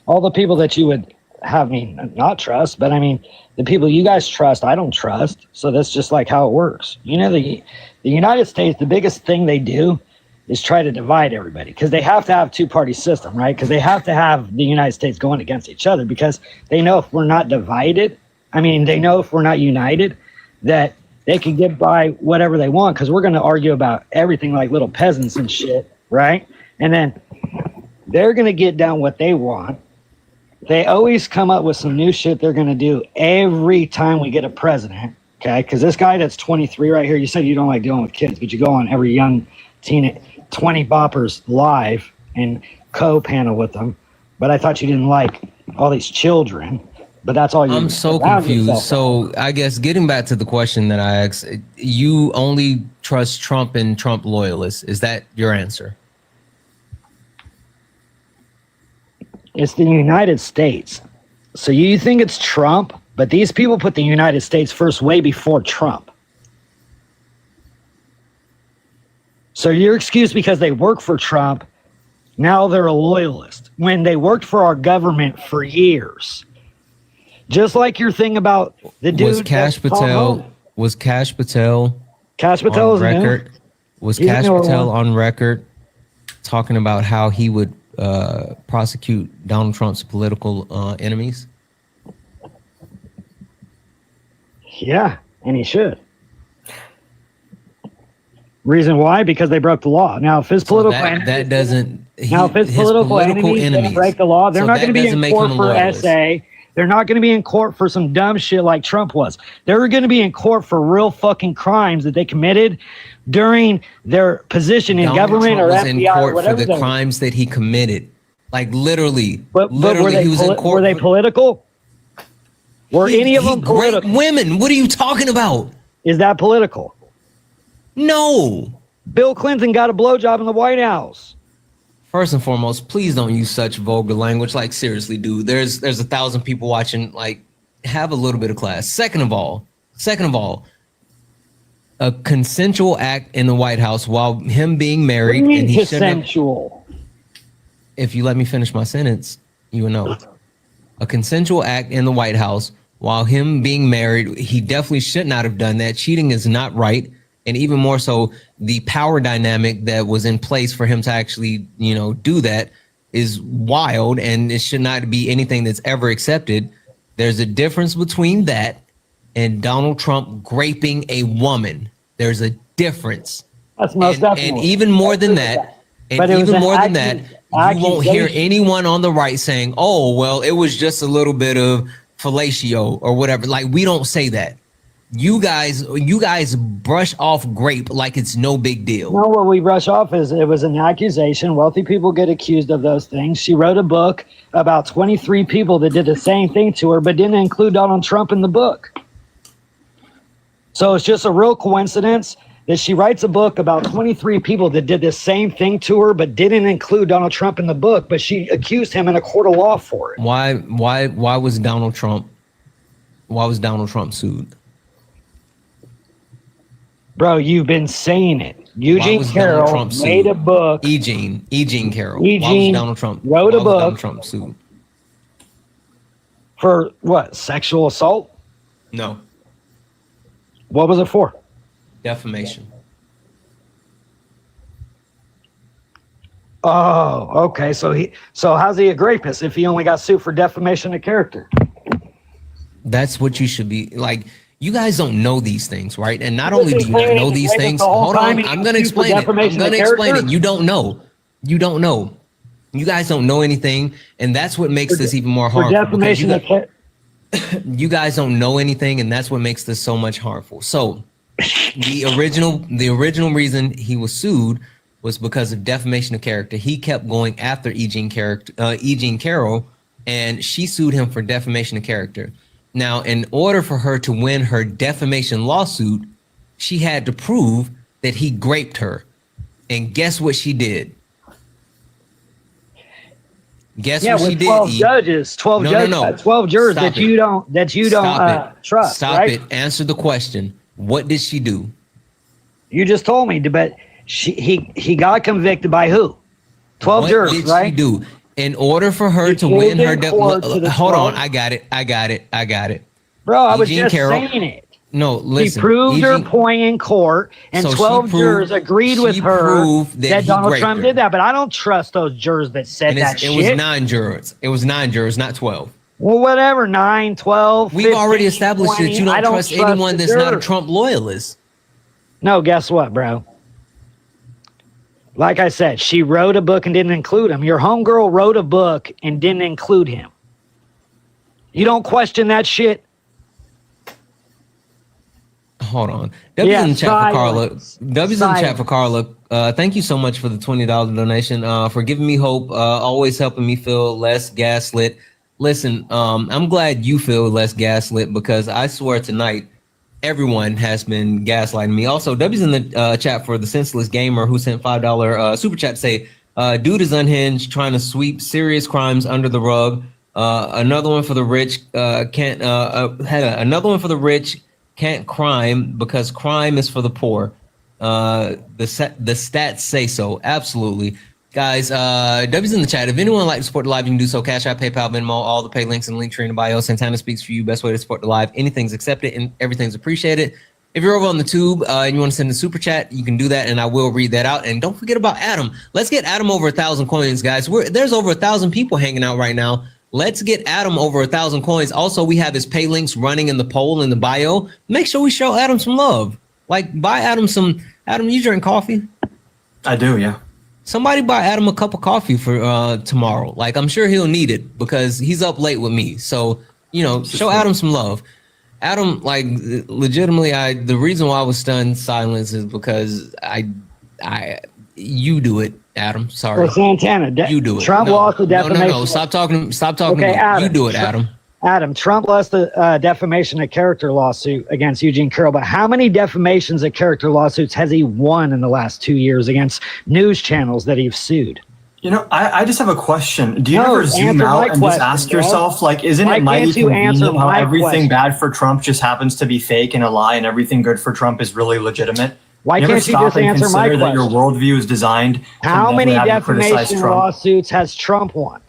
All the people that you would have me not trust, but I mean, the people you guys trust, I don't trust. So that's just like how it works. You know, the United States, the biggest thing they do is try to divide everybody because they have to have two-party system, right? Because they have to have the United States going against each other because they know if we're not divided, they know if we're not united, that they can get by whatever they want because we're going to argue about everything like little peasants and shit, right? And then they're going to get down what they want. They always come up with some new shit they're going to do every time we get a president, okay? Because this guy that's 23 right here, you said you don't like dealing with kids, but you go on every young teen 20 boppers live and co-panel with them. But I thought you didn't like all these children. But that's all you. I'm so confused. So I guess getting back to the question that I asked, you only trust Trump and Trump loyalists. Is that your answer? It's the United States. So you think it's Trump, but these people put the United States first way before Trump. So your excuse because they work for Trump, now they're a loyalist. When they worked for our government for years. Just like your thing about the dude. Was Cash Patel on record? Was Cash Patel on record talking about how he would prosecute Donald Trump's political enemies? Yeah, and he should. Reason why? Because they broke the law. Now, if his political enemies didn't break the law, they're not going to be in court for SA. They're not going to be in court for some dumb shit like Trump was. They're going to be in court for real fucking crimes that they committed during their position in government or FBI in court or whatever. For the crimes that he committed. Like literally. But he was in court. Were they political? Were any of them political? Women. What are you talking about? Is that political? No. Bill Clinton got a blowjob in the White House. First and foremost, please don't use such vulgar language. Like, seriously, dude, there's 1,000 people watching. Like, have a little bit of class. Second of all, a consensual act in the White House while him being married. What do you mean and he consensual? If you let me finish my sentence, you will know. A consensual act in the White House while him being married, he definitely should not have done that. Cheating is not right. And even more so, the power dynamic that was in place for him to actually, do that is wild, and it should not be anything that's ever accepted. There's a difference between that and Donald Trump graping a woman. There's a difference. That's most definitely. And even more than that, you won't hear anyone on the right saying, "Oh, well, it was just a little bit of fellatio or whatever." Like, we don't say that. You guys brush off grape like it's no big deal. No, what we brush off is it was an accusation. Wealthy people get accused of those things. She wrote a book about 23 people that did the same thing to her, but didn't include Donald Trump in the book. So it's just a real coincidence that she writes a book about 23 people that did the same thing to her, but didn't include Donald Trump in the book, but she accused him in a court of law for it. Why was Donald Trump sued? Bro, you've been saying it. Eugene Carroll made a book. Eugene Carroll. Eugene why was Donald Trump wrote a book. Donald Trump sued? For what? Sexual assault? No. What was it for? Defamation. Oh, okay. So how's he a rapist if he only got sued for defamation of character? That's what you should be like. You guys don't know these things, right? And not only do you not know these things, hold on, I'm going to explain it. I'm going to explain it. You don't know. You don't know. You guys don't know anything, and that's what makes this even more harmful. Defamation of character. You guys don't know anything, and that's what makes this so much harmful. So the original reason he was sued was because of defamation of character. He kept going after Eugene Carroll, and she sued him for defamation of character. Now, in order for her to win her defamation lawsuit, she had to prove that he raped her. And guess what she did? Guess what she did? 12 judges, 12 judges, 12 jurors that you don't trust. Stop right? it. Answer the question. What did she do? You just told me, but he got convicted by who? 12 jurors, right? What did she do? In order for her to win her, hold on, I got it. Bro, I was just saying it. No, listen. She proved her point in court, and 12 jurors agreed with her that Donald Trump did that. But I don't trust those jurors that said that shit. It was 9 jurors. It was 9 jurors, not 12. Well, whatever, 9, 12. We've 15, already established 20, that you don't trust anyone that's not a Trump loyalist. No, guess what, bro? Like I said, she wrote a book and didn't include him. Your homegirl wrote a book and didn't include him. You don't question that shit? Hold on. W's in the chat for Carla. W's in the chat for Carla. Thank you so much for the $20 donation. For giving me hope. Always helping me feel less gaslit. Listen, I'm glad you feel less gaslit because I swear tonight, everyone has been gaslighting me. Also, W's in the chat for the senseless gamer who sent $5 super chat to say, dude is unhinged, trying to sweep serious crimes under the rug. Another one for the rich can't crime because crime is for the poor. The stats say so. Absolutely. Guys, W's in the chat. If anyone would like to support the live, you can do so. Cash App, PayPal, Venmo, all the pay links in the link tree in the bio. Santana speaks for you. Best way to support the live. Anything's accepted and everything's appreciated. If you're over on the tube and you want to send a super chat, you can do that and I will read that out. And don't forget about Adam. Let's get Adam over 1,000 coins, guys. There's over 1,000 people hanging out right now. Let's get Adam over 1,000 coins. Also, we have his pay links running in the poll in the bio. Make sure we show Adam some love. Like, buy Adam some. Adam, you drink coffee? I do, yeah. Somebody buy Adam a cup of coffee for tomorrow. Like, I'm sure he'll need it because he's up late with me. So, show Adam some love. Adam, like, legitimately, the reason why I was stunned silence is because you do it, Adam. Sorry. Well, Santana, you do it. Trump lost the defamation. No. Stop talking to me. Adam, you do it, Adam. Adam, Trump lost the defamation of character lawsuit against Eugene Carroll, but how many defamations of character lawsuits has he won in the last 2 years against news channels that he's sued? I just have a question. Do you ever zoom out and just ask yourself, like, isn't it mighty convenient how everything bad for Trump just happens to be fake and a lie and everything good for Trump is really legitimate? Why can't you just answer my question? That your worldview is designed how many defamation lawsuits has Trump won?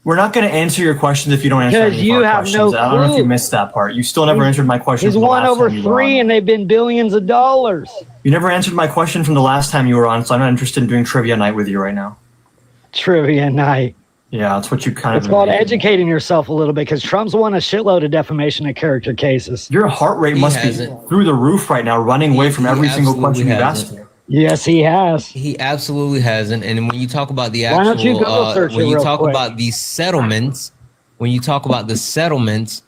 We're not going to answer your questions if you don't answer any of our questions. I don't know if you missed that part. You still never answered my question. He's won over 3 and they've been billions of dollars. You never answered my question from the last time you were on, so I'm not interested in doing trivia night with you right now. Trivia night. Yeah, that's what you kind of. It's called educating yourself a little bit because Trump's won a shitload of defamation of character cases. Your heart rate must be through the roof right now, running away from every single question you've asked me. Yes, he has. He absolutely hasn't. And when you talk about the actual, why don't you Google search when you talk quick. about these settlements, when you talk about the settlements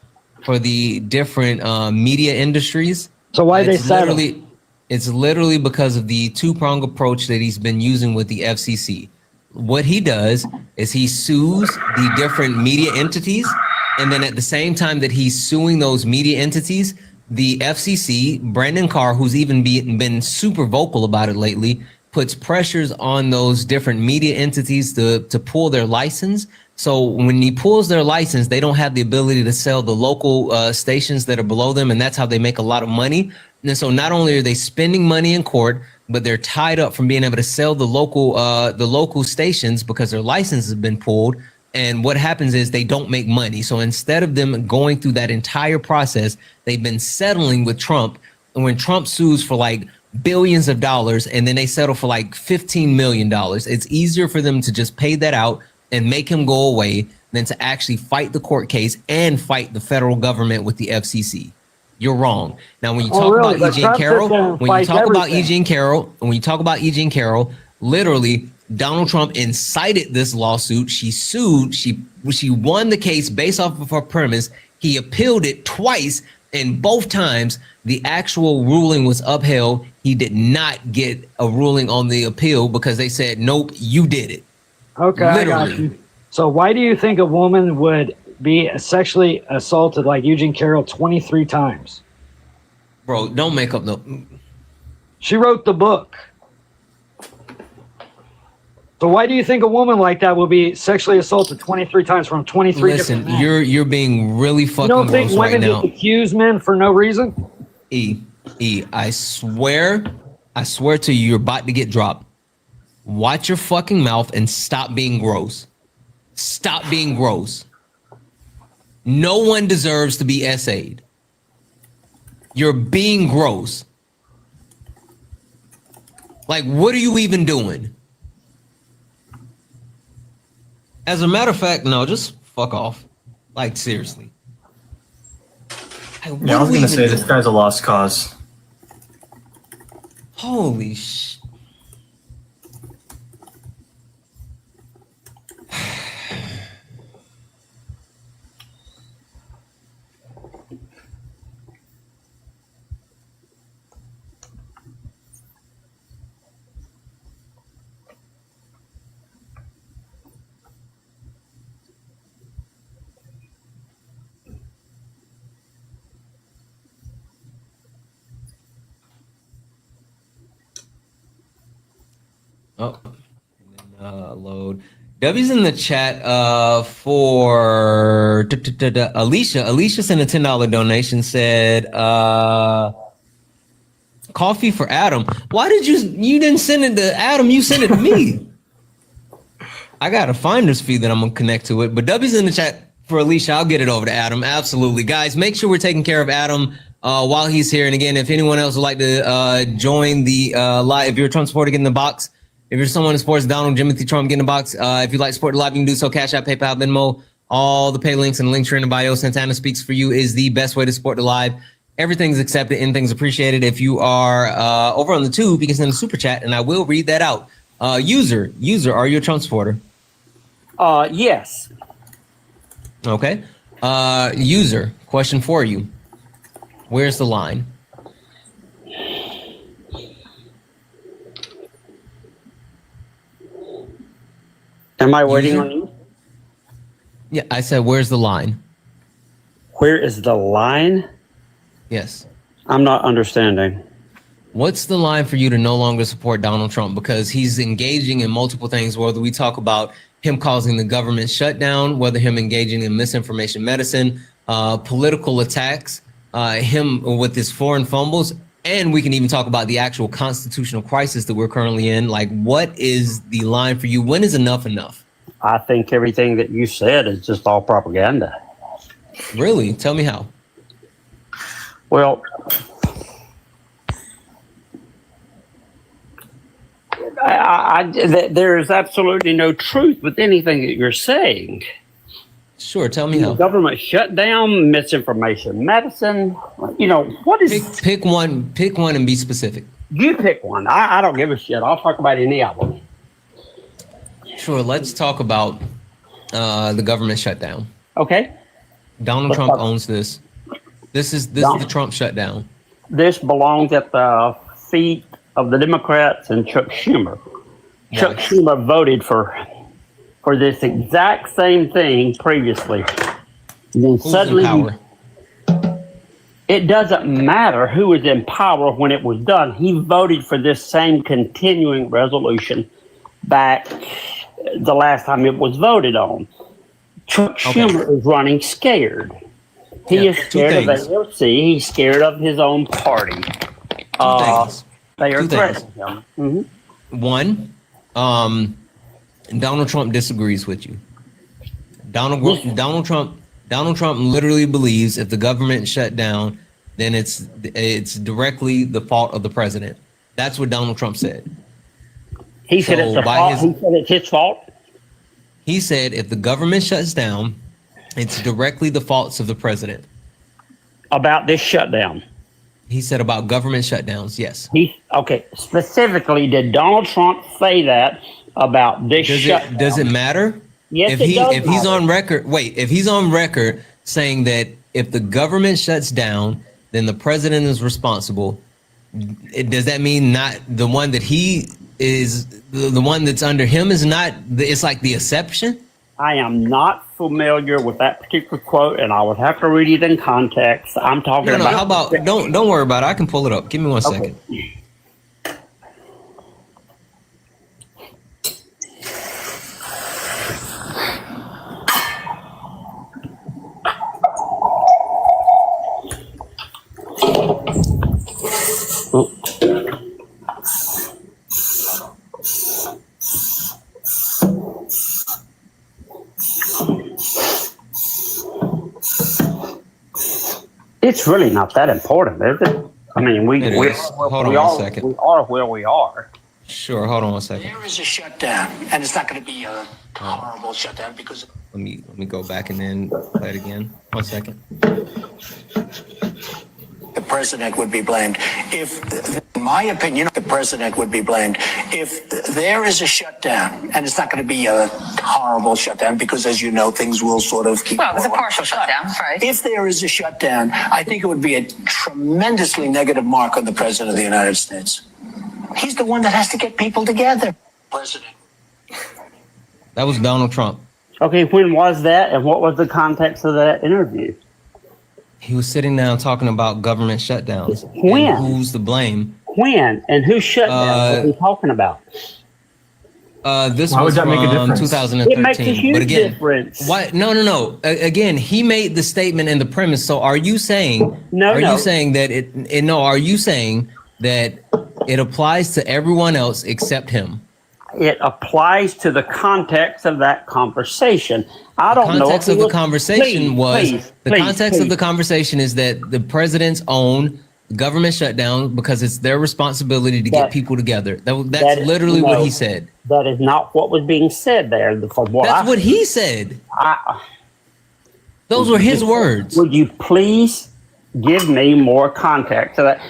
for the different media industries, so why they settle? It's literally because of the two-pronged approach that he's been using with the FCC. What he does is he sues the different media entities, and then at the same time that he's suing those media entities, the FCC, Brandon Carr, who's even been super vocal about it lately, puts pressures on those different media entities to pull their license. So when he pulls their license, they don't have the ability to sell the local stations that are below them, and that's how they make a lot of money. And so not only are they spending money in court, but they're tied up from being able to sell the local stations because their license has been pulled. And what happens is they don't make money. So instead of them going through that entire process, they've been settling with Trump. And when Trump sues for like billions of dollars and then they settle for like $15 million, it's easier for them to just pay that out and make him go away than to actually fight the court case and fight the federal government with the FCC. You're wrong. Now, when you talk about Eugene Carroll, literally Donald Trump incited this lawsuit. She sued. She won the case based off of her premise. He appealed it twice, and both times the actual ruling was upheld. He did not get a ruling on the appeal because they said, nope, you did it. Okay, literally. I got you. So why do you think a woman would be sexually assaulted like Eugene Carroll 23 times? Bro, don't make up no. She wrote the book. So why do you think a woman like that will be sexually assaulted 23 times from 23 different men? You're being really fucking You don't think women just accuse men for no reason? I swear to you, you're about to get dropped. Watch your fucking mouth and stop being gross. Stop being gross. No one deserves to be essayed. You're being gross. Like, what are you even doing? As a matter of fact, no, just fuck off. Like, seriously. I was going to say, this guy's a lost cause. Holy shit. Oh, load. W's in the chat for Alicia. Alicia sent a $10 donation, said coffee for Adam. Why did you didn't send it to Adam, you sent it to me? I got a finder's fee that I'm gonna connect to it, but W's in the chat for Alicia. I'll get it over to Adam. Absolutely. Guys, make sure we're taking care of Adam while he's here. And again, if anyone else would like to join the live, if you're a Trump supporter, get in the box. If you're someone who supports Donald Timothy Trump, get in the box. If you'd like to support the live, you can do so. Cash App, PayPal, Venmo, all the pay links and links are in the bio. Santana Speaks For You is the best way to support the live. Everything's accepted, anything's appreciated. If you are over on the tube, you can send a super chat and I will read that out. User, are you a Trump supporter? Yes. Okay. User, question for you. Where's the line? Am I waiting on you? Yeah, I said, where's the line? Where is the line? Yes. I'm not understanding. What's the line for you to no longer support Donald Trump? Because he's engaging in multiple things, whether we talk about him causing the government shutdown, whether him engaging in misinformation medicine, political attacks, him with his foreign fumbles, and we can even talk about the actual constitutional crisis that we're currently in. Like, what is the line for you? When is enough enough? I think everything that you said is just all propaganda. Really? Tell me how. Well, there is absolutely no truth with anything that you're saying. Sure, tell me how. Government shutdown, misinformation medicine. What is... Pick one and be specific. You pick one. I don't give a shit. I'll talk about any of them. Sure, let's talk about the government shutdown. Okay. Donald Trump owns this. This is the Trump shutdown. This belongs at the feet of the Democrats and Chuck Schumer. Why? Chuck Schumer voted for this exact same thing previously. And then Who's suddenly, in power? It doesn't matter who was in power when it was done. He voted for this same continuing resolution back the last time it was voted on. Chuck Schumer is running scared. He is scared of AOC. He's scared of his own party. They are threatening him. Mm-hmm. One, Donald Trump disagrees with you. Donald Trump literally believes if the government shut down, then it's directly the fault of the president. That's what Donald Trump said. He said it's the fault. He said it's his fault. He said if the government shuts down, it's directly the faults of the president. About this shutdown. He said about government shutdowns, yes. Specifically, did Donald Trump say that about this shutdown? Does it matter? Yes, if he's on record, if he's on record saying that if the government shuts down, then the president is responsible, does that mean not the one that he is, the one that's under him is not, it's like the exception? I am not familiar with that particular quote, and I would have to read it in context. I'm talking about. How about don't worry about it. I can pull it up. Give me one second. It's really not that important, is it? I mean, we are where we are. Sure, hold on one second. There is a shutdown, and it's not going to be a horrible shutdown because. Let me go back and then play it again. 1 second. The president would be blamed. In my opinion, the president would be blamed. If there is a shutdown, and it's not going to be a horrible shutdown because, as you know, things will sort of keep. Well, it was a partial shutdown, right? If there is a shutdown, I think it would be a tremendously negative mark on the president of the United States. He's the one that has to get people together. President. That was Donald Trump. Okay, when was that, and what was the context of that interview? He was sitting down talking about government shutdowns. When? And who's to blame? When and who shut down? What are we talking about? This was from 2013. It makes a huge difference. Why? No. Again, he made the statement in the premise. So, are you saying? You saying that Are you saying that it applies to everyone else except him? It applies to the context of that conversation. I don't know. The context of the conversation of the conversation is that the president's own government shutdown because it's their responsibility to get people together. That's literally what he said. That is not what was being said there. That's what he said. Those were his words. Would you please give me more context to that?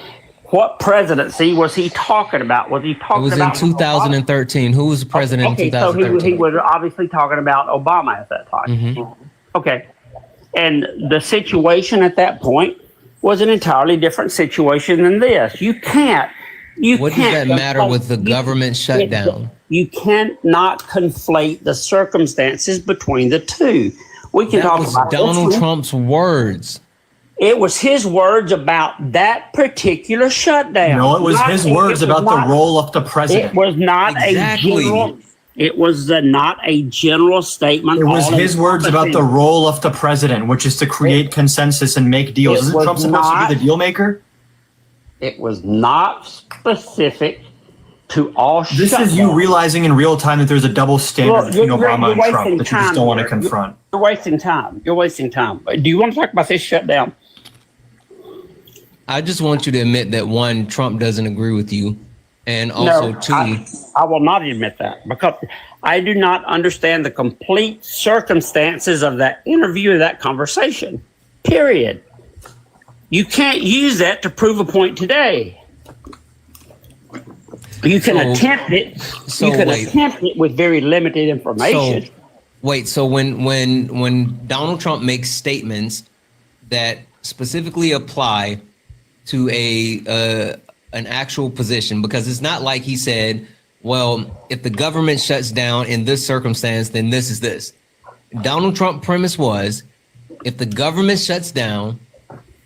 What presidency was he talking about? Was he talking about? It was in 2013. Who was the president in 2013? So he was obviously talking about Obama at that time. Mm-hmm. Okay. And the situation at that point was an entirely different situation than this. What does that matter with the government shutdown? You cannot conflate the circumstances between the two. We can talk about Donald Trump's words. It was his words about that particular shutdown. No, it was his words about the role of the president. It was not a general. It was not a general statement. It was his words about the role of the president, which is to create consensus and make deals. Isn't Trump supposed to be the deal maker? It was not specific to all. This is you realizing in real time that there's a double standard between Obama and Trump that you just don't want to confront. You're wasting time. You're wasting time. Do you want to talk about this shutdown? I just want you to admit that one, Trump doesn't agree with you, and also two, I will not admit that because I do not understand the complete circumstances of that interview, of that conversation. Period. You can't use that to prove a point today. You can attempt it. Attempt it with very limited information. So when Donald Trump makes statements that specifically apply to an actual position, because it's not like he said, well, if the government shuts down in this circumstance, then this is this. Donald Trump's premise was, if the government shuts down,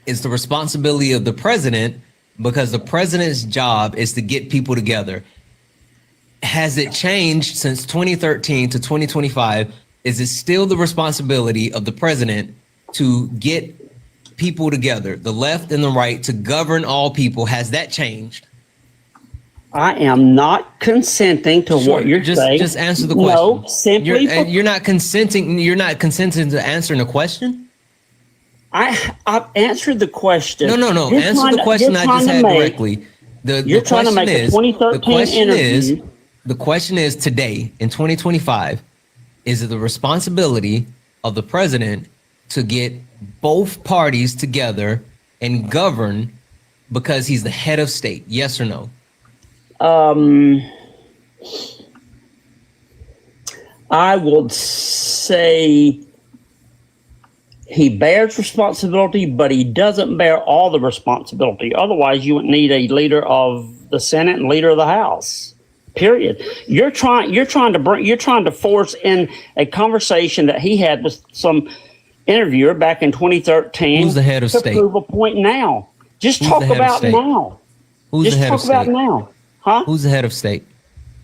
is the responsibility of the president because the president's job is to get people together. Has it changed since 2013 to 2025? Is it still the responsibility of the president to get people together, the left and the right, to govern all people? Has that changed? I am not consenting to what you're saying. Just answer the question. No, simply you're not consenting. You're not consenting to answering the question. I've answered the question. No. Answer the question I just had directly. You're trying to make a 2013 interview. The question is today in 2025, is it the responsibility of the president to get both parties together and govern because he's the head of state? Yes or no? I would say he bears responsibility, but he doesn't bear all the responsibility. Otherwise, you would need a leader of the Senate and leader of the House. Period. You're trying to force in a conversation that he had with some interviewer back in 2013. Who's the head of state? To prove a point now. Just talk about now. Who's the head of state? Just talk about now. Huh? Who's the head of state?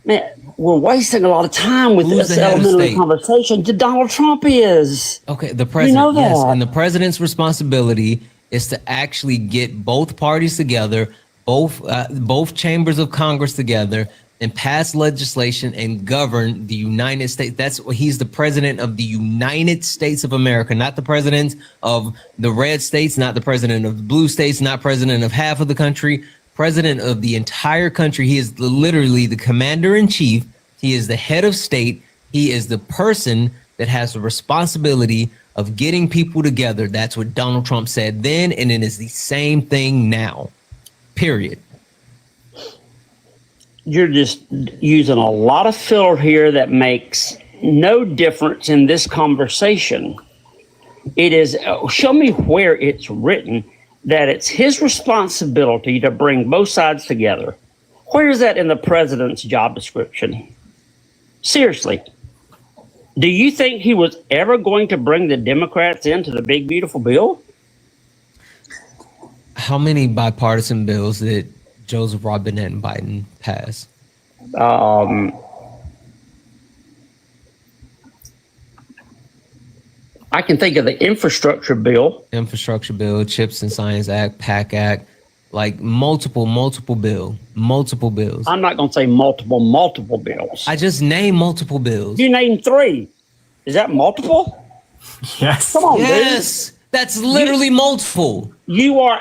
Man, we're wasting a lot of time with this elementary conversation. Donald Trump is. Okay, the president. You know that. Yes, and the president's responsibility is to actually get both parties together, both chambers of Congress together, and pass legislation and govern the United States. That's what he's the president of the United States of America, not the president of the red states, not the president of the blue states, not president of half of the country, president of the entire country. He is literally the commander in chief. He is the head of state. He is the person that has the responsibility of getting people together. That's what Donald Trump said then, and it is the same thing now, period. You're just using a lot of filler here that makes no difference in this conversation. It is, show me where it's written that it's his responsibility to bring both sides together. Where is that in the president's job description? Seriously. Do you think he was ever going to bring the Democrats into the big, beautiful bill? How many bipartisan bills did Joseph Robinette and Biden pass? I can think of the infrastructure bill, CHIPS and Science Act, PAC Act, like multiple bills. I'm not going to say multiple bills. I just named multiple bills. You named 3. Is that multiple? Yes. Come on, yes. Dude. That's literally multiple. You are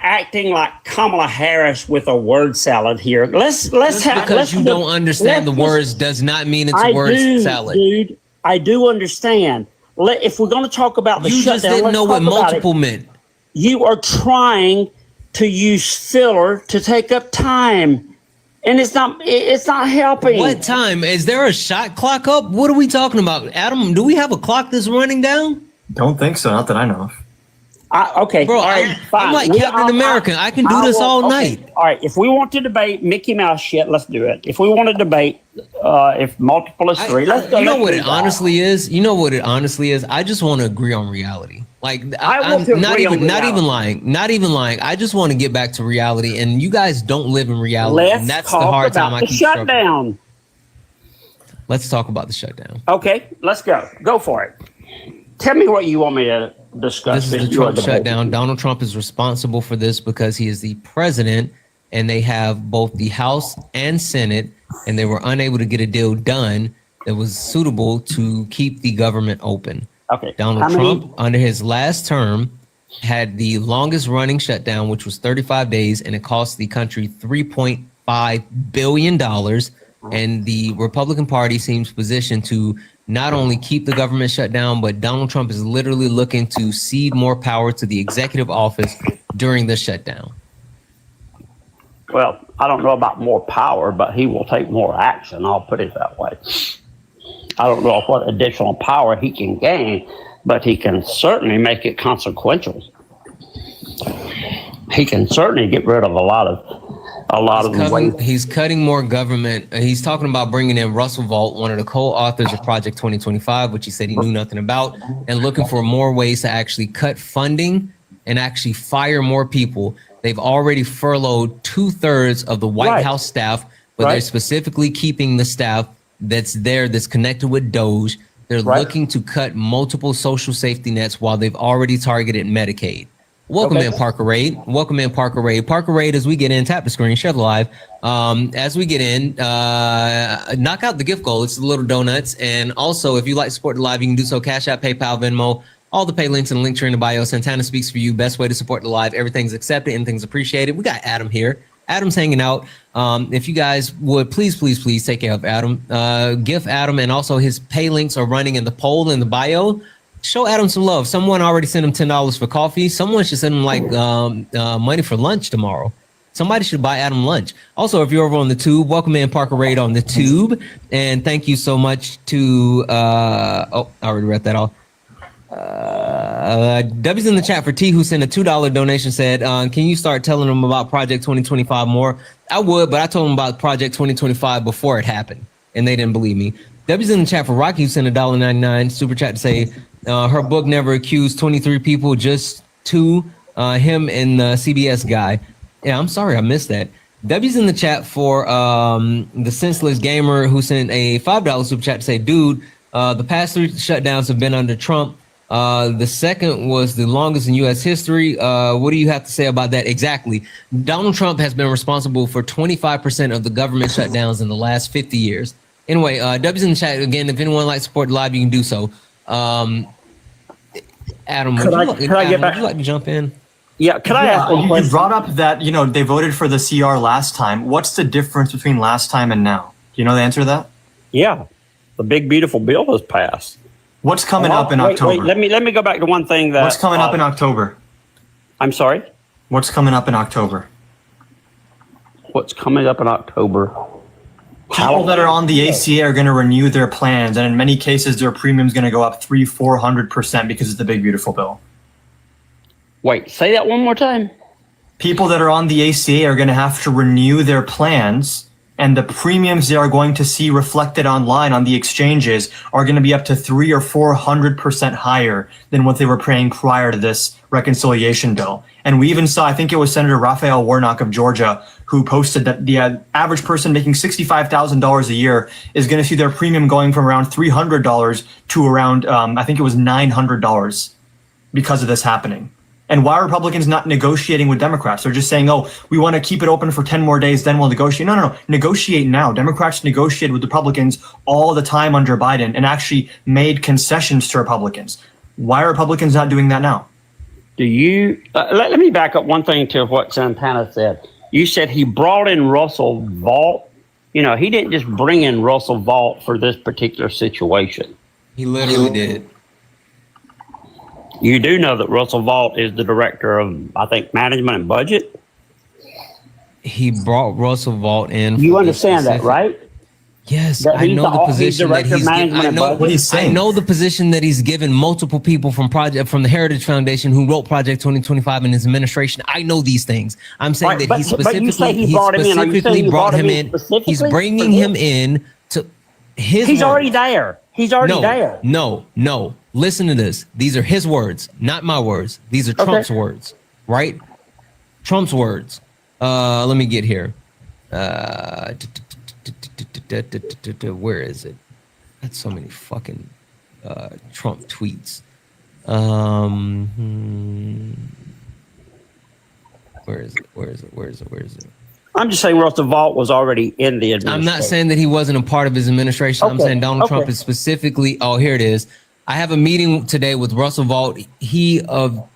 acting like Kamala Harris with a word salad here. Let's you don't understand the words does not mean it's word salad. Dude, I do understand. If we're going to talk about the shutdown, you just didn't know what multiple meant. You are trying to use filler to take up time, and it's not helping. What time? Is there a shot clock up? What are we talking about, Adam? Do we have a clock that's running down? Don't think so. Not that I know of. Okay, bro. I'm like Captain America. I can do this all night. All right. If we want to debate Mickey Mouse shit, let's do it. If we want to debate, if multiple is 3, let's go. You know what it honestly is. I just want to agree on reality. Like I'm not even lying. I just want to get back to reality, and you guys don't live in reality. And that's the hard time I keep shutdown. Let's talk about the shutdown. Okay, let's go. Go for it. Tell me what you want me to discuss. This is the Trump shutdown. Donald Trump is responsible for this because he is the president, and they have both the House and Senate, and they were unable to get a deal done that was suitable to keep the government open. Okay. Donald Trump, under his last term, had the longest running shutdown, which was 35 days, and it cost the country $3.5 billion. And the Republican Party seems positioned to not only keep the government shut down, but Donald Trump is literally looking to cede more power to the executive office during the shutdown. Well, I don't know about more power, but he will take more action. I'll put it that way. I don't know what additional power he can gain, but he can certainly make it consequential. He can certainly get rid of a lot of waste. He's cutting more government. He's talking about bringing in Russell Vought, one of the co-authors of Project 2025, which he said he knew nothing about, and looking for more ways to actually cut funding and actually fire more people. They've already furloughed 2/3 of the White House staff, but they're specifically keeping the staff that's connected with Doge. They're looking to cut multiple social safety nets while they've already targeted Medicaid. Welcome in, Parker Raid. Welcome in, Parker Raid. Parker Raid, as we get in, tap the screen, share the live. As we get in, knock out the gift goal. It's the little donuts. And also, if you like to support the live, you can do so. Cash App, PayPal, Venmo, all the pay links and the link tree in the bio. Santana speaks for you. Best way to support the live. Everything's accepted. Anything's appreciated. We got Adam here. Adam's hanging out. If you guys would please take care of Adam. Gift Adam, and also his pay links are running in the poll in the bio. Show Adam some love. Someone already sent him $10 for coffee. Someone should send him money for lunch tomorrow. Somebody should buy Adam lunch. Also, if you're over on the tube, welcome in Parker Raid on the tube. And thank you so much to I already read that off. W's in the chat for T, who sent a $2 donation, said, can you start telling them about Project 2025 more? I would, but I told them about Project 2025 before it happened, and they didn't believe me. W's in the chat for Rocky, who sent a $1.99 super chat to say her book never accused 23 people, just 2, him and the CBS guy. Yeah, I'm sorry, I missed that. W's in the chat for the senseless gamer, who sent a $5 super chat to say, dude, the past 3 shutdowns have been under Trump. The second was the longest in U.S. history. What do you have to say about that? Exactly. Donald Trump has been responsible for 25% of the government shutdowns in the last 50 years. Anyway, W's in the chat. Again, if anyone likes to support the live, you can do so. Adam, would you like to jump in? Yeah, could I ask? You brought up that, they voted for the CR last time. What's the difference between last time and now? Do you know the answer to that? Yeah, the big, beautiful bill was passed. What's coming up in October? Let me go back to one thing that. What's coming up in October? I'm sorry? What's coming up in October? What's coming up in October? People that are on the ACA are going to renew their plans, and in many cases, their premium's going to go up 300-400% because it's the big, beautiful bill. Wait, say that one more time. People that are on the ACA are going to have to renew their plans, and the premiums they are going to see reflected online on the exchanges are going to be up to 300 or 400% higher than what they were paying prior to this reconciliation bill. And we even saw, I think it was Senator Raphael Warnock of Georgia, who posted that the average person making $65,000 a year is going to see their premium going from around $300 to around, I think it was $900 because of this happening. And why are Republicans not negotiating with Democrats? They're just saying, oh, we want to keep it open for 10 more days, then we'll negotiate. No. Negotiate now. Democrats negotiated with Republicans all the time under Biden and actually made concessions to Republicans. Why are Republicans not doing that now? Do you, let me back up one thing to what Santana said. You said he brought in Russell Vought. He didn't just bring in Russell Vought for this particular situation. He literally did. You do know that Russell Vought is the director of, I think, management and budget? He brought Russell Vought in. You understand that, right? Yes, I know the position that he's given. I know what he's saying. I know the position that he's given multiple people from the Heritage Foundation who wrote Project 2025 in his administration. I know these things. I'm saying that he specifically brought him in. He's bringing him in to his. He's already there. He's already there. No. Listen to this. These are his words, not my words. These are Trump's words, right? Trump's words. Let me get here. Where is it? That's so many fucking Trump tweets. Where is it? I'm just saying Russell Vought was already in the administration. I'm not saying that he wasn't a part of his administration. I'm saying Donald Trump is specifically. Oh, here it is. I have a meeting today with Russell Vought, he of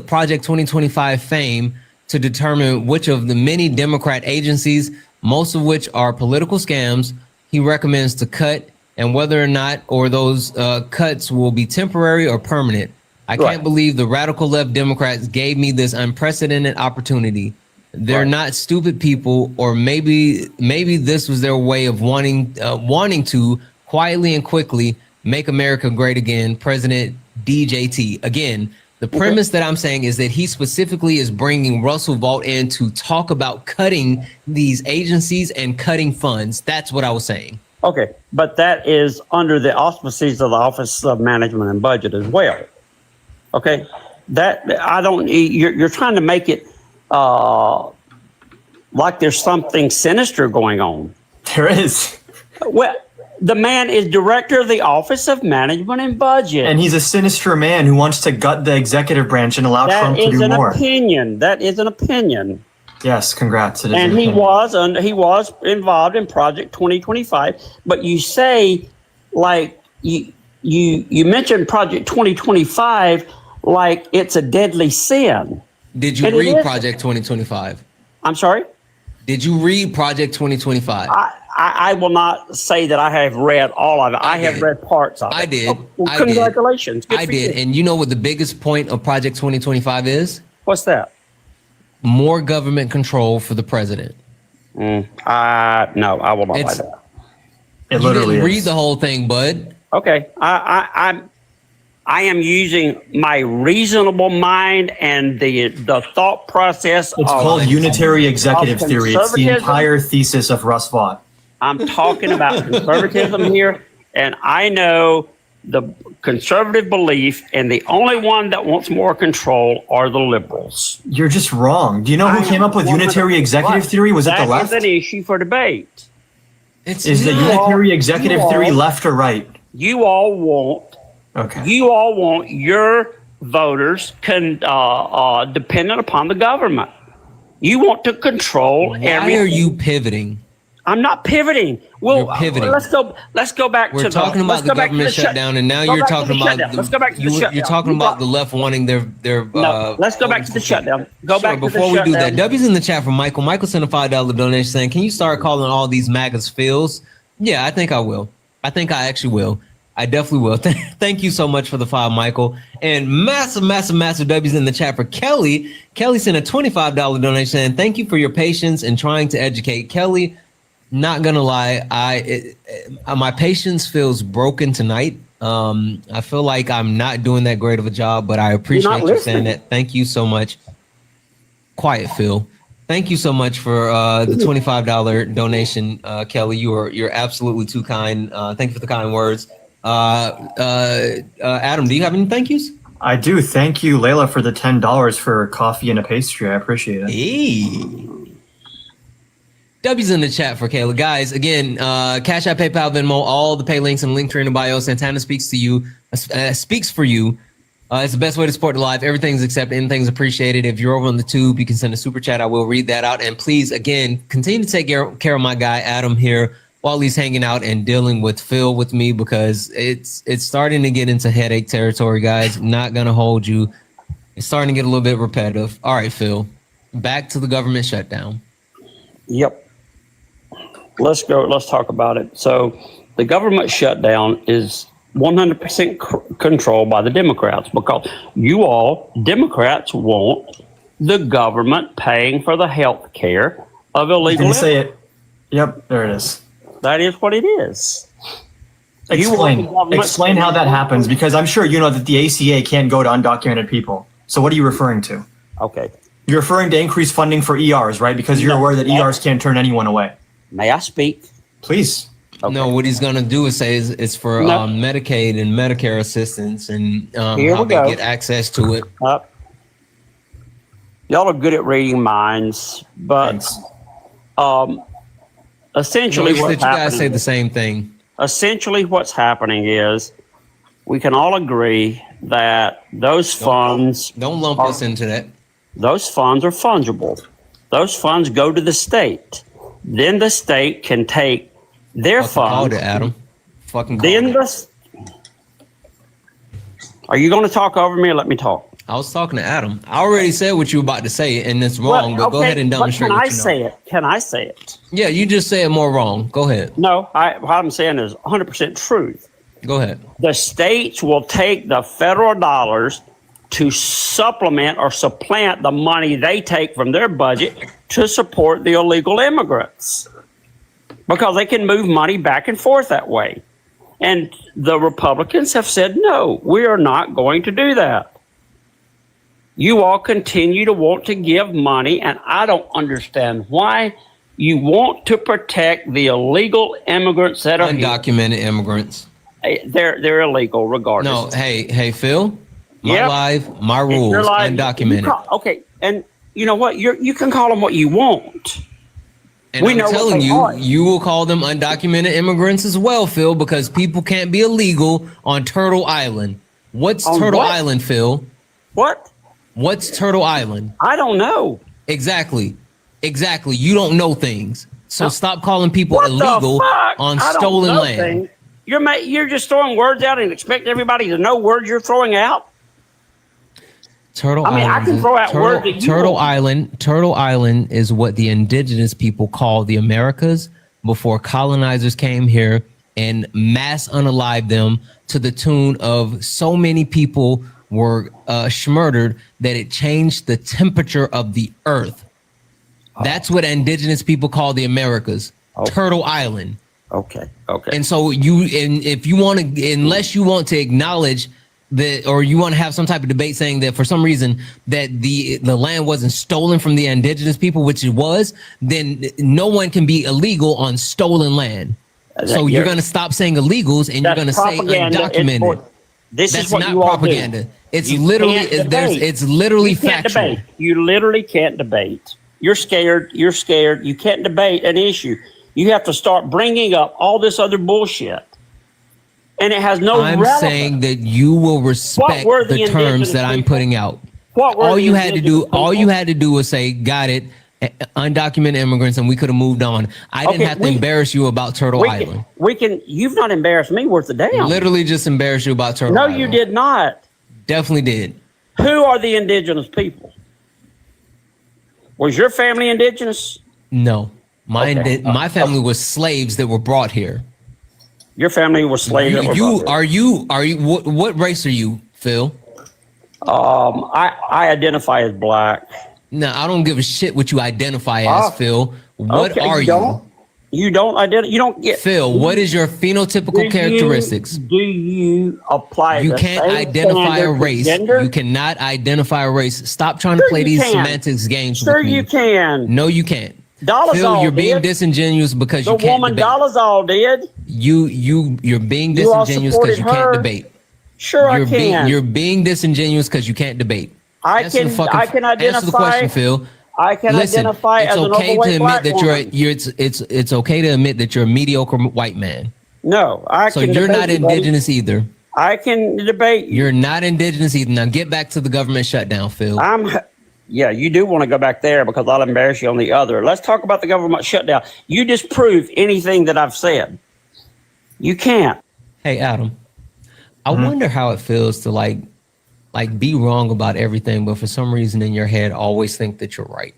Project 2025 fame, to determine which of the many Democrat agencies, most of which are political scams, he recommends to cut, and whether or not those cuts will be temporary or permanent. I can't believe the radical left Democrats gave me this unprecedented opportunity. They're not stupid people, or maybe this was their way of wanting to quietly and quickly make America great again. President DJT. Again, the premise that I'm saying is that he specifically is bringing Russell Vought in to talk about cutting these agencies and cutting funds. That's what I was saying. Okay, but that is under the auspices of the Office of Management and Budget as well. Okay, That I don't. You're trying to make it like there's something sinister going on. There is. Well, the man is director of the Office of Management and Budget, And he's a sinister man who wants to gut the executive branch and allow Trump to do more. That is an opinion. Yes, congrats. And he was involved in Project 2025. But you say, like you mentioned Project 2025 like it's a deadly sin. Did you read Project 2025? I'm sorry? Did you read Project 2025? I will not say that I have read all of it. I have read parts of it. I did. Well, congratulations. Good I for did. you. And you know what the biggest point of Project 2025 is? What's that? More government control for the president. No, I will not like that. It literally didn't is. read the whole thing, bud. Okay. I am using my reasonable mind and the thought process. It's called unitary executive theory. It's the conservatism. entire thesis of Russ Vought. I'm talking about conservatism here, and I know the conservative belief, and the only one that wants more control are the liberals. You're just wrong. Do you know who came up with unitary executive theory? Was it the left? That is an issue for debate. Is the unitary executive theory left or right? You all want your voters dependent upon the government. You want to control everything. Why are you pivoting? I'm not pivoting. Well, You're pivoting. let's go back We're to talking about the government shutdown, and now you're talking about let's go back to the shutdown. You're talking about the left wanting their. No, let's go back to the shutdown. Go back to the before we do that, shutdown. W's in the chat from Michael. Michael sent a $5 donation saying, "Can you start calling all these MAGAs Phils?" Yeah, I think I will. I think I actually will. I definitely will. Thank you so much for the file, Michael. And massive W's in the chat for Kelly. Kelly sent a $25 donation saying, "Thank you for your patience and trying to educate." Kelly, not gonna lie, my patience feels broken tonight. I feel like I'm not doing that great of a job, but I appreciate you saying that. Thank you so much. Quiet, Phil. Thank you so much for the $25 donation, Kelly. You're absolutely too kind. Thank you for the kind words. Adam, do you have any thank yous? I do. Thank you, Layla, for the $10 for coffee and a pastry. I appreciate it. Hey. W's in the chat for Kayla. Guys, again, Cash App, PayPal, Venmo, all the pay links and link tree in the bio. Santana speaks to you, speaks for you. It's the best way to support the live. Everything's accepted, anything's appreciated. If you're over on the tube, you can send a super chat. I will read that out. And please, again, continue to take care of my guy, Adam, here while he's hanging out and dealing with Phil with me, because it's starting to get into headache territory, guys. Not going to hold you. It's starting to get a little bit repetitive. All right, Phil, back to the government shutdown. Yep. Let's go. Let's talk about it. So the government shutdown is 100% controlled by the Democrats, because you all Democrats want the government paying for the health care of illegal. Didn't say it. Yep, there it is. That is what it is. Explain how that happens, because I'm sure you know that the ACA can't go to undocumented people. So what are you referring to? Okay. You're referring to increased funding for ERs, right? Because you're aware that ERs can't turn anyone away. May I speak? Please. Okay. No, what he's going to do is say it's for Medicaid and Medicare assistance and how they get access to it. Y'all are good at reading minds, but essentially you guys say the same thing. Essentially what's happening is we can all agree that those funds... Don't lump us into that. Those funds are fungible. Those funds go to the state. Then the state can take their funds. Called it, Adam. Fucking Are you going to talk over me or let me talk? I was talking to Adam. I already said what you were about to say, and it's wrong, but go ahead and demonstrate what you know. Can I say it? Yeah, you just say it more wrong. Go ahead. No, what I'm saying is 100% truth. Go ahead. The states will take the federal dollars to supplement or supplant the money they take from their budget to support the illegal immigrants, because they can move money back and forth that way. And the Republicans have said, no, we are not going to do that. You all continue to want to give money, and I don't understand why you want to protect the illegal immigrants that are undocumented immigrants. They're illegal regardless. No, hey, Phil. My life, my rules, undocumented. Okay, and you know what? You can call them what you want. And I'm telling you, you will call them undocumented immigrants as well, Phil, because people can't be illegal on Turtle Island. What's Turtle Island, Phil? What? What's Turtle Island? I don't know. Exactly. You don't know things. So stop calling people illegal on stolen land. You're just throwing words out and expect everybody to know words you're throwing out. Turtle Island. I can throw out words that you Turtle want. Turtle Island is what the indigenous people call the Americas before colonizers came here and mass unalived them to the tune of so many people were murdered that it changed the temperature of the earth. That's what indigenous people call the Americas. Turtle Island. Okay. And so if you want to, unless you want to acknowledge that, or you want to have some type of debate saying that for some reason that the land wasn't stolen from the indigenous people, which it was, then no one can be illegal on stolen land. So you're going to stop saying illegals and you're going to say undocumented. That's not propaganda. It's literally factual. You literally can't debate. You're scared. You can't debate an issue. You have to start bringing up all this other bullshit. And it has no relevance. Saying that you will respect the terms that I'm putting out. All you had to do was say, got it, undocumented immigrants, and we could have moved on. I didn't have to embarrass you about Turtle Island. You've not embarrassed me worth a damn. Literally just embarrassed you about Turtle Island. No, you did not. Definitely did. Who are the indigenous people? Was your family indigenous? No. My family was slaves that were brought here. Your family was slaves. Are you what race are you, Phil? I identify as black. No, I don't give a shit what you identify as, Phil. What are you? You don't get Phil. What is your phenotypical characteristics? Do you apply? You can't identify a race. You cannot identify a race. Stop trying to play these semantics games. Sure, with me. you can. No, you can't. Phil, you're being disingenuous because you can't woman debate. Dolazal did. You're being disingenuous because you can't debate. Sure, I can. You're being disingenuous because you can't debate. I can identify. Answer the question, Phil. I can identify as an overweight black woman. It's okay to admit that you're a mediocre white man. No, So you're not indigenous either. I can debate. You're not indigenous either. Now get back to the government shutdown, Phil. Yeah, you do want to go back there because I'll embarrass you on the other. Let's talk about the government shutdown. You disprove anything that I've said. You can't. Hey, Adam, I wonder how it feels to like be wrong about everything, but for some reason in your head always think that you're right.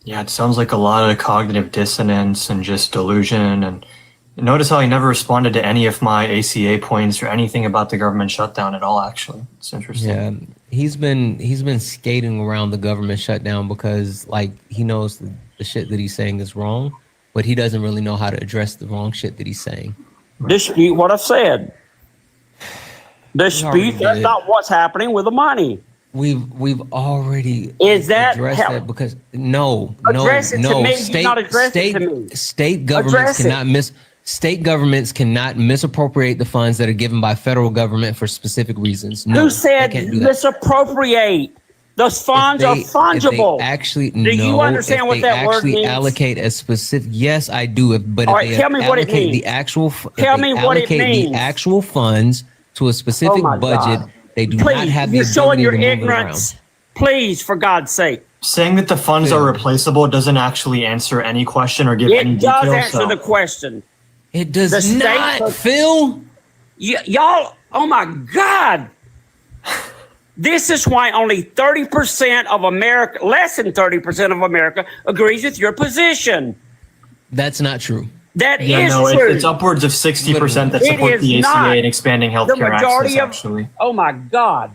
Yeah, it sounds like a lot of cognitive dissonance and just delusion. And notice how he never responded to any of my ACA points or anything about the government shutdown at all, actually. It's interesting. Yeah, he's been skating around the government shutdown because he knows the shit that he's saying is wrong, but he doesn't really know how to address the wrong shit that he's saying. Dispute what I said. Dispute that's not what's happening with the money. We've already addressed that because no. State governments cannot misappropriate the funds that are given by federal government for specific reasons. No, who said misappropriate? Those funds are fungible. Do you understand what that word means? Allocate a specific. Yes, I do. But all right, tell me what it means. Tell me what it means. The actual funds to a specific budget. God. They do not have the ability to move it around. Please, for God's sake. Saying that the funds are replaceable doesn't actually answer any question or give any details. It does answer the question. It does not, Phil. Y'all, oh my God. This is why only 30% of America, less than 30% of America, agrees with your position. That's not true. That is true. It's upwards of 60% that support the ACA and expanding healthcare access, actually. Oh my God.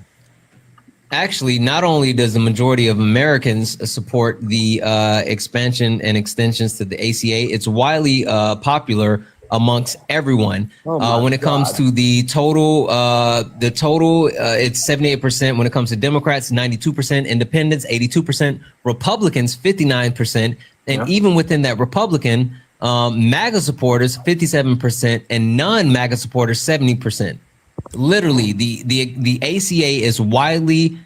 Actually, not only does the majority of Americans support the expansion and extensions to the ACA, it's widely popular amongst everyone. When it comes to the total, it's 78%. When it comes to Democrats, 92%, Independents, 82%, Republicans, 59%, and even within that Republican, MAGA supporters, 57%, and non-MAGA supporters, 70%. Literally, the ACA is widely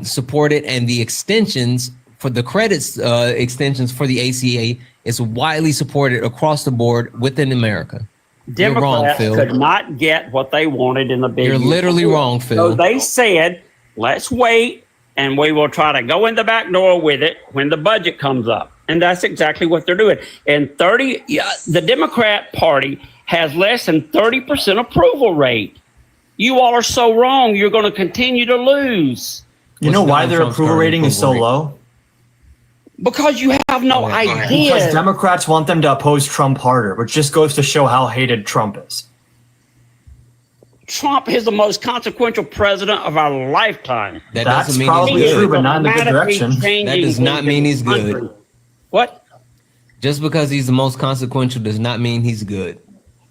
supported, and the extensions for the credits extensions for the ACA is widely supported across the board within America. Democrats You're wrong, could not get what they wanted in the big. You're literally wrong, Phil. So they said, let's wait and we will try to go in the back door with it when the budget comes up. And that's exactly what they're doing. And the Democrat Party has less than 30% approval rate. You all are so wrong. You're going to continue to lose. You know why their approval rating is so low? Because you have no idea. Because Democrats want them to oppose Trump harder, which just goes to show how hated Trump is. Trump is the most consequential president of our lifetime. That's probably true, but not in a good direction. That does not mean he's good. What? Just because he's the most consequential does not mean he's good.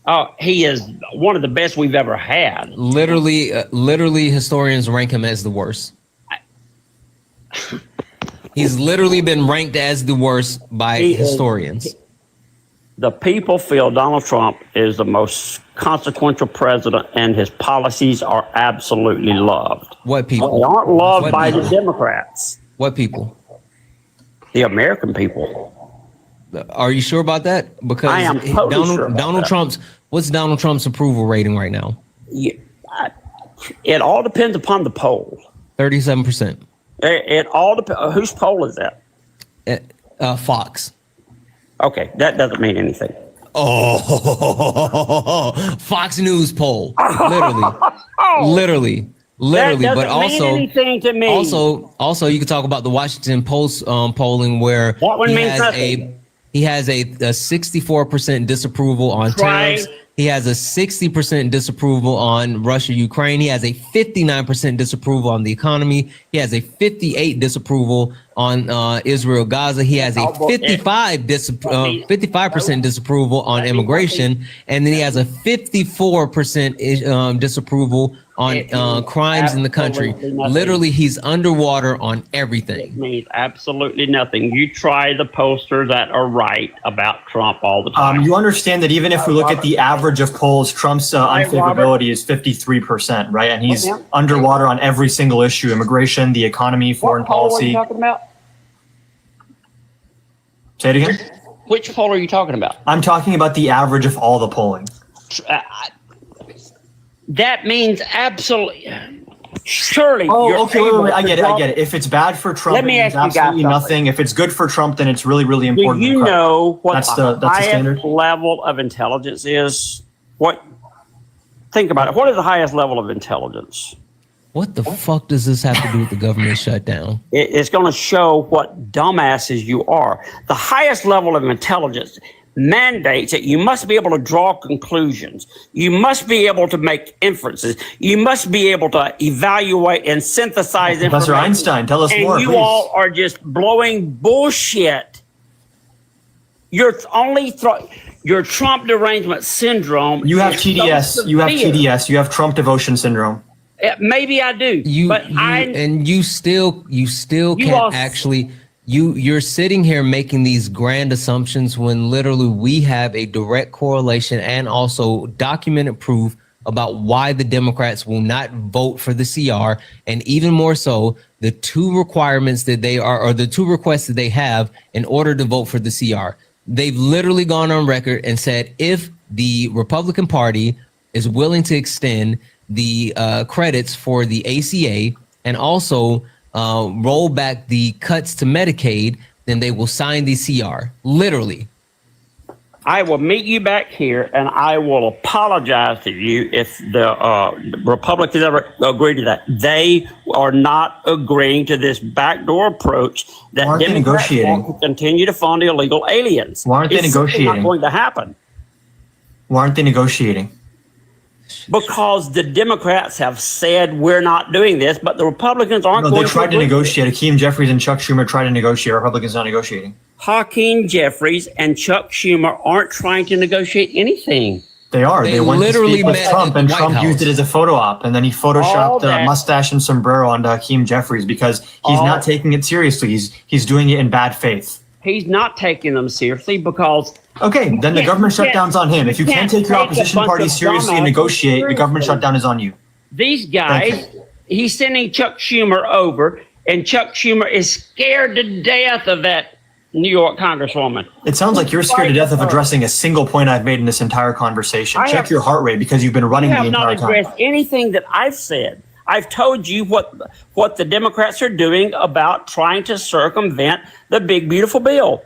Oh, he is one of the best we've ever had. Literally, historians rank him as the worst. He's literally been ranked as the worst by historians. The people feel Donald Trump is the most consequential president, and his policies are absolutely loved. What people? They aren't loved by the Democrats. What people? The American people. Are you sure about that? Because I am totally sure about Donald that. Trump's what's Donald Trump's approval rating right now? Yeah, it all depends upon the poll. 37%. It all depends. Whose poll is that? Fox. Okay, that doesn't mean anything. Oh, Fox News poll. Literally. That doesn't but also mean anything to me. Also, you could talk about the Washington Post polling where that one means nothing. He has a 64% disapproval on tariffs. He has a 60% disapproval on Russia, Ukraine. He has a 59% disapproval on the economy. He has a 58% disapproval on Israel, Gaza. He has a 55% disapproval on immigration, and then he has a 54% disapproval on crimes in the country. Literally, he's underwater on everything. It means absolutely nothing. You try the posters that are right about Trump all the time. You understand that even if we look at the average of polls, Trump's unfavorability is 53%, right? And he's underwater on every single issue: immigration, the economy, foreign policy. What are you talking about? Say it again. Which poll are you talking about? I'm talking about the average of all the polling. That means absolutely. Surely. Oh, okay. Wait, I get it. If it's bad for Trump, Let me it means ask you guys absolutely nothing. If it's good for Trump, then it's really, really important. Do you know what that's the the standard highest level of intelligence is? Think about it. What is the highest level of intelligence? What the fuck does this have to do with the government shutdown? It's going to show what dumbasses you are. The highest level of intelligence mandates that you must be able to draw conclusions. You must be able to make inferences. You must be able to evaluate and synthesize information. Professor Einstein, tell us more, And you please. all are just blowing bullshit. You're only your Trump derangement syndrome. You have is TDS. so You have severe. TDS. You have Trump devotion syndrome. Maybe I do. You still can't actually. You're sitting here making these grand assumptions when literally we have a direct correlation and also documented proof about why the Democrats will not vote for the CR, and even more so, the two requirements that they are, or the two requests that they have in order to vote for the CR. They've literally gone on record and said if the Republican Party is willing to extend the credits for the ACA and also roll back the cuts to Medicaid, then they will sign the CR. Literally. I will meet you back here and I will apologize to you if the Republicans ever agree to that. They are not agreeing to this backdoor approach that Why aren't they Democrats negotiating? want to continue to fund illegal aliens. Why aren't they It's simply negotiating? not going to happen. Why aren't they negotiating? Because the Democrats have said we're not doing this, but the Republicans aren't No, going they tried to agree. negotiate. Hakeem Jeffries and Chuck Schumer tried to negotiate. Republicans not negotiating. Hakeem Jeffries and Chuck Schumer aren't trying to negotiate anything. They are. They went to literally speak with met Trump, at the and White Trump House. used it as a photo op, and then he All photoshopped a that- mustache and sombrero onto Hakeem Jeffries because he's not taking it seriously. He's doing it in bad faith. He's not taking them seriously because Okay, then the government You can't- shutdown's on him. If you can't take your take a opposition bunch party of seriously and dumbasses negotiate, the government seriously. shutdown is on you. These guys, he's sending Chuck Schumer over, and Chuck Schumer is scared to death of that New York Congresswoman. It sounds like you're scared to death of addressing a single point I've made in this entire conversation. I Check have- your heart rate because you've been running You the have not entire time. addressed anything that I've said. I've told you what the Democrats are doing about trying to circumvent the big beautiful bill,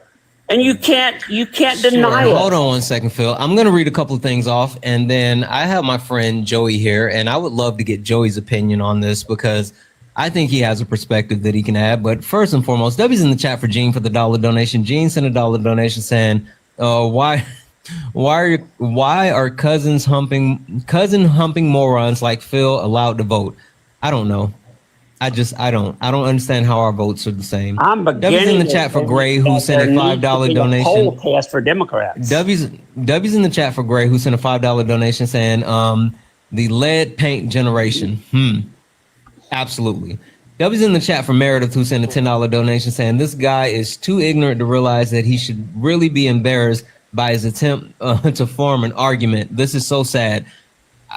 and you can't deny it. Hold on one second, Phil. I'm going to read a couple of things off, and then I have my friend Joey here, and I would love to get Joey's opinion on this because I think he has a perspective that he can add. But first and foremost, W's in the chat for Gene for the $1 donation. Gene sent a $1 donation saying, why are cousin humping morons like Phil allowed to vote? I don't know. I don't understand how our votes are the same. I'm W's in the chat for Gray, who sent a $5 donation. Poll test for Democrats. W's in the chat for Gray, who sent a $5 donation saying, the lead paint generation. Absolutely. W's in the chat for Meredith, who sent a $10 donation saying, this guy is too ignorant to realize that he should really be embarrassed by his attempt to form an argument. This is so sad.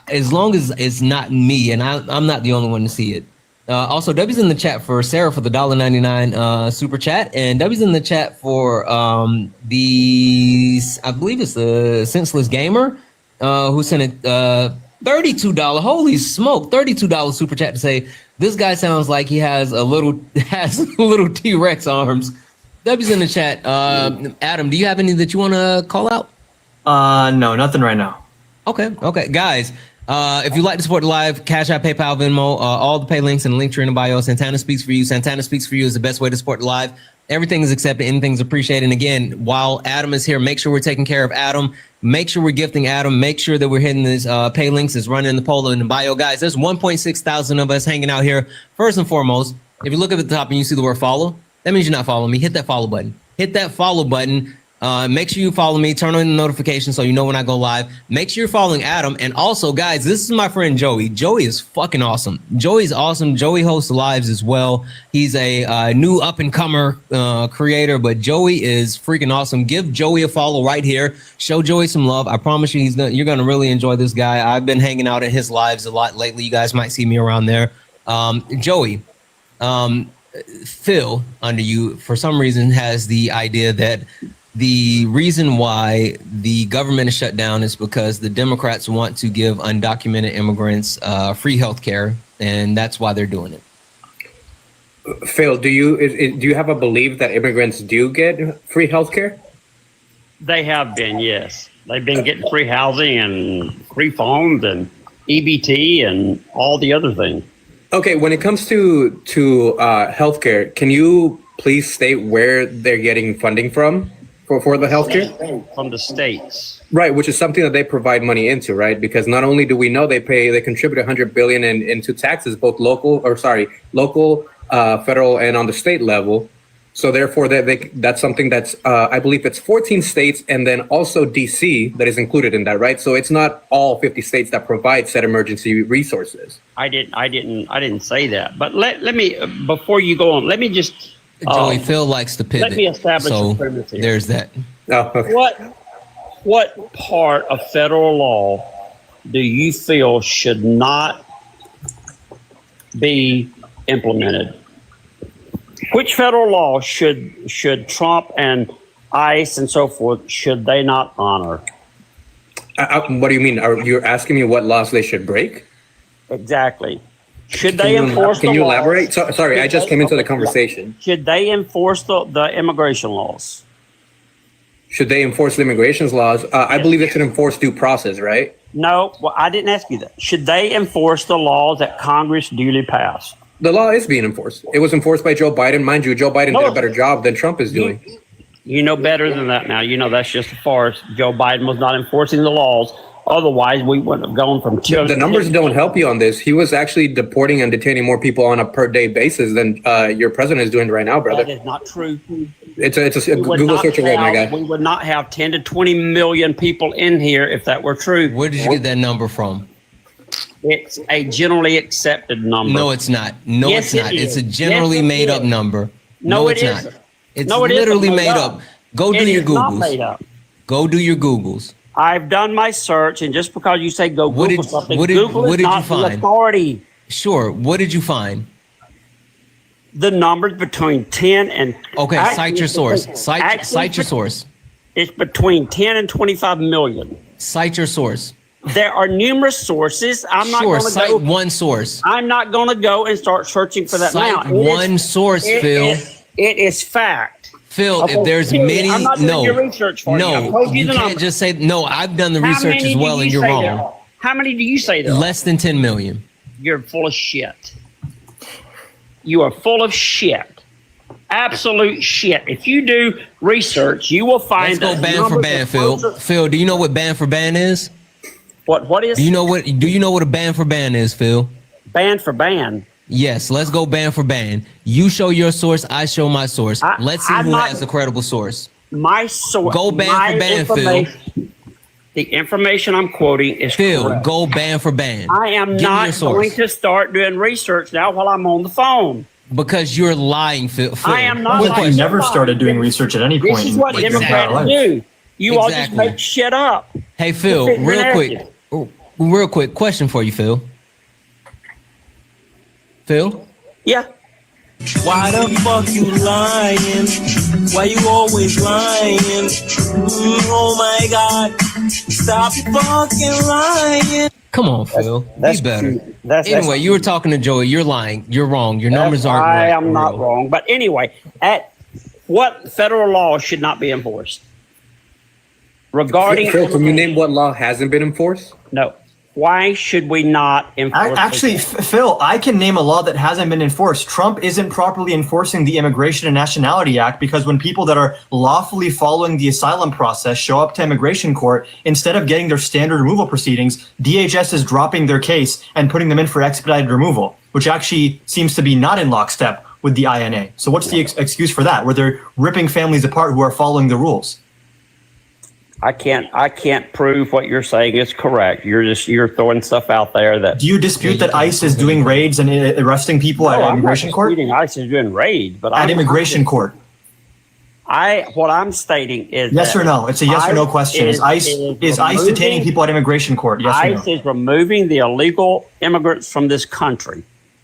As long as it's not me, and I'm not the only one to see it. Also, W's in the chat for Sarah for the $1.99 super chat, and W's in the chat for I believe it's the Senseless Gamer, who sent it $32. Holy smoke, $32 super chat to say this guy sounds like he has a little T-Rex arms. W's in the chat. Adam, do you have any that you want to call out? No, nothing right now. Okay, guys. If you'd like to support the live, Cash App, PayPal, Venmo, all the pay links and the link tree in the bio. Santana Speaks for You. Santana Speaks for You is the best way to support the live. Everything is accepted. Anything's appreciated. And again, while Adam is here, make sure we're taking care of Adam. Make sure we're gifting Adam. Make sure that we're hitting this pay links. It's running the poll in the bio. Guys, there's 1.6 thousand of us hanging out here. First and foremost, if you look at the top and you see the word follow, that means you're not following me. Hit that follow button. Hit that follow button. Make sure you follow me. Turn on the notifications so you know when I go live. Make sure you're following Adam. And also, guys, this is my friend Joey. Joey is fucking awesome. Joey's awesome. Joey hosts lives as well. He's a new up-and-comer creator, but Joey is freaking awesome. Give Joey a follow right here. Show Joey some love. I promise you, you're going to really enjoy this guy. I've been hanging out in his lives a lot lately. You guys might see me around there. Joey, Phil, under you, for some reason, has the idea that the reason why the government is shut down is because the Democrats want to give undocumented immigrants free health care, and that's why they're doing it. Phil, do you have a belief that immigrants do get free health care? They have been, yes. They've been getting free housing and free phones and EBT and all the other things. Okay, when it comes to healthcare, can you please state where they're getting funding from for the healthcare? From the states. Right, which is something that they provide money into, right? Because not only do we know they contribute $100 billion into taxes, both local, federal, and on the state level. So therefore, that's something that's I believe it's 14 states, and then also DC that is included in that, right? So it's not all 50 states that provide said emergency resources. I didn't say that. But let me before you go on, let me just Joey, Phil likes to pivot. Let me establish so a premise here. there's that. Oh, okay. What part of federal law do you feel should not be implemented? Which federal law should Trump and ICE and so forth, should they not honor? What do you mean? Are you asking me what laws they should break? Exactly. Should they enforce the laws? Can you elaborate? Sorry, I just came into the conversation. Should they enforce the immigration laws? Should they enforce the immigration laws? I believe they should enforce due process, right? No, well, I didn't ask you that. Should they enforce the laws that Congress duly passed? The law is being enforced. It was enforced by Joe Biden. Mind you, Joe Biden did a better job than Trump is doing. You know better than that now. You know that's just as far as Joe Biden was not enforcing the laws. Otherwise, we wouldn't have gone from two. The numbers don't help you on this. He was actually deporting and detaining more people on a per day basis than your president is doing right now, brother. That is not true. It's a Google search away, my guy. We would not have 10 to 20 million people in here if that were true. Where did you get that number from? It's a generally accepted number. No, it's not. No, Yes, it's not. it It's is. a generally Yes, it made up is. number. No, it's it not. isn't. It's No, it isn't literally made made up. up. Go do It your is not Googles. made up. Go do your Googles. I've done my search, and just because you say go What Google did- something, what did- Google what is did you not the find? authority. Sure. What did you find? The numbers between 10 and Okay, actually, cite your it's source. between- Cite actually, your source. It's between 10 and 25 million. Cite your source. There are numerous sources. I'm not Sure, going to cite go. one source. I'm not going to go and start searching for that Cite now. one source, Phil. It is fact. Phil, Okay, if there's period. many, I'm not doing no, your research for you. I no, told you you the can't number. just say no. I've done the How research many as well, do and you you're say wrong. there are? How many do you say there are? Less than 10 million. You're full of shit. You are full of shit. Absolute shit. If you do research, you will find. Let's go that ban for numbers ban, are Phil. closer- Phil, do you know what ban for ban is? What is? Do you know what a ban for ban is, Phil? Ban for ban. Yes, let's go ban for ban. You show your source, I show my source. Let's see I'm who not- has a credible source. My source. Go ban my for ban, Phil. information- The information I'm quoting is Phil, correct. go ban for ban. I am Give me not your source. going to start doing research now while I'm on the phone. Because you're lying, Phil. I am not. Well, like you never somebody. started doing research at any point. This is what in your entire Democrats life. do. You all just Exactly. make shit up. Hey, Phil, Fit your real quick question for you, Phil. Phil? Yeah. Why the fuck you lying? Why you always lying? Oh my god. Stop fucking lying. Come on, Phil. Be better. Anyway, you were talking to Joey. You're lying. You're wrong. Your numbers aren't I right. am not wrong. But anyway, at what federal law should not be enforced? Regarding Phil, can you name what law hasn't been enforced? No. Why should we not enforce? Actually, Phil, I can name a law that hasn't been enforced. Trump isn't properly enforcing the Immigration and Nationality Act because when people that are lawfully following the asylum process show up to immigration court, instead of getting their standard removal proceedings, DHS is dropping their case and putting them in for expedited removal, which actually seems to be not in lockstep with the INA. So what's the excuse for that? Where they're ripping families apart who are following the rules? I can't prove what you're saying is correct. You're throwing stuff out there that. Do you dispute that ICE is doing raids and arresting people at immigration court? ICE is doing raids, but At immigration court. What I'm stating is Yes that or no? It's a yes or no question. Is ICE detaining people at immigration court? Yes or ICE no? is removing the illegal immigrants from this country.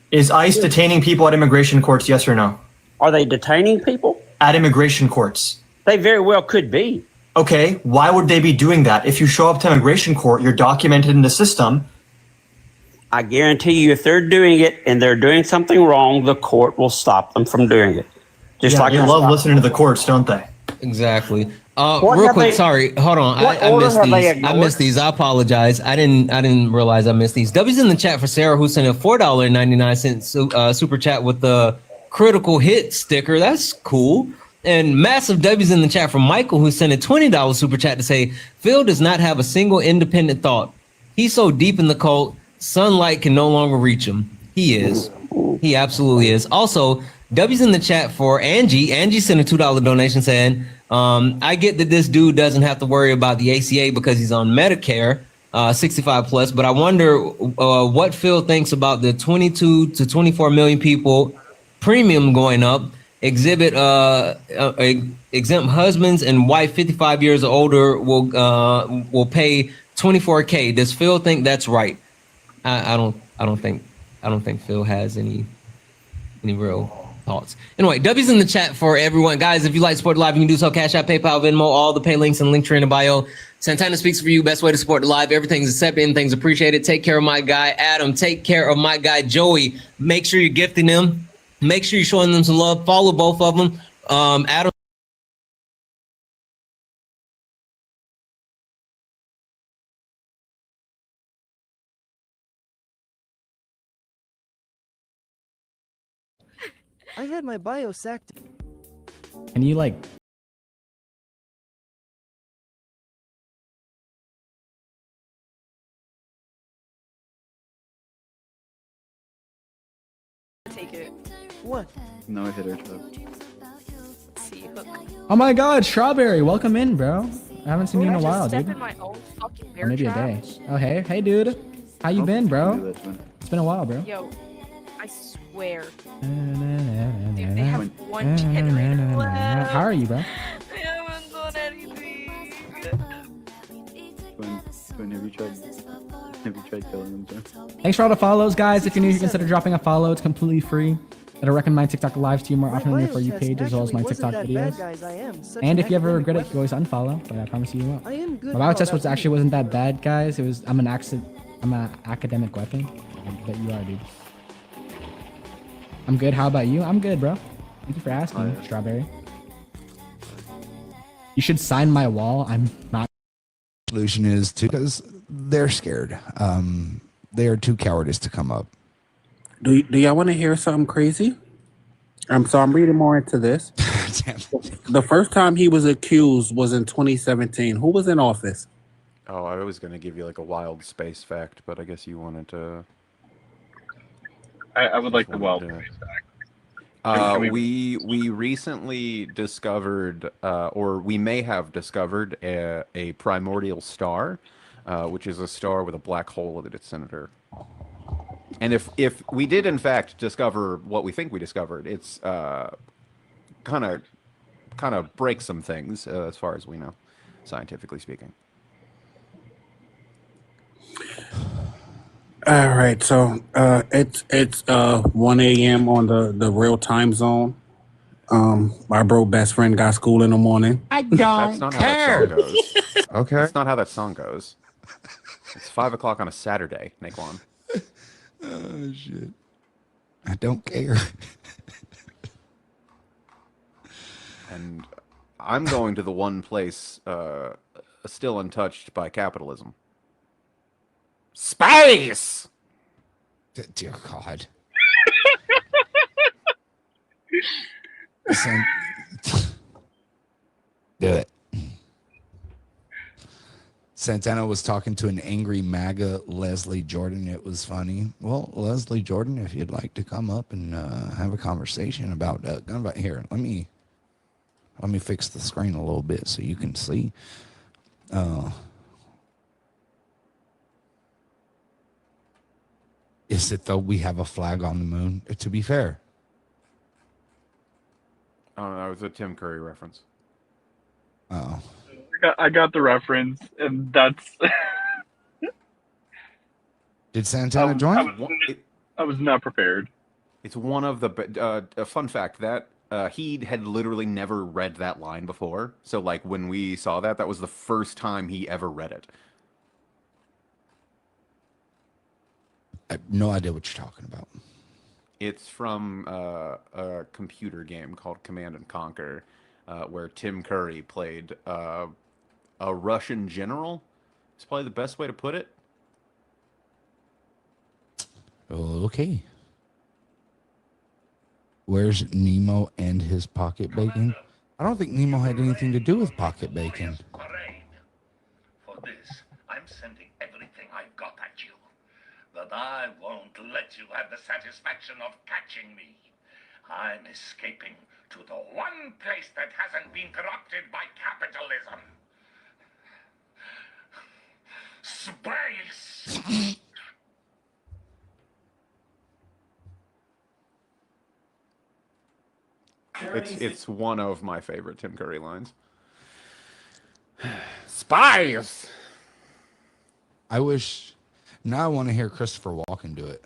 Is ICE detaining people at immigration courts? Yes or no? Are they detaining people? At immigration courts. They very well could be. Okay, why would they be doing that? If you show up to immigration court, you're documented in the system. I guarantee you, if they're doing it and they're doing something wrong, the court will stop them from doing it. Just Yeah, like they love listening to the courts, don't they? Exactly. What Real have quick, they- sorry. Hold on. what I order missed have they these. I ignored? missed these. I apologize. I didn't realize I missed these. W's in the chat for Sarah, who sent a $4.99 super chat with the critical hit sticker. That's cool. And massive W's in the chat from Michael, who sent a $20 super chat to say, Phil does not have a single independent thought. He's so deep in the cult, sunlight can no longer reach him. He is. He absolutely is. Also, W's in the chat for Angie. Angie sent a $2 donation saying, I get that this dude doesn't have to worry about the ACA because he's on Medicare, 65 plus, but I wonder what Phil thinks about the 22 to 24 million people premium going up. Exempt husbands and wife 55 years or older will pay $24K. Does Phil think that's right? I don't think Phil has any real thoughts. Anyway, W's in the chat for everyone. Guys, if you like Support Live, you can do so. Cash App, PayPal, Venmo, all the pay links and link tree in the bio. Santana speaks for you. Best way to support the live. Everything's accepted. Anything's appreciated. Take care of my guy, Adam. Take care of my guy, Joey. Make sure you're gifting them. Make sure you're showing them some love. Follow both of them. Adam. I had my bio sacked. And you like Take it. What? No hitter. See, hook. oh my god, Strawberry, welcome in, bro. I haven't seen you in a while, Step dude. in my own fucking Or bear maybe a trap? day. Oh hey dude. How you been, bro? It's been a while, bro. Yo, I swear. Dude, they have one generator left. How are you, bro? I haven't done anything. you tried killing him, sir? Thanks for all the follows, guys. If you're new, consider dropping a follow. It's completely free. It'll recommend my TikTok lives to you more often than your For You page, as well as my TikTok videos. And if you ever regret it, you can always unfollow, but I promise you won't. My bio test actually wasn't that bad, guys. I'm an academic weapon. I bet you are, dude. I'm good. How about you? I'm good, bro. Thank you for asking, Strawberry. You should sign my wall. I'm not. Solution is because they're scared. They are too cowardice to come up. Do y'all want to hear something crazy? So I'm reading more into this. The first time he was accused was in 2017. Who was in office? Oh, I was going to give you like a wild space fact, but I guess you wanted to. I would like the wild space fact. We recently discovered, or we may have discovered, a primordial star, which is a star with a black hole in its center. And if we did in fact discover what we think we discovered, it's kind of breaks some things as far as we know, scientifically speaking. All right, so it's 1 a.m. on the real time zone. My best friend got school in the morning. I don't care. How that song goes. Okay, that's not how that song goes. It's 5 o'clock on a Saturday, Naquan. Oh shit! I don't care. And I'm going to the one place still untouched by capitalism. Space! Dear God. Do it. Santana was talking to an angry MAGA Leslie Jordan. It was funny. Well, Leslie Jordan, if you'd like to come up and have a conversation about gun violence, here, let me fix the screen a little bit so you can see. Is it though we have a flag on the moon? To be fair. Oh, that was a Tim Curry reference. Oh. I got the reference, and that's. Did Santana join? I was not prepared. It's one of the a fun fact that he had literally never read that line before. So like when we saw that, that was the first time he ever read it. I have no idea what you're talking about. It's from a computer game called Command and Conquer, where Tim Curry played a Russian general. It's probably the best way to put it. Okay. Where's Nemo and his pocket bacon? I don't think Nemo had anything to do with pocket bacon. For this, I'm sending everything I've got at you. But I won't let you have the satisfaction of catching me. I'm escaping to the one place that hasn't been corrupted by capitalism. Space! It's one of my favorite Tim Curry lines. Spies! I wish... Now I want to hear Christopher Walken do it.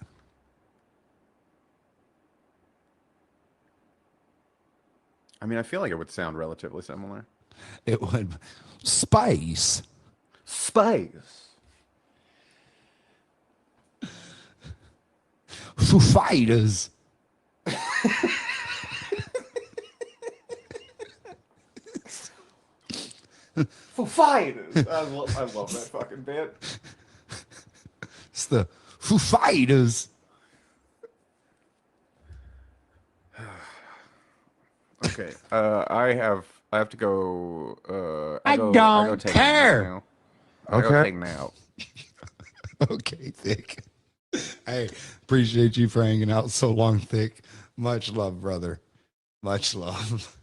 I mean, I feel like it would sound relatively similar. It would. Spice. Spice. Foo Fighters. Foo Fighters. I love that fucking bit. It's the Foo Fighters. Okay. I have to go. I don't care. Now. I go take now. Okay, Thick. Hey, appreciate you for hanging out so long, Thick. Much love, brother. Much love.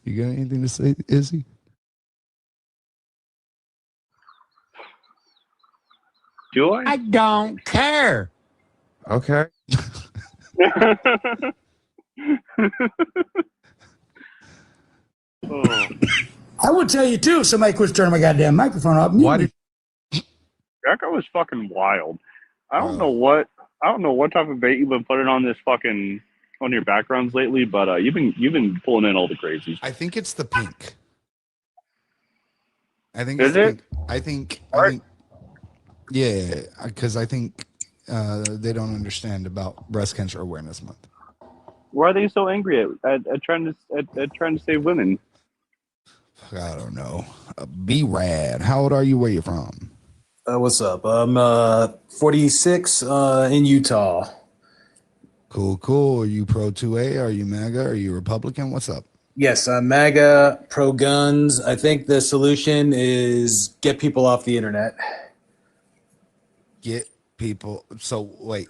You got anything to say, Izzy? Do I? I don't care. Okay. I I would tell you too if somebody quits turning my goddamn microphone off. Why did That guy was fucking wild. I don't know what type of bait you've been putting on this fucking on your backgrounds lately, but you've been pulling in all the crazies. I think it's the pink. I think Is it's it? pink. I think yeah, because I think they don't understand about Breast Cancer Awareness Month. Why are they so angry at trying to save women? I don't know. Be rad. How old are you? Where you from? What's up? I'm 46 in Utah. Cool. Are you pro 2A? Are you MAGA? Are you Republican? What's up? Yes, I'm MAGA, pro guns. I think the solution is get people off the internet. Get people. So wait.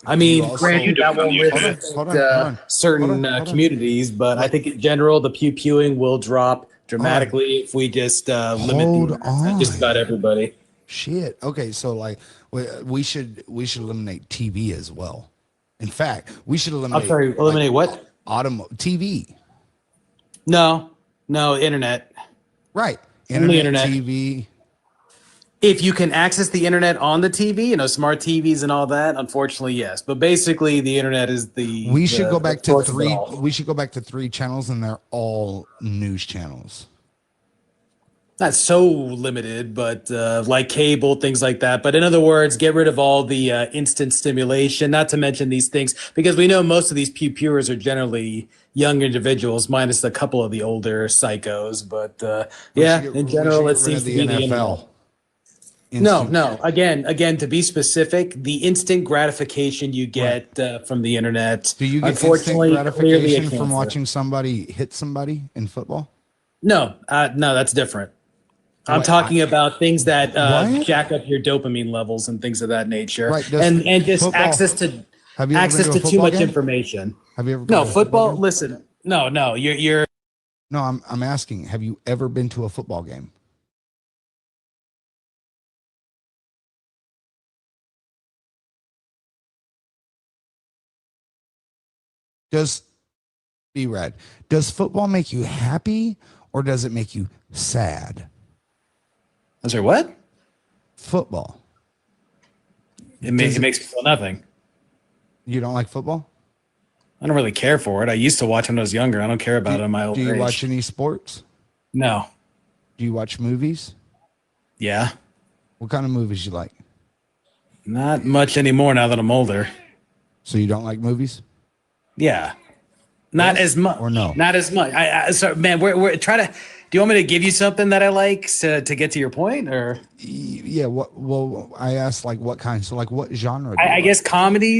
I mean, granted, that won't really affect certain communities, but I think in general, the pew-pewing will drop dramatically if we just limit just about everybody. Shit. Okay, so like we should eliminate TV as well. In fact, we should eliminate. I'm sorry, eliminate what? TV. No, internet. Right. Only internet. TV. If you can access the internet on the TV, smart TVs and all that, unfortunately, yes. But basically, the internet is the. We should go back to source of it three. all. We should go back to 3 channels, and they're all news channels. Not so limited, but like cable, things like that. But in other words, get rid of all the instant stimulation, not to mention these things, because we know most of these pew-pewers are generally young individuals, minus a couple of the older psychos. But in general, it seems to be the NFL. No. Again, to be specific, the instant gratification you get from the internet. Do you get unfortunately instant gratification from watching somebody hit somebody in football? No, that's different. I'm talking about things that jack up your dopamine levels and things of that nature, right? And just football, access to too much information. Have you ever? No, football. Listen, no. You're. No, I'm asking. Have you ever been to a football game? Does football make you happy or does it make you sad? I'm sorry, what? Football. It makes me feel nothing. You don't like football? I don't really care for it. I used to watch when I was younger. I don't care about it in my old age. Do you watch any sports? No. Do you watch movies? Yeah. What kind of movies you like? Not much anymore now that I'm older. So you don't like movies? Yeah. Not as much. Or no? Not as much. So man, we're trying to. Do you want me to give you something that I like to get to your point, or? Yeah. Well, I asked like what kind. So like what genre? I guess comedy.